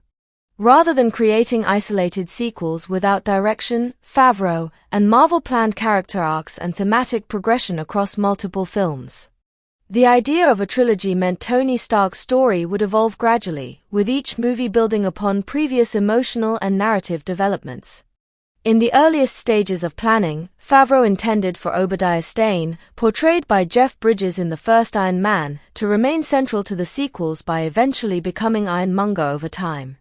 Rather than creating isolated sequels without direction, Favreau and Marvel planned character arcs and thematic progression across multiple films. The idea of a trilogy meant Tony Stark's story would evolve gradually, with each movie building upon previous emotional and narrative developments. In the earliest stages of planning, Favreau intended for Obadiah Stane, portrayed by Jeff Bridges in the first Iron Man, to remain central to the sequels by eventually becoming Ironmonger over time.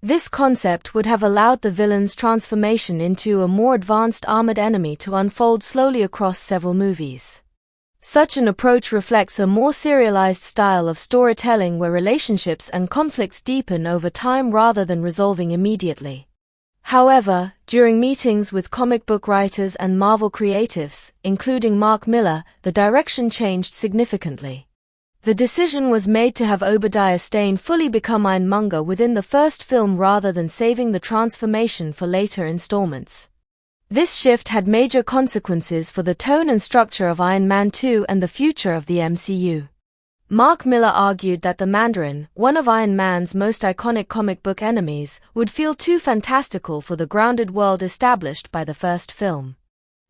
This concept would have allowed the villain's transformation into a more advanced armored enemy to unfold slowly across several movies. Such an approach reflects a more serialized style of storytelling where relationships and conflicts deepen over time rather than resolving immediately. However, during meetings with comic book writers and Marvel creatives, including Mark Millar, the direction changed significantly. The decision was made to have Obadiah Stane fully become Ironmonger within the first film rather than saving the transformation for later installments. This shift had major consequences for the tone and structure of Iron Man 2 and the future of the MCU. Mark Millar argued that the Mandarin, one of Iron Man's most iconic comic book enemies, would feel too fantastical for the grounded world established by the first film.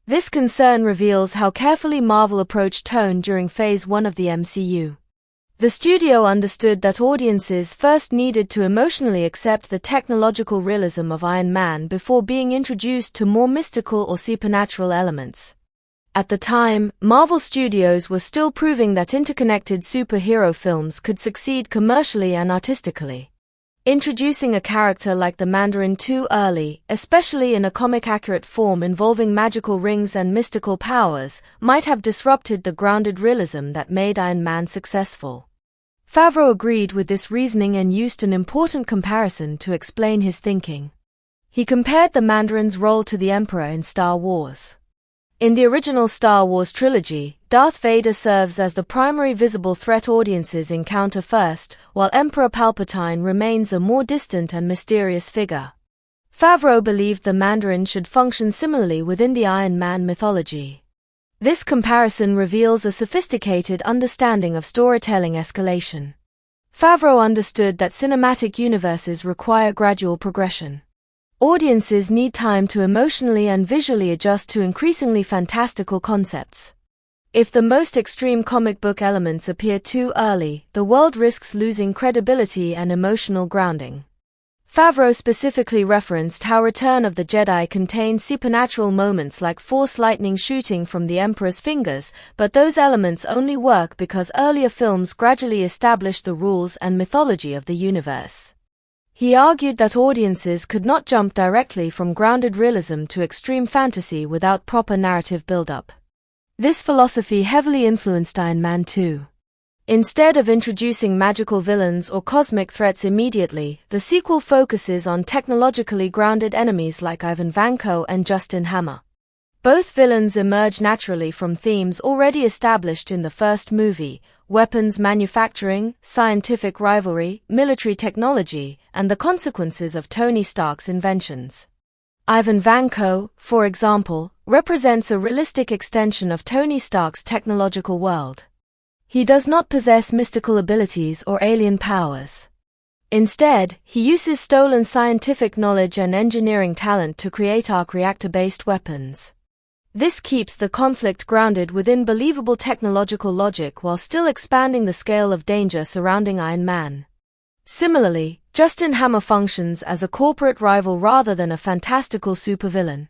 This concern reveals how carefully Marvel approached tone during Phase 1 of the MCU. The studio understood that audiences first needed to emotionally accept the technological realism of Iron Man before being introduced to more mystical or supernatural elements. At the time, Marvel Studios was still proving that interconnected superhero films could succeed commercially and artistically. Introducing a character like the Mandarin too early, especially in a comic-accurate form involving magical rings and mystical powers, might have disrupted the grounded realism that made Iron Man successful. Favreau agreed with this reasoning and used an important comparison to explain his thinking. He compared the Mandarin's role to the Emperor in Star Wars. In the original Star Wars trilogy, Darth Vader serves as the primary visible threat audiences encounter first, while Emperor Palpatine remains a more distant and mysterious figure. Favreau believed the Mandarin should function similarly within the Iron Man mythology. This comparison reveals a sophisticated understanding of storytelling escalation. Favreau understood that cinematic universes require gradual progression. Audiences need time to emotionally and visually adjust to increasingly fantastical concepts. If the most extreme comic book elements appear too early, the world risks losing credibility and emotional grounding. Favreau specifically referenced how Return of the Jedi contained supernatural moments like Force lightning shooting from the Emperor's fingers, but those elements only work because earlier films gradually established the rules and mythology of the universe. He argued that audiences could not jump directly from grounded realism to extreme fantasy without proper narrative build-up. This philosophy heavily influenced Iron Man 2. Instead of introducing magical villains or cosmic threats immediately, the sequel focuses on technologically grounded enemies like Ivan Vanko and Justin Hammer. Both villains emerge naturally from themes already established in the first movie: weapons manufacturing, scientific rivalry, military technology, and the consequences of Tony Stark's inventions. Ivan Vanko, for example, represents a realistic extension of Tony Stark's technological world. He does not possess mystical abilities or alien powers. Instead, he uses stolen scientific knowledge and engineering talent to create arc reactor-based weapons. This keeps the conflict grounded within believable technological logic while still expanding the scale of danger surrounding Iron Man. Similarly, Justin Hammer functions as a corporate rival rather than a fantastical supervillain.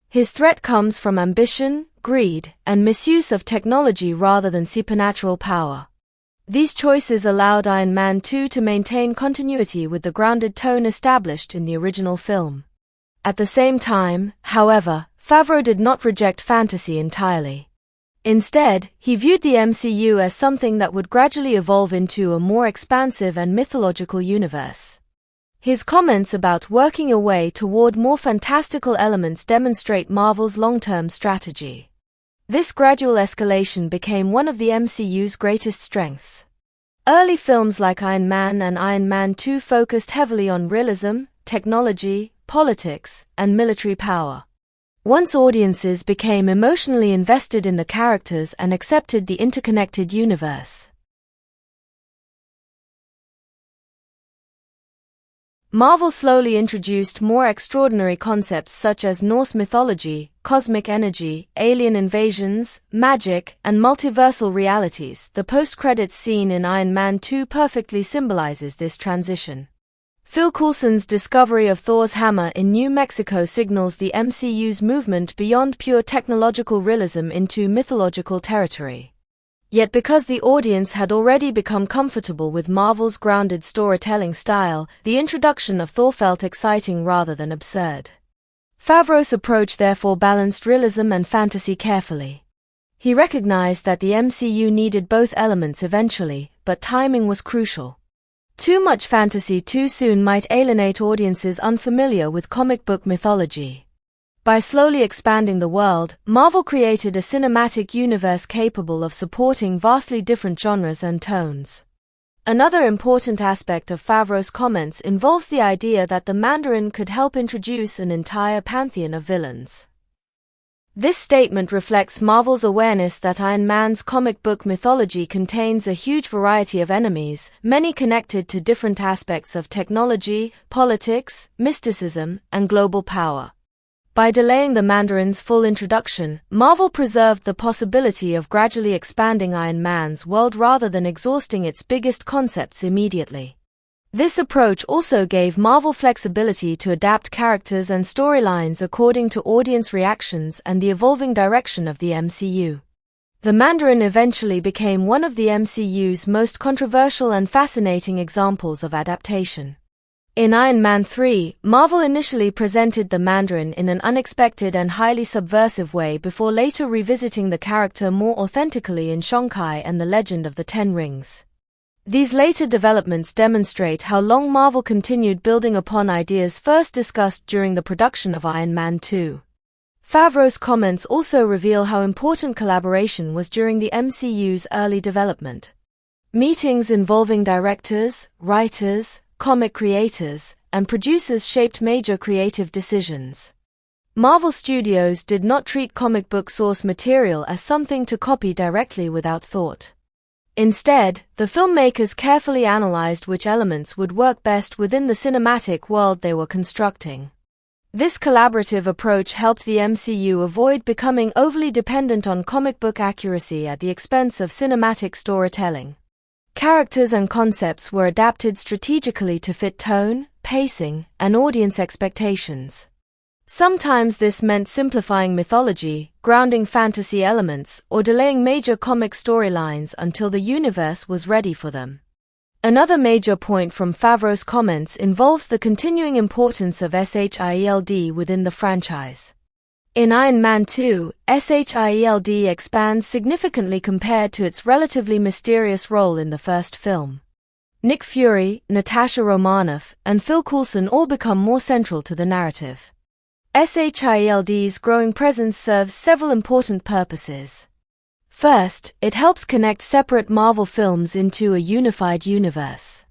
His threat comes from ambition, greed, and misuse of technology rather than supernatural power. These choices allowed Iron Man 2 to maintain continuity with the grounded tone established in the original film. At the same time, however, Favreau did not reject fantasy entirely. Instead, he viewed the MCU as something that would gradually evolve into a more expansive and mythological universe. His comments about working your way toward more fantastical elements demonstrate Marvel's long-term strategy. This gradual escalation became one of the MCU's greatest strengths. Early films like Iron Man and Iron Man 2 focused heavily on realism, technology, politics, and military power. Once audiences became emotionally invested in the characters and accepted the interconnected universe, Marvel slowly introduced more extraordinary concepts such as Norse mythology, cosmic energy, alien invasions, magic, and multiversal realities. The post-credits scene in Iron Man 2 perfectly symbolizes this transition. Phil Coulson's discovery of Thor's hammer in New Mexico signals the MCU's movement beyond pure technological realism into mythological territory. Yet because the audience had already become comfortable with Marvel's grounded storytelling style, the introduction of Thor felt exciting rather than absurd. Favreau's approach therefore balanced realism and fantasy carefully. He recognized that the MCU needed both elements eventually, but timing was crucial. Too much fantasy too soon might alienate audiences unfamiliar with comic book mythology. By slowly expanding the world, Marvel created a cinematic universe capable of supporting vastly different genres and tones. Another important aspect of Favreau's comments involves the idea that the Mandarin could help introduce an entire pantheon of villains. This statement reflects Marvel's awareness that Iron Man's comic book mythology contains a huge variety of enemies, many connected to different aspects of technology, politics, mysticism, and global power. By delaying the Mandarin's full introduction, Marvel preserved the possibility of gradually expanding Iron Man's world rather than exhausting its biggest concepts immediately. This approach also gave Marvel flexibility to adapt characters and storylines according to audience reactions and the evolving direction of the MCU. The Mandarin eventually became one of the MCU's most controversial and fascinating examples of adaptation. In Iron Man 3, Marvel initially presented the Mandarin in an unexpected and highly subversive way before later revisiting the character more authentically in Shang-Chi and the Legend of the Ten Rings. These later developments demonstrate how long Marvel continued building upon ideas first discussed during the production of Iron Man 2. Favreau's comments also reveal how important collaboration was during the MCU's early development. Meetings involving directors, writers, comic creators, and producers shaped major creative decisions. Marvel Studios did not treat comic book source material as something to copy directly without thought. Instead, the filmmakers carefully analyzed which elements would work best within the cinematic world they were constructing. This collaborative approach helped the MCU avoid becoming overly dependent on comic book accuracy at the expense of cinematic storytelling. Characters and concepts were adapted strategically to fit tone, pacing, and audience expectations. Sometimes this meant simplifying mythology, grounding fantasy elements, or delaying major comic storylines until the universe was ready for them. Another major point from Favreau's comments involves the continuing importance of SHIELD within the franchise. In Iron Man 2, SHIELD expands significantly compared to its relatively mysterious role in the first film. Nick Fury, Natasha Romanoff, and Phil Coulson all become more central to the narrative. SHIELD's growing presence serves several important purposes. First, it helps connect separate Marvel films into a unified universe.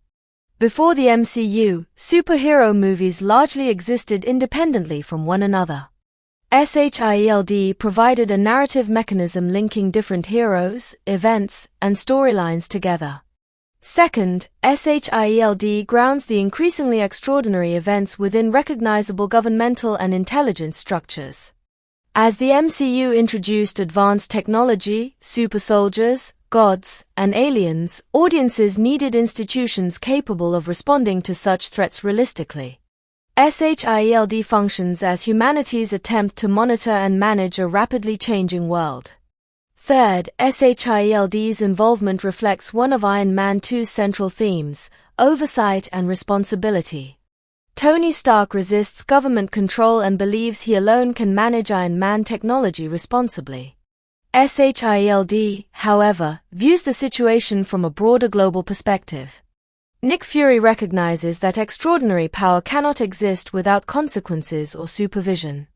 Before the MCU, superhero movies largely existed independently from one another. SHIELD provided a narrative mechanism linking different heroes, events, and storylines together. Second, SHIELD grounds the increasingly extraordinary events within recognizable governmental and intelligence structures. As the MCU introduced advanced technology, super soldiers, gods, and aliens, audiences needed institutions capable of responding to such threats realistically. SHIELD functions as humanity's attempt to monitor and manage a rapidly changing world. Third, SHIELD's involvement reflects one of Iron Man 2's central themes, oversight and responsibility. Tony Stark resists government control and believes he alone can manage Iron Man technology responsibly. SHIELD, however, views the situation from a broader global perspective. Nick Fury recognizes that extraordinary power cannot exist without consequences or supervision.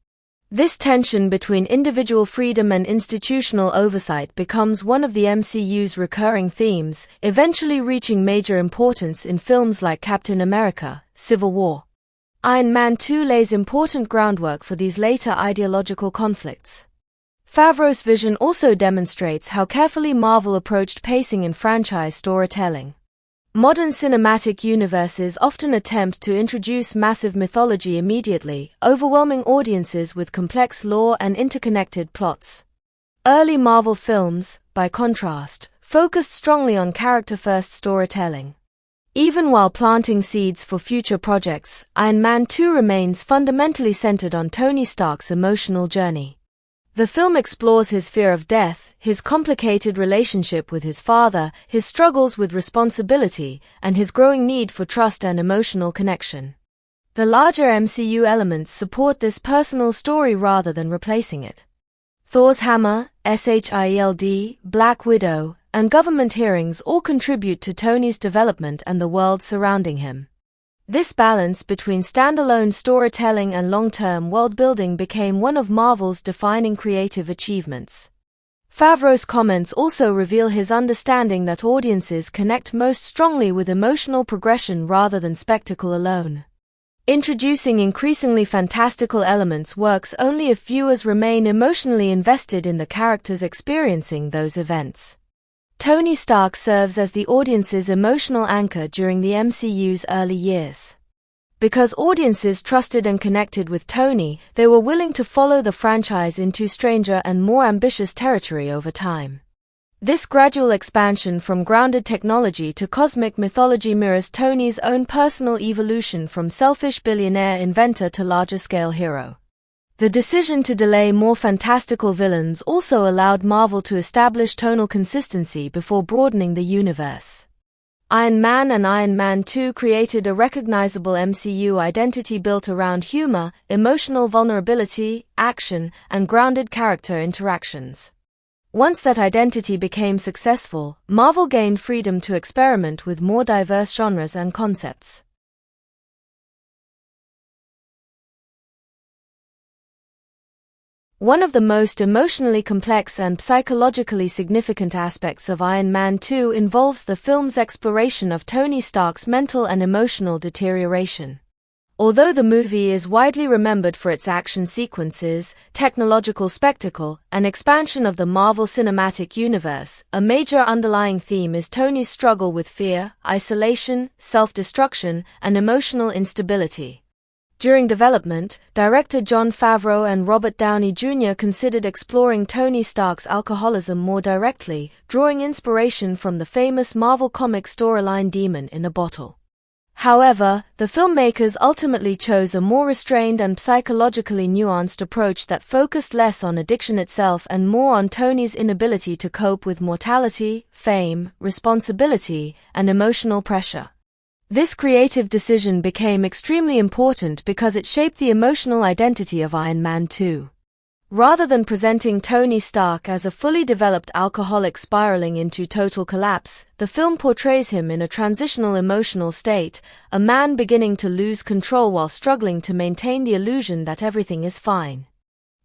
This tension between individual freedom and institutional oversight becomes one of the MCU's recurring themes, eventually reaching major importance in films like Captain America: Civil War. Iron Man 2 lays important groundwork for these later ideological conflicts. Favreau's vision also demonstrates how carefully Marvel approached pacing in franchise storytelling. Modern cinematic universes often attempt to introduce massive mythology immediately, overwhelming audiences with complex lore and interconnected plots. Early Marvel films, by contrast, focused strongly on character-first storytelling. Even while planting seeds for future projects, Iron Man 2 remains fundamentally centered on Tony Stark's emotional journey. The film explores his fear of death, his complicated relationship with his father, his struggles with responsibility, and his growing need for trust and emotional connection. The larger MCU elements support this personal story rather than replacing it. Thor's hammer, SHIELD, Black Widow, and government hearings all contribute to Tony's development and the world surrounding him. This balance between standalone storytelling and long-term world-building became one of Marvel's defining creative achievements. Favreau's comments also reveal his understanding that audiences connect most strongly with emotional progression rather than spectacle alone. Introducing increasingly fantastical elements works only if viewers remain emotionally invested in the characters experiencing those events. Tony Stark serves as the audience's emotional anchor during the MCU's early years. Because audiences trusted and connected with Tony, they were willing to follow the franchise into stranger and more ambitious territory over time. This gradual expansion from grounded technology to cosmic mythology mirrors Tony's own personal evolution from selfish billionaire inventor to larger-scale hero. The decision to delay more fantastical villains also allowed Marvel to establish tonal consistency before broadening the universe. Iron Man and Iron Man 2 created a recognizable MCU identity built around humor, emotional vulnerability, action, and grounded character interactions. Once that identity became successful, Marvel gained freedom to experiment with more diverse genres and concepts. One of the most emotionally complex and psychologically significant aspects of Iron Man 2 involves the film's exploration of Tony Stark's mental and emotional deterioration. Although the movie is widely remembered for its action sequences, technological spectacle, and expansion of the Marvel Cinematic Universe, a major underlying theme is Tony's struggle with fear, isolation, self-destruction, and emotional instability. During development, director Jon Favreau and Robert Downey Jr. considered exploring Tony Stark's alcoholism more directly, drawing inspiration from the famous Marvel comic storyline Demon in a Bottle. However, the filmmakers ultimately chose a more restrained and psychologically nuanced approach that focused less on addiction itself and more on Tony's inability to cope with mortality, fame, responsibility, and emotional pressure. This creative decision became extremely important because it shaped the emotional identity of Iron Man 2. Rather than presenting Tony Stark as a fully developed alcoholic spiraling into total collapse, the film portrays him in a transitional emotional state, a man beginning to lose control while struggling to maintain the illusion that everything is fine.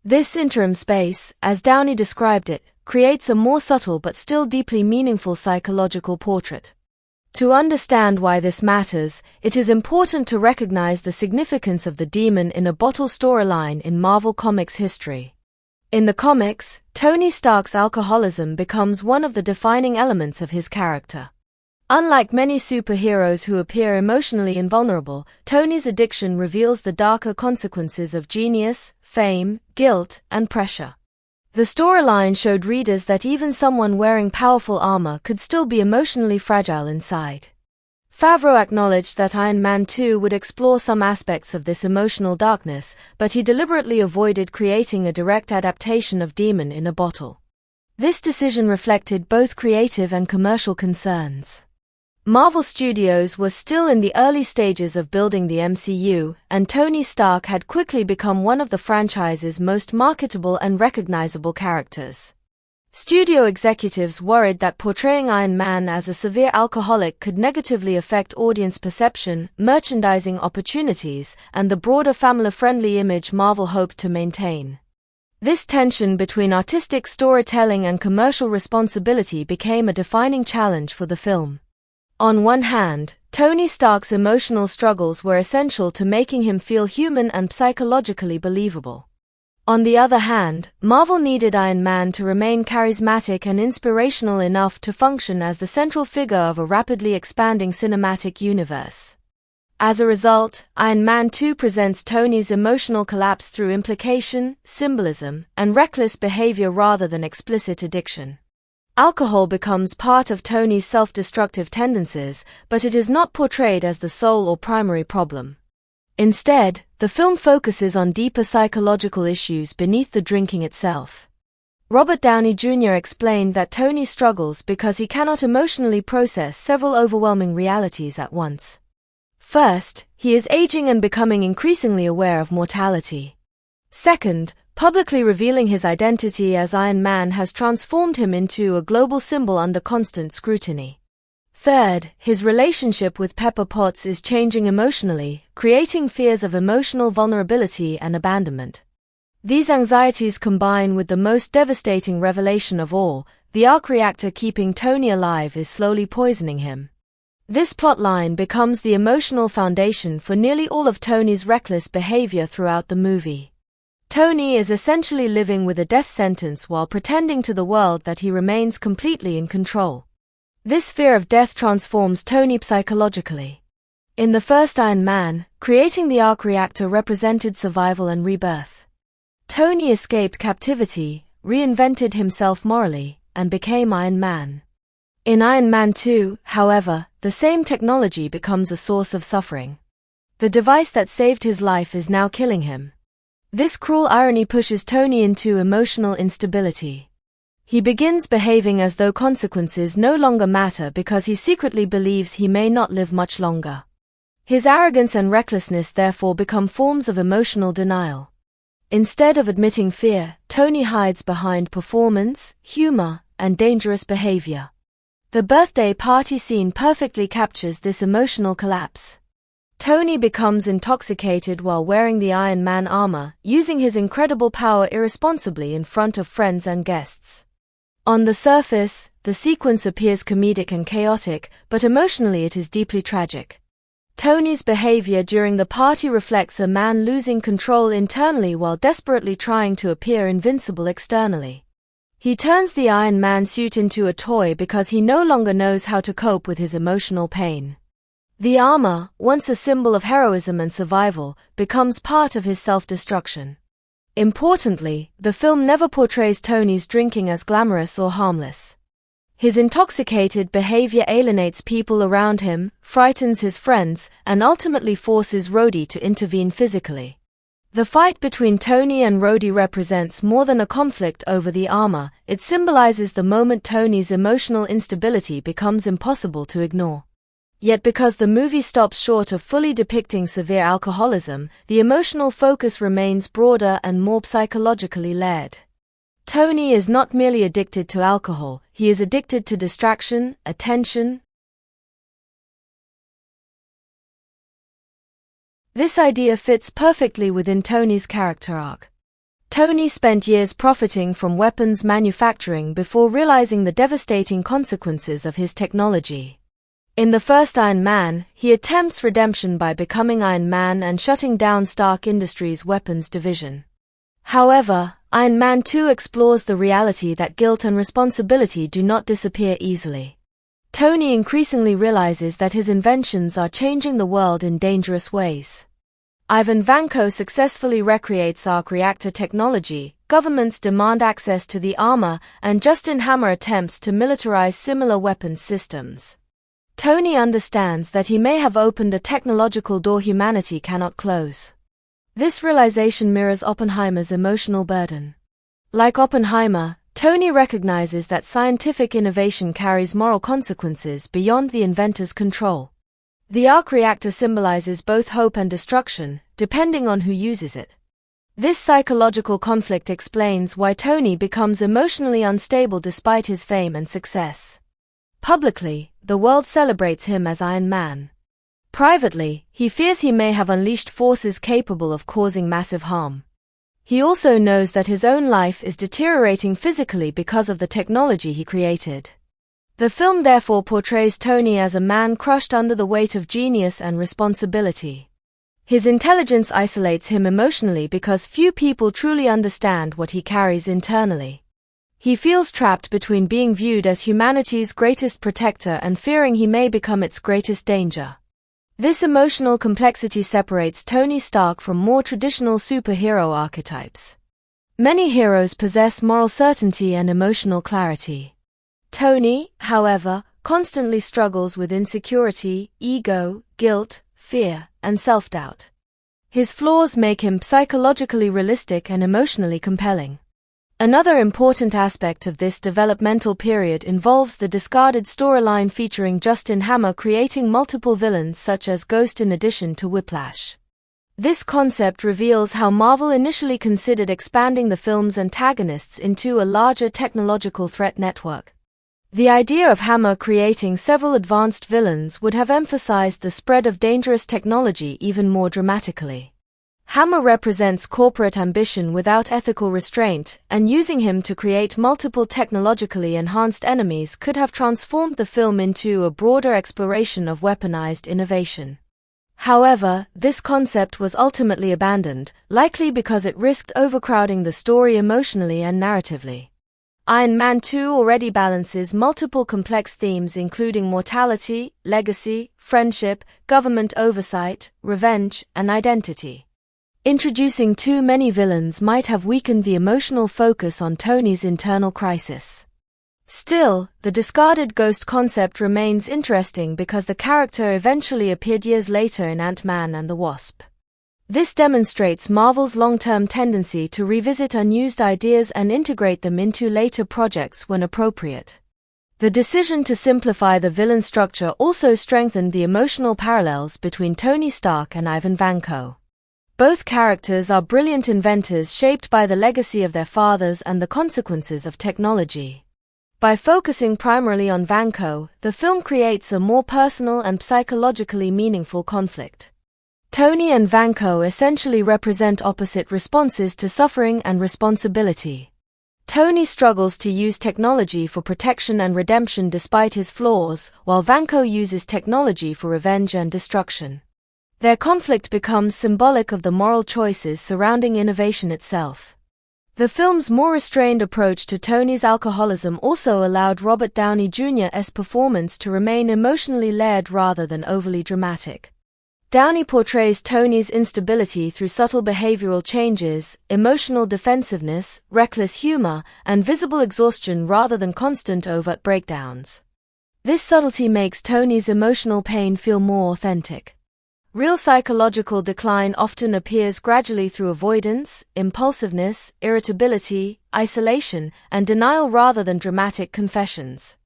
This interim space, as Downey described it, creates a more subtle but still deeply meaningful psychological portrait. To understand why this matters, it is important to recognize the significance of the Demon in a Bottle storyline in Marvel Comics history. In the comics, Tony Stark's alcoholism becomes one of the defining elements of his character. Unlike many superheroes who appear emotionally invulnerable, Tony's addiction reveals the darker consequences of genius, fame, guilt, and pressure. The storyline showed readers that even someone wearing powerful armor could still be emotionally fragile inside. Favreau acknowledged that Iron Man 2 would explore some aspects of this emotional darkness, but he deliberately avoided creating a direct adaptation of Demon in a Bottle. This decision reflected both creative and commercial concerns. Marvel Studios was still in the early stages of building the MCU, and Tony Stark had quickly become one of the franchise's most marketable and recognizable characters. Studio executives worried that portraying Iron Man as a severe alcoholic could negatively affect audience perception, merchandising opportunities, and the broader family-friendly image Marvel hoped to maintain. This tension between artistic storytelling and commercial responsibility became a defining challenge for the film. On one hand, Tony Stark's emotional struggles were essential to making him feel human and psychologically believable. On the other hand, Marvel needed Iron Man to remain charismatic and inspirational enough to function as the central figure of a rapidly expanding cinematic universe. As a result, Iron Man 2 presents Tony's emotional collapse through implication, symbolism, and reckless behavior rather than explicit addiction. Alcohol becomes part of Tony's self-destructive tendencies, but it is not portrayed as the sole or primary problem. Instead, the film focuses on deeper psychological issues beneath the drinking itself. Robert Downey Jr. explained that Tony struggles because he cannot emotionally process several overwhelming realities at once. First, he is aging and becoming increasingly aware of mortality. Second, publicly revealing his identity as Iron Man has transformed him into a global symbol under constant scrutiny. Third, his relationship with Pepper Potts is changing emotionally, creating fears of emotional vulnerability and abandonment. These anxieties combine with the most devastating revelation of all: the arc reactor keeping Tony alive is slowly poisoning him. This plotline becomes the emotional foundation for nearly all of Tony's reckless behavior throughout the movie. Tony is essentially living with a death sentence while pretending to the world that he remains completely in control. This fear of death transforms Tony psychologically. In the first Iron Man, creating the arc reactor represented survival and rebirth. Tony escaped captivity, reinvented himself morally, and became Iron Man. In Iron Man 2, however, the same technology becomes a source of suffering. The device that saved his life is now killing him. This cruel irony pushes Tony into emotional instability. He begins behaving as though consequences no longer matter because he secretly believes he may not live much longer. His arrogance and recklessness therefore become forms of emotional denial. Instead of admitting fear, Tony hides behind performance, humor, and dangerous behavior. The birthday party scene perfectly captures this emotional collapse. Tony becomes intoxicated while wearing the Iron Man armor, using his incredible power irresponsibly in front of friends and guests. On the surface, the sequence appears comedic and chaotic, but emotionally it is deeply tragic. Tony's behavior during the party reflects a man losing control internally while desperately trying to appear invincible externally. He turns the Iron Man suit into a toy because he no longer knows how to cope with his emotional pain. The armor, once a symbol of heroism and survival, becomes part of his self-destruction. Importantly, the film never portrays Tony's drinking as glamorous or harmless. His intoxicated behavior alienates people around him, frightens his friends, and ultimately forces Rhodey to intervene physically. The fight between Tony and Rhodey represents more than a conflict over the armor. It symbolizes the moment Tony's emotional instability becomes impossible to ignore. Yet because the movie stops short of fully depicting severe alcoholism, the emotional focus remains broader and more psychologically layered. Tony is not merely addicted to alcohol, he is addicted to distraction, attention. This idea fits perfectly within Tony's character arc. Tony spent years profiting from weapons manufacturing before realizing the devastating consequences of his technology. In the first Iron Man, he attempts redemption by becoming Iron Man and shutting down Stark Industries' weapons division. However, Iron Man 2 explores the reality that guilt and responsibility do not disappear easily. Tony increasingly realizes that his inventions are changing the world in dangerous ways. Vanko successfully recreates arc reactor technology, governments demand access to the armor, and Justin Hammer attempts to militarize similar weapons systems. Tony understands that he may have opened a technological door humanity cannot close. This realization mirrors Oppenheimer's emotional burden. Like Oppenheimer, Tony recognizes that scientific innovation carries moral consequences beyond the inventor's control. The arc reactor symbolizes both hope and destruction, depending on who uses it. This psychological conflict explains why Tony becomes emotionally unstable despite his fame and success. Publicly, the world celebrates him as Iron Man. Privately, he fears he may have unleashed forces capable of causing massive harm. He also knows that his own life is deteriorating physically because of the technology he created. The film therefore portrays Tony as a man crushed under the weight of genius and responsibility. His intelligence isolates him emotionally because few people truly understand what he carries internally. He feels trapped between being viewed as humanity's greatest protector and fearing he may become its greatest danger. This emotional complexity separates Tony Stark from more traditional superhero archetypes. Many heroes possess moral certainty and emotional clarity. Tony, however, constantly struggles with insecurity, ego, guilt, fear, and self-doubt. His flaws make him psychologically realistic and emotionally compelling. Another important aspect of this developmental period involves the discarded storyline featuring Justin Hammer creating multiple villains such as Ghost in addition to Whiplash. This concept reveals how Marvel initially considered expanding the film's antagonists into a larger technological threat network. The idea of Hammer creating several advanced villains would have emphasized the spread of dangerous technology even more dramatically. Hammer represents corporate ambition without ethical restraint, and using him to create multiple technologically enhanced enemies could have transformed the film into a broader exploration of weaponized innovation. However, this concept was ultimately abandoned, likely because it risked overcrowding the story emotionally and narratively. Iron Man 2 already balances multiple complex themes including mortality, legacy, friendship, government oversight, revenge, and identity. Introducing too many villains might have weakened the emotional focus on Tony's internal crisis. Still, the discarded ghost concept remains interesting because the character eventually appeared years later in Ant-Man and the Wasp. This demonstrates Marvel's long-term tendency to revisit unused ideas and integrate them into later projects when appropriate. The decision to simplify the villain structure also strengthened the emotional parallels between Tony Stark and Ivan Vanko. Both characters are brilliant inventors shaped by the legacy of their fathers and the consequences of technology. By focusing primarily on Vanko, the film creates a more personal and psychologically meaningful conflict. Tony and Vanko essentially represent opposite responses to suffering and responsibility. Tony struggles to use technology for protection and redemption despite his flaws, while Vanko uses technology for revenge and destruction. Their conflict becomes symbolic of the moral choices surrounding innovation itself. The film's more restrained approach to Tony's alcoholism also allowed Robert Downey Jr.'s performance to remain emotionally layered rather than overly dramatic. Downey portrays Tony's instability through subtle behavioral changes, emotional defensiveness, reckless humor, and visible exhaustion rather than constant overt breakdowns. This subtlety makes Tony's emotional pain feel more authentic. Real psychological decline often appears gradually through avoidance, impulsiveness, irritability, isolation, and denial rather than dramatic confessions.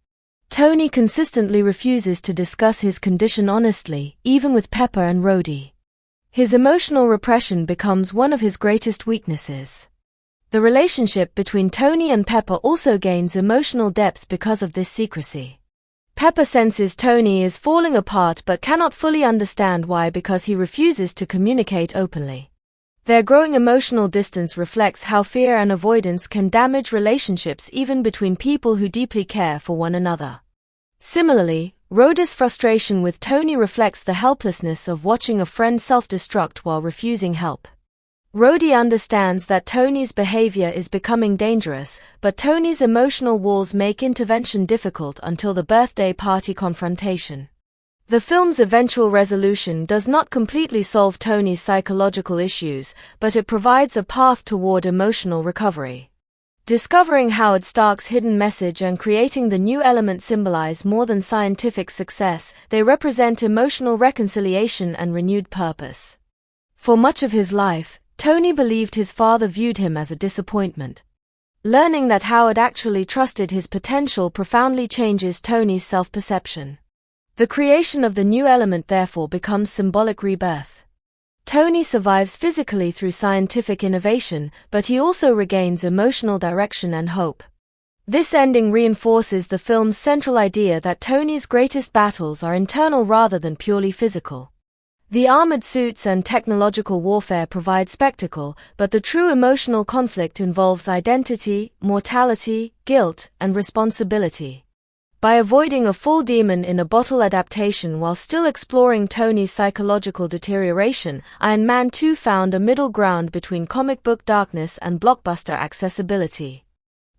Tony consistently refuses to discuss his condition honestly, even with Pepper and Rhodey. His emotional repression becomes one of his greatest weaknesses. The relationship between Tony and Pepper also gains emotional depth because of this secrecy. Pepper senses Tony is falling apart but cannot fully understand why because he refuses to communicate openly. Their growing emotional distance reflects how fear and avoidance can damage relationships even between people who deeply care for one another. Similarly, Rhoda's frustration with Tony reflects the helplessness of watching a friend self-destruct while refusing help. Rhodey understands that Tony's behavior is becoming dangerous, but Tony's emotional walls make intervention difficult until the birthday party confrontation. The film's eventual resolution does not completely solve Tony's psychological issues, but it provides a path toward emotional recovery. Discovering Howard Stark's hidden message and creating the new element symbolize more than scientific success, they represent emotional reconciliation and renewed purpose. For much of his life, Tony believed his father viewed him as a disappointment. Learning that Howard actually trusted his potential profoundly changes Tony's self-perception. The creation of the new element therefore becomes symbolic rebirth. Tony survives physically through scientific innovation, but he also regains emotional direction and hope. This ending reinforces the film's central idea that Tony's greatest battles are internal rather than purely physical. The armored suits and technological warfare provide spectacle, but the true emotional conflict involves identity, mortality, guilt, and responsibility. By avoiding a full demon-in-a-bottle adaptation while still exploring Tony's psychological deterioration, Iron Man 2 found a middle ground between comic book darkness and blockbuster accessibility.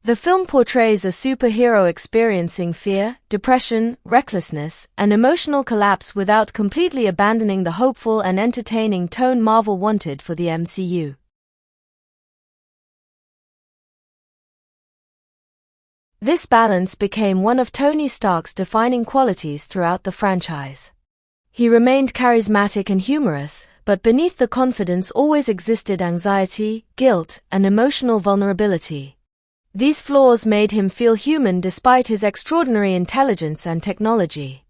The film portrays a superhero experiencing fear, depression, recklessness, and emotional collapse without completely abandoning the hopeful and entertaining tone Marvel wanted for the MCU. This balance became one of Tony Stark's defining qualities throughout the franchise. He remained charismatic and humorous, but beneath the confidence always existed anxiety, guilt, and emotional vulnerability. These flaws made him feel human despite his extraordinary intelligence and technology.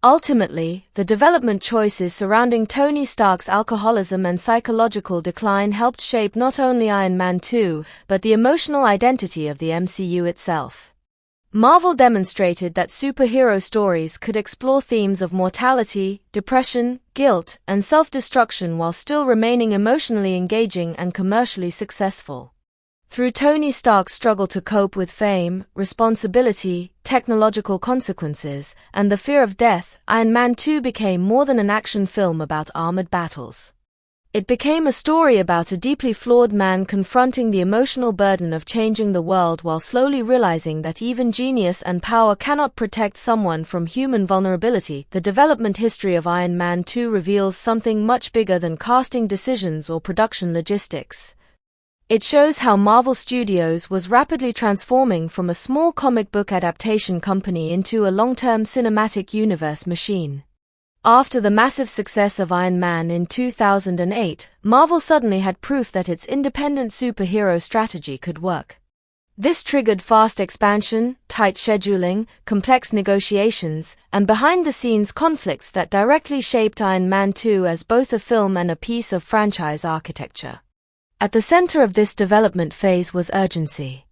Ultimately, the development choices surrounding Tony Stark's alcoholism and psychological decline helped shape not only Iron Man 2, but the emotional identity of the MCU itself. Marvel demonstrated that superhero stories could explore themes of mortality, depression, guilt, and self-destruction while still remaining emotionally engaging and commercially successful. Through Tony Stark's struggle to cope with fame, responsibility, technological consequences, and the fear of death, Iron Man 2 became more than an action film about armored battles. It became a story about a deeply flawed man confronting the emotional burden of changing the world while slowly realizing that even genius and power cannot protect someone from human vulnerability. The development history of Iron Man 2 reveals something much bigger than casting decisions or production logistics. It shows how Marvel Studios was rapidly transforming from a small comic book adaptation company into a long-term cinematic universe machine. After the massive success of Iron Man in 2008, Marvel suddenly had proof that its independent superhero strategy could work. This triggered fast expansion, tight scheduling, complex negotiations, and behind-the-scenes conflicts that directly shaped Iron Man 2 as both a film and a piece of franchise architecture. At the center of this development phase was urgency.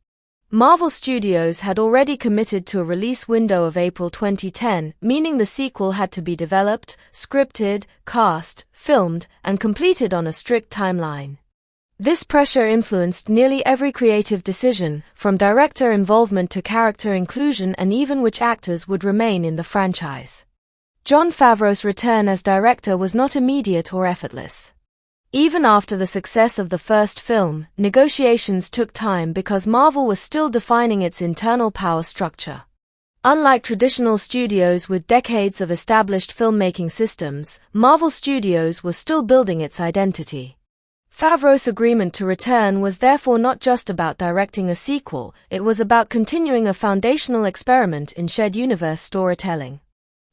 Marvel Studios had already committed to a release window of April 2010, meaning the sequel had to be developed, scripted, cast, filmed, and completed on a strict timeline. This pressure influenced nearly every creative decision, from director involvement to character inclusion and even which actors would remain in the franchise. Jon Favreau's return as director was not immediate or effortless. Even after the success of the first film, negotiations took time because Marvel was still defining its internal power structure. Unlike traditional studios with decades of established filmmaking systems, Marvel Studios was still building its identity. Favreau's agreement to return was therefore not just about directing a sequel, it was about continuing a foundational experiment in shared universe storytelling.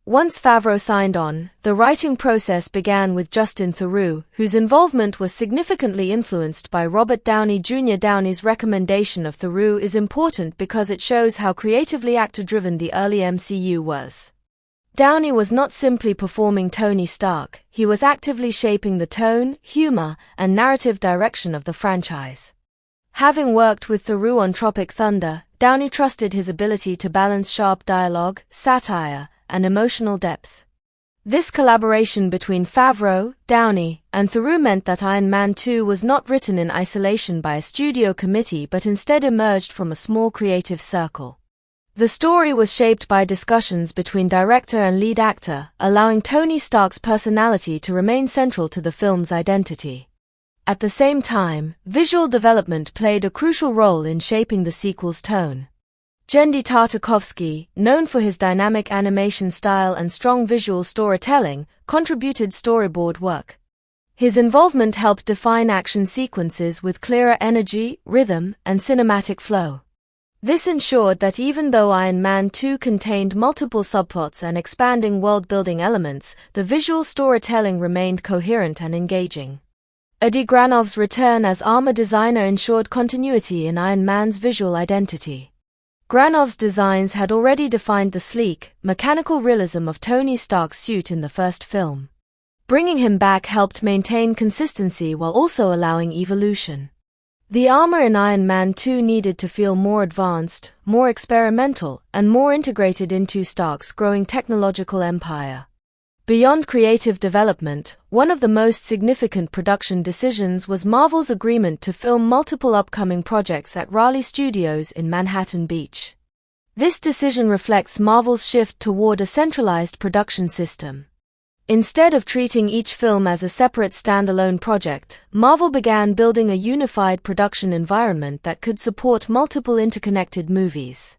Once Favreau signed on, the writing process began with Justin Theroux, whose involvement was significantly influenced by Robert Downey Jr. Downey's recommendation of Theroux is important because it shows how creatively actor-driven the early MCU was. Downey was not simply performing Tony Stark, he was actively shaping the tone, humor, and narrative direction of the franchise. Having worked with Theroux on Tropic Thunder, Downey trusted his ability to balance sharp dialogue, satire, and emotional depth. This collaboration between Favreau, Downey, and Theroux meant that Iron Man 2 was not written in isolation by a studio committee but instead emerged from a small creative circle. The story was shaped by discussions between director and lead actor, allowing Tony Stark's personality to remain central to the film's identity. At the same time, visual development played a crucial role in shaping the sequel's tone. Genndy Tartakovsky, known for his dynamic animation style and strong visual storytelling, contributed storyboard work. His involvement helped define action sequences with clearer energy, rhythm, and cinematic flow. This ensured that even though Iron Man 2 contained multiple subplots and expanding world-building elements, the visual storytelling remained coherent and engaging. Adi Granov's return as armor designer ensured continuity in Iron Man's visual identity. Granov's designs had already defined the sleek, mechanical realism of Tony Stark's suit in the first film. Bringing him back helped maintain consistency while also allowing evolution. The armor in Iron Man 2 needed to feel more advanced, more experimental, and more integrated into Stark's growing technological empire. Beyond creative development, one of the most significant production decisions was Marvel's agreement to film multiple upcoming projects at Raleigh Studios in Manhattan Beach. This decision reflects Marvel's shift toward a centralized production system. Instead of treating each film as a separate standalone project, Marvel began building a unified production environment that could support multiple interconnected movies.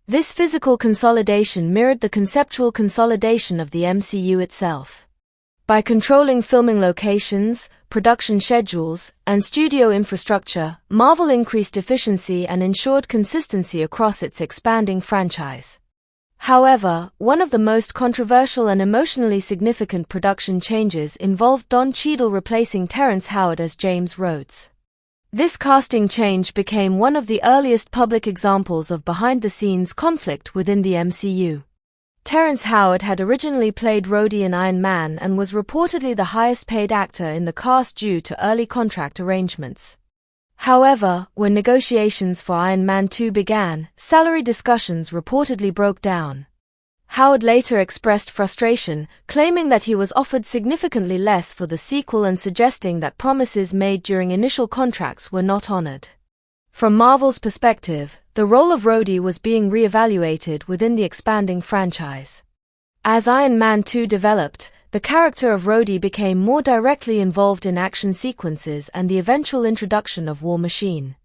This physical consolidation mirrored the conceptual consolidation of the MCU itself. By controlling filming locations, production schedules, and studio infrastructure, Marvel increased efficiency and ensured consistency across its expanding franchise. However, one of the most controversial and emotionally significant production changes involved Don Cheadle replacing Terrence Howard as James Rhodes. This casting change became one of the earliest public examples of behind-the-scenes conflict within the MCU. Terrence Howard had originally played Rhodey in Iron Man and was reportedly the highest-paid actor in the cast due to early contract arrangements. However, when negotiations for Iron Man 2 began, salary discussions reportedly broke down. Howard later expressed frustration, claiming that he was offered significantly less for the sequel and suggesting that promises made during initial contracts were not honored. From Marvel's perspective, the role of Rhodey was being re-evaluated within the expanding franchise. As Iron Man 2 developed, the character of Rhodey became more directly involved in action sequences and the eventual introduction of War Machine.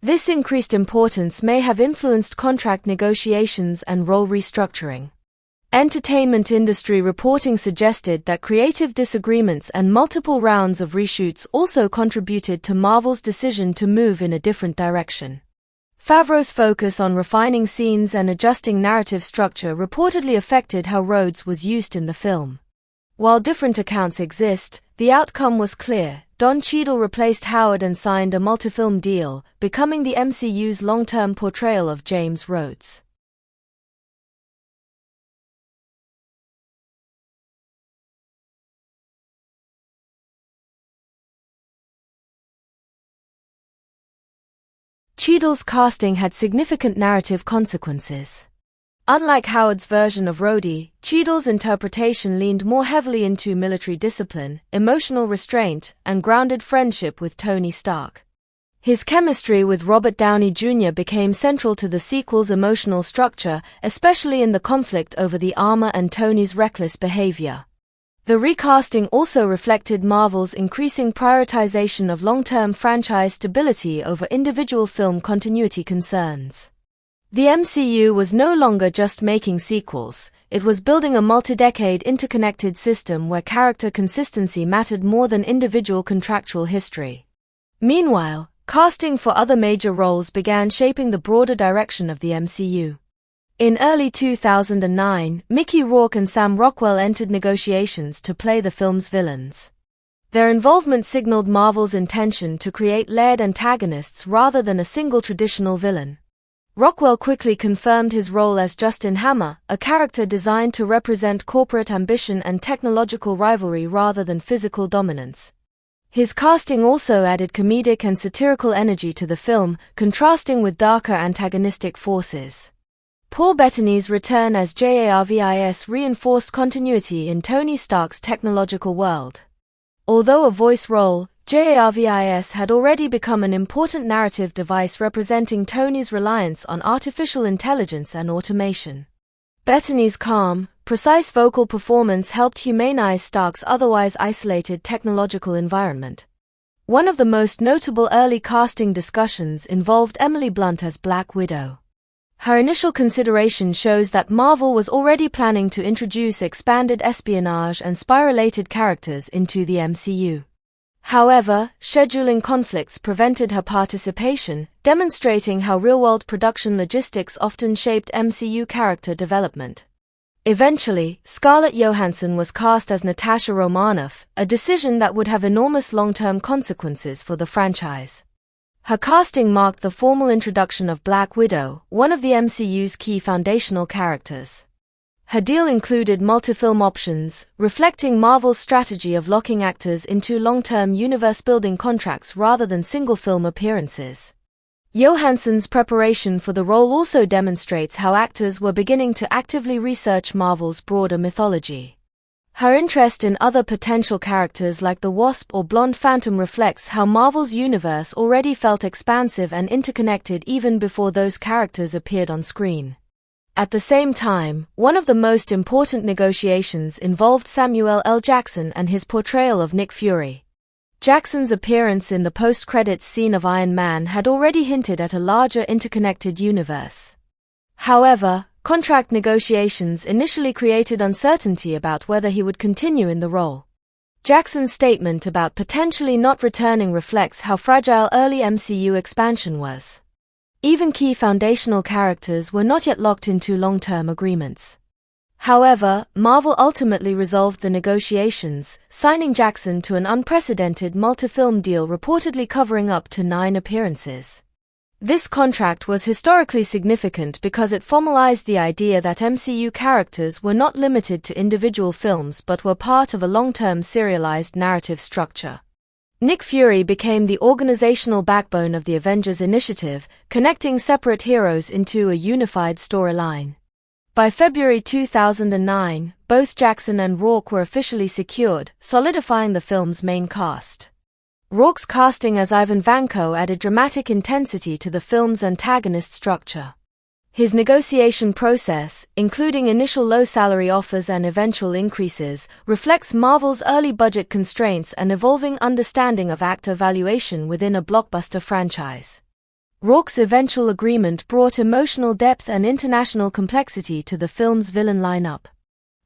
This increased importance may have influenced contract negotiations and role restructuring. Entertainment industry reporting suggested that creative disagreements and multiple rounds of reshoots also contributed to Marvel's decision to move in a different direction. Favreau's focus on refining scenes and adjusting narrative structure reportedly affected how Rhodes was used in the film. While different accounts exist, the outcome was clear. Don Cheadle replaced Howard and signed a multi-film deal, becoming the MCU's long-term portrayal of James Rhodes. Cheadle's casting had significant narrative consequences. Unlike Howard's version of Rhodey, Cheadle's interpretation leaned more heavily into military discipline, emotional restraint, and grounded friendship with Tony Stark. His chemistry with Robert Downey Jr. became central to the sequel's emotional structure, especially in the conflict over the armor and Tony's reckless behavior. The recasting also reflected Marvel's increasing prioritization of long-term franchise stability over individual film continuity concerns. The MCU was no longer just making sequels, it was building a multi-decade interconnected system where character consistency mattered more than individual contractual history. Meanwhile, casting for other major roles began shaping the broader direction of the MCU. In early 2009, Mickey Rourke and Sam Rockwell entered negotiations to play the film's villains. Their involvement signaled Marvel's intention to create layered antagonists rather than a single traditional villain. Rockwell quickly confirmed his role as Justin Hammer, a character designed to represent corporate ambition and technological rivalry rather than physical dominance. His casting also added comedic and satirical energy to the film, contrasting with darker antagonistic forces. Paul Bettany's return as Jarvis reinforced continuity in Tony Stark's technological world. Although a voice role, Jarvis had already become an important narrative device representing Tony's reliance on artificial intelligence and automation. Bettany's calm, precise vocal performance helped humanize Stark's otherwise isolated technological environment. One of the most notable early casting discussions involved Emily Blunt as Black Widow. Her initial consideration shows that Marvel was already planning to introduce expanded espionage and spy-related characters into the MCU. However, scheduling conflicts prevented her participation, demonstrating how real-world production logistics often shaped MCU character development. Eventually, Scarlett Johansson was cast as Natasha Romanoff, a decision that would have enormous long-term consequences for the franchise. Her casting marked the formal introduction of Black Widow, one of the MCU's key foundational characters. Her deal included multi-film options, reflecting Marvel's strategy of locking actors into long-term universe-building contracts rather than single-film appearances. Johansson's preparation for the role also demonstrates how actors were beginning to actively research Marvel's broader mythology. Her interest in other potential characters like the Wasp or Blonde Phantom reflects how Marvel's universe already felt expansive and interconnected even before those characters appeared on screen. At the same time, one of the most important negotiations involved Samuel L. Jackson and his portrayal of Nick Fury. Jackson's appearance in the post-credits scene of Iron Man had already hinted at a larger interconnected universe. However, contract negotiations initially created uncertainty about whether he would continue in the role. Jackson's statement about potentially not returning reflects how fragile early MCU expansion was. Even key foundational characters were not yet locked into long-term agreements. However, Marvel ultimately resolved the negotiations, signing Jackson to an unprecedented multi-film deal reportedly covering up to 9 appearances. This contract was historically significant because it formalized the idea that MCU characters were not limited to individual films but were part of a long-term serialized narrative structure. Nick Fury became the organizational backbone of the Avengers Initiative, connecting separate heroes into a unified storyline. By February 2009, both Jackson and Rourke were officially secured, solidifying the film's main cast. Rourke's casting as Ivan Vanko added dramatic intensity to the film's antagonist structure. His negotiation process, including initial low-salary offers and eventual increases, reflects Marvel's early budget constraints and evolving understanding of actor valuation within a blockbuster franchise. Rourke's eventual agreement brought emotional depth and international complexity to the film's villain lineup.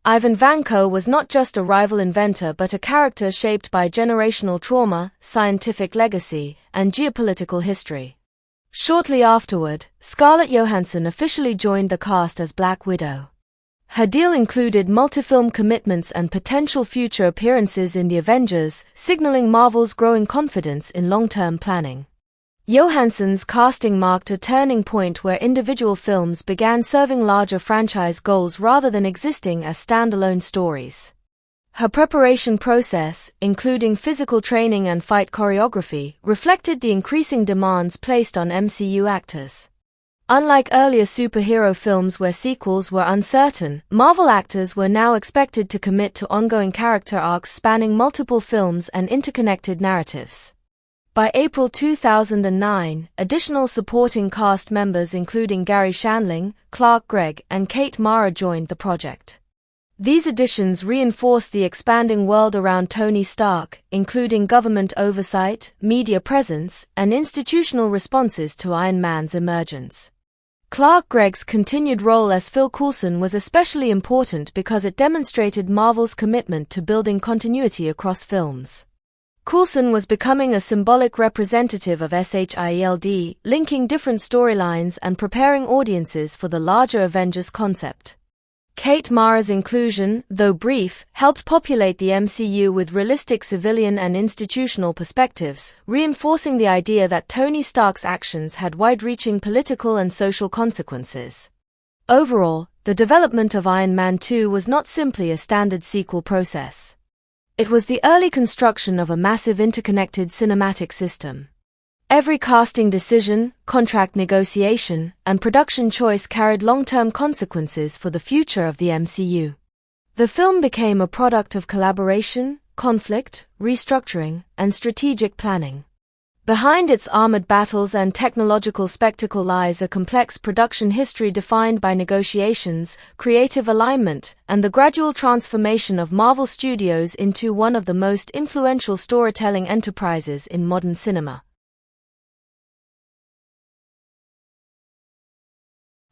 Ivan Vanko was not just a rival inventor but a character shaped by generational trauma, scientific legacy, and geopolitical history. Shortly afterward, Scarlett Johansson officially joined the cast as Black Widow. Her deal included multi-film commitments and potential future appearances in the Avengers, signaling Marvel's growing confidence in long-term planning. Johansson's casting marked a turning point where individual films began serving larger franchise goals rather than existing as standalone stories. Her preparation process, including physical training and fight choreography, reflected the increasing demands placed on MCU actors. Unlike earlier superhero films where sequels were uncertain, Marvel actors were now expected to commit to ongoing character arcs spanning multiple films and interconnected narratives. By April 2009, additional supporting cast members including Gary Shandling, Clark Gregg, and Kate Mara joined the project. These additions reinforced the expanding world around Tony Stark, including government oversight, media presence, and institutional responses to Iron Man's emergence. Clark Gregg's continued role as Phil Coulson was especially important because it demonstrated Marvel's commitment to building continuity across films. Coulson was becoming a symbolic representative of SHIELD, linking different storylines and preparing audiences for the larger Avengers concept. Kate Mara's inclusion, though brief, helped populate the MCU with realistic civilian and institutional perspectives, reinforcing the idea that Tony Stark's actions had wide-reaching political and social consequences. Overall, the development of Iron Man 2 was not simply a standard sequel process. It was the early construction of a massive interconnected cinematic system. Every casting decision, contract negotiation, and production choice carried long-term consequences for the future of the MCU. The film became a product of collaboration, conflict, restructuring, and strategic planning. Behind its armored battles and technological spectacle lies a complex production history defined by negotiations, creative alignment, and the gradual transformation of Marvel Studios into one of the most influential storytelling enterprises in modern cinema.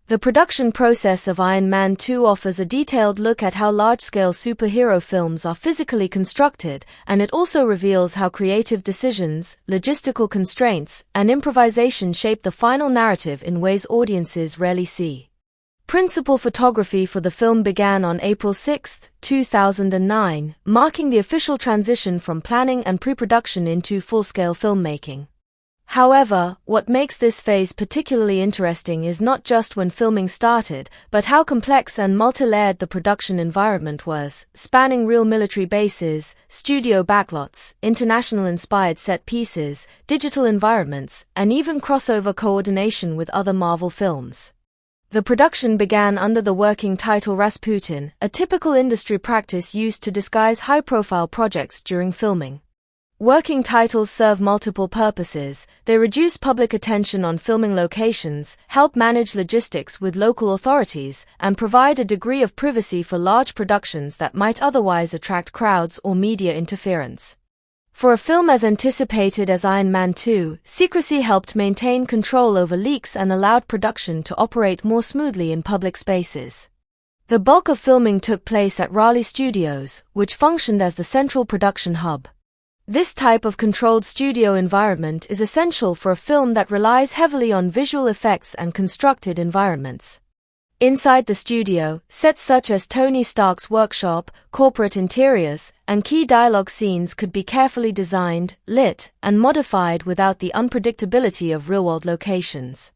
The production process of Iron Man 2 offers a detailed look at how large-scale superhero films are physically constructed, and it also reveals how creative decisions, logistical constraints, and improvisation shape the final narrative in ways audiences rarely see. Principal photography for the film began on April 6, 2009, marking the official transition from planning and pre-production into full-scale filmmaking. However, what makes this phase particularly interesting is not just when filming started, but how complex and multi-layered the production environment was, spanning real military bases, studio backlots, international-inspired set pieces, digital environments, and even crossover coordination with other Marvel films. The production began under the working title Rasputin, a typical industry practice used to disguise high-profile projects during filming. Working titles serve multiple purposes. They reduce public attention on filming locations, help manage logistics with local authorities, and provide a degree of privacy for large productions that might otherwise attract crowds or media interference. For a film as anticipated as Iron Man 2, secrecy helped maintain control over leaks and allowed production to operate more smoothly in public spaces. The bulk of filming took place at Raleigh Studios, which functioned as the central production hub. This type of controlled studio environment is essential for a film that relies heavily on visual effects and constructed environments. Inside the studio, sets such as Tony Stark's workshop, corporate interiors, and key dialogue scenes could be carefully designed, lit, and modified without the unpredictability of real-world locations.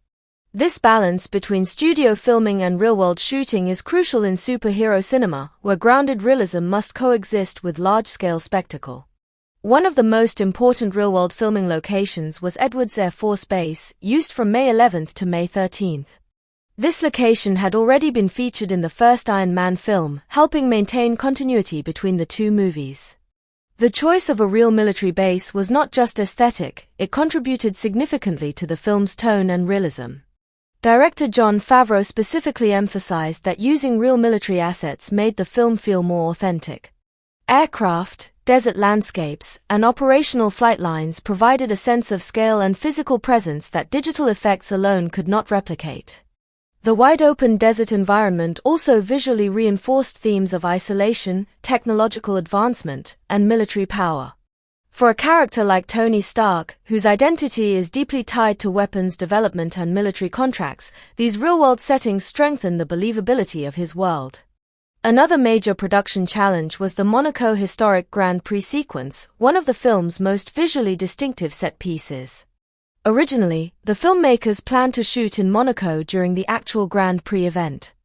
This balance between studio filming and real-world shooting is crucial in superhero cinema, where grounded realism must coexist with large-scale spectacle. One of the most important real-world filming locations was Edwards Air Force Base, used from May 11th to May 13th. This location had already been featured in the first Iron Man film, helping maintain continuity between the two movies. The choice of a real military base was not just aesthetic, it contributed significantly to the film's tone and realism. Director Jon Favreau specifically emphasized that using real military assets made the film feel more authentic. Aircraft, desert landscapes, and operational flight lines provided a sense of scale and physical presence that digital effects alone could not replicate. The wide-open desert environment also visually reinforced themes of isolation, technological advancement, and military power. For a character like Tony Stark, whose identity is deeply tied to weapons development and military contracts, these real-world settings strengthen the believability of his world. Another major production challenge was the Monaco historic Grand Prix sequence, one of the film's most visually distinctive set pieces. Originally, the filmmakers planned to shoot in Monaco during the actual Grand Prix event.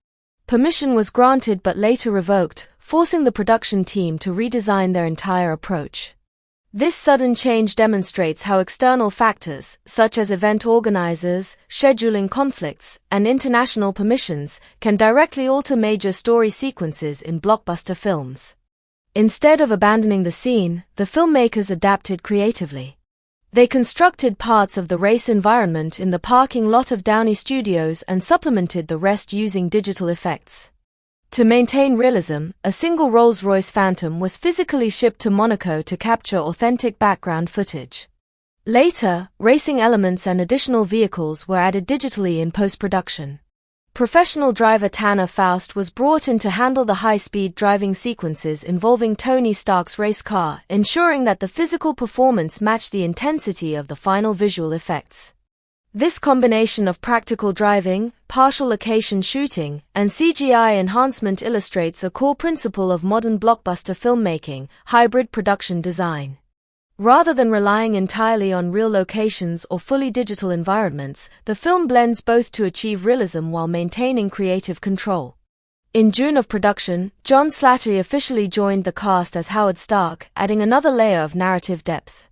Permission was granted but later revoked, forcing the production team to redesign their entire approach. This sudden change demonstrates how external factors, such as event organizers, scheduling conflicts, and international permissions, can directly alter major story sequences in blockbuster films. Instead of abandoning the scene, the filmmakers adapted creatively. They constructed parts of the race environment in the parking lot of Downey Studios and supplemented the rest using digital effects. To maintain realism, a single Rolls-Royce Phantom was physically shipped to Monaco to capture authentic background footage. Later, racing elements and additional vehicles were added digitally in post-production. Professional driver Tanner Faust was brought in to handle the high-speed driving sequences involving Tony Stark's race car, ensuring that the physical performance matched the intensity of the final visual effects. This combination of practical driving, partial location shooting, and CGI enhancement illustrates a core principle of modern blockbuster filmmaking: hybrid production design. Rather than relying entirely on real locations or fully digital environments, the film blends both to achieve realism while maintaining creative control. In June of production, John Slattery officially joined the cast as Howard Stark, adding another layer of narrative depth.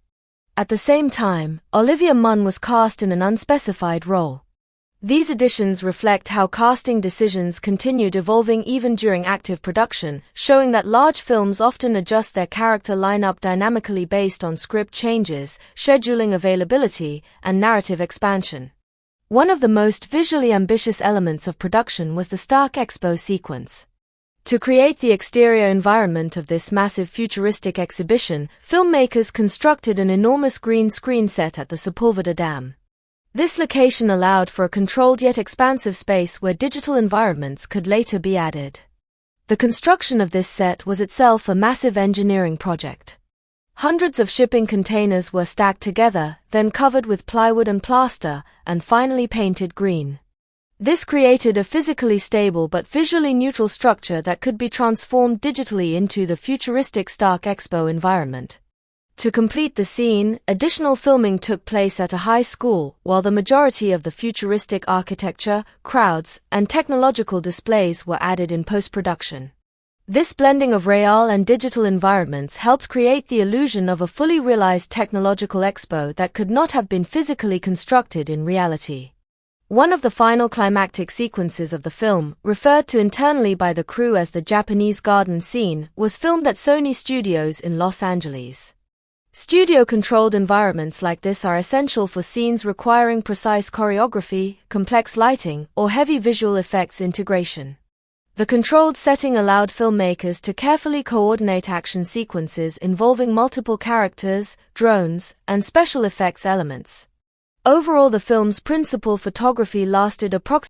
At the same time, Olivia Munn was cast in an unspecified role. These additions reflect how casting decisions continued evolving even during active production, showing that large films often adjust their character lineup dynamically based on script changes, scheduling availability, and narrative expansion. One of the most visually ambitious elements of production was the Stark Expo sequence. To create the exterior environment of this massive futuristic exhibition, filmmakers constructed an enormous green screen set at the Sepulveda Dam. This location allowed for a controlled yet expansive space where digital environments could later be added. The construction of this set was itself a massive engineering project. Hundreds of shipping containers were stacked together, then covered with plywood and plaster, and finally painted green. This created a physically stable but visually neutral structure that could be transformed digitally into the futuristic Stark Expo environment. To complete the scene, additional filming took place at a high school, while the majority of the futuristic architecture, crowds, and technological displays were added in post-production. This blending of real and digital environments helped create the illusion of a fully realized technological expo that could not have been physically constructed in reality. One of the final climactic sequences of the film, referred to internally by the crew as the Japanese garden scene, was filmed at Sony Studios in Los Angeles. Studio-controlled environments like this are essential for scenes requiring precise choreography, complex lighting, or heavy visual effects integration. The controlled setting allowed filmmakers to carefully coordinate action sequences involving multiple characters, drones, and special effects elements. Overall, the film's principal photography lasted approximately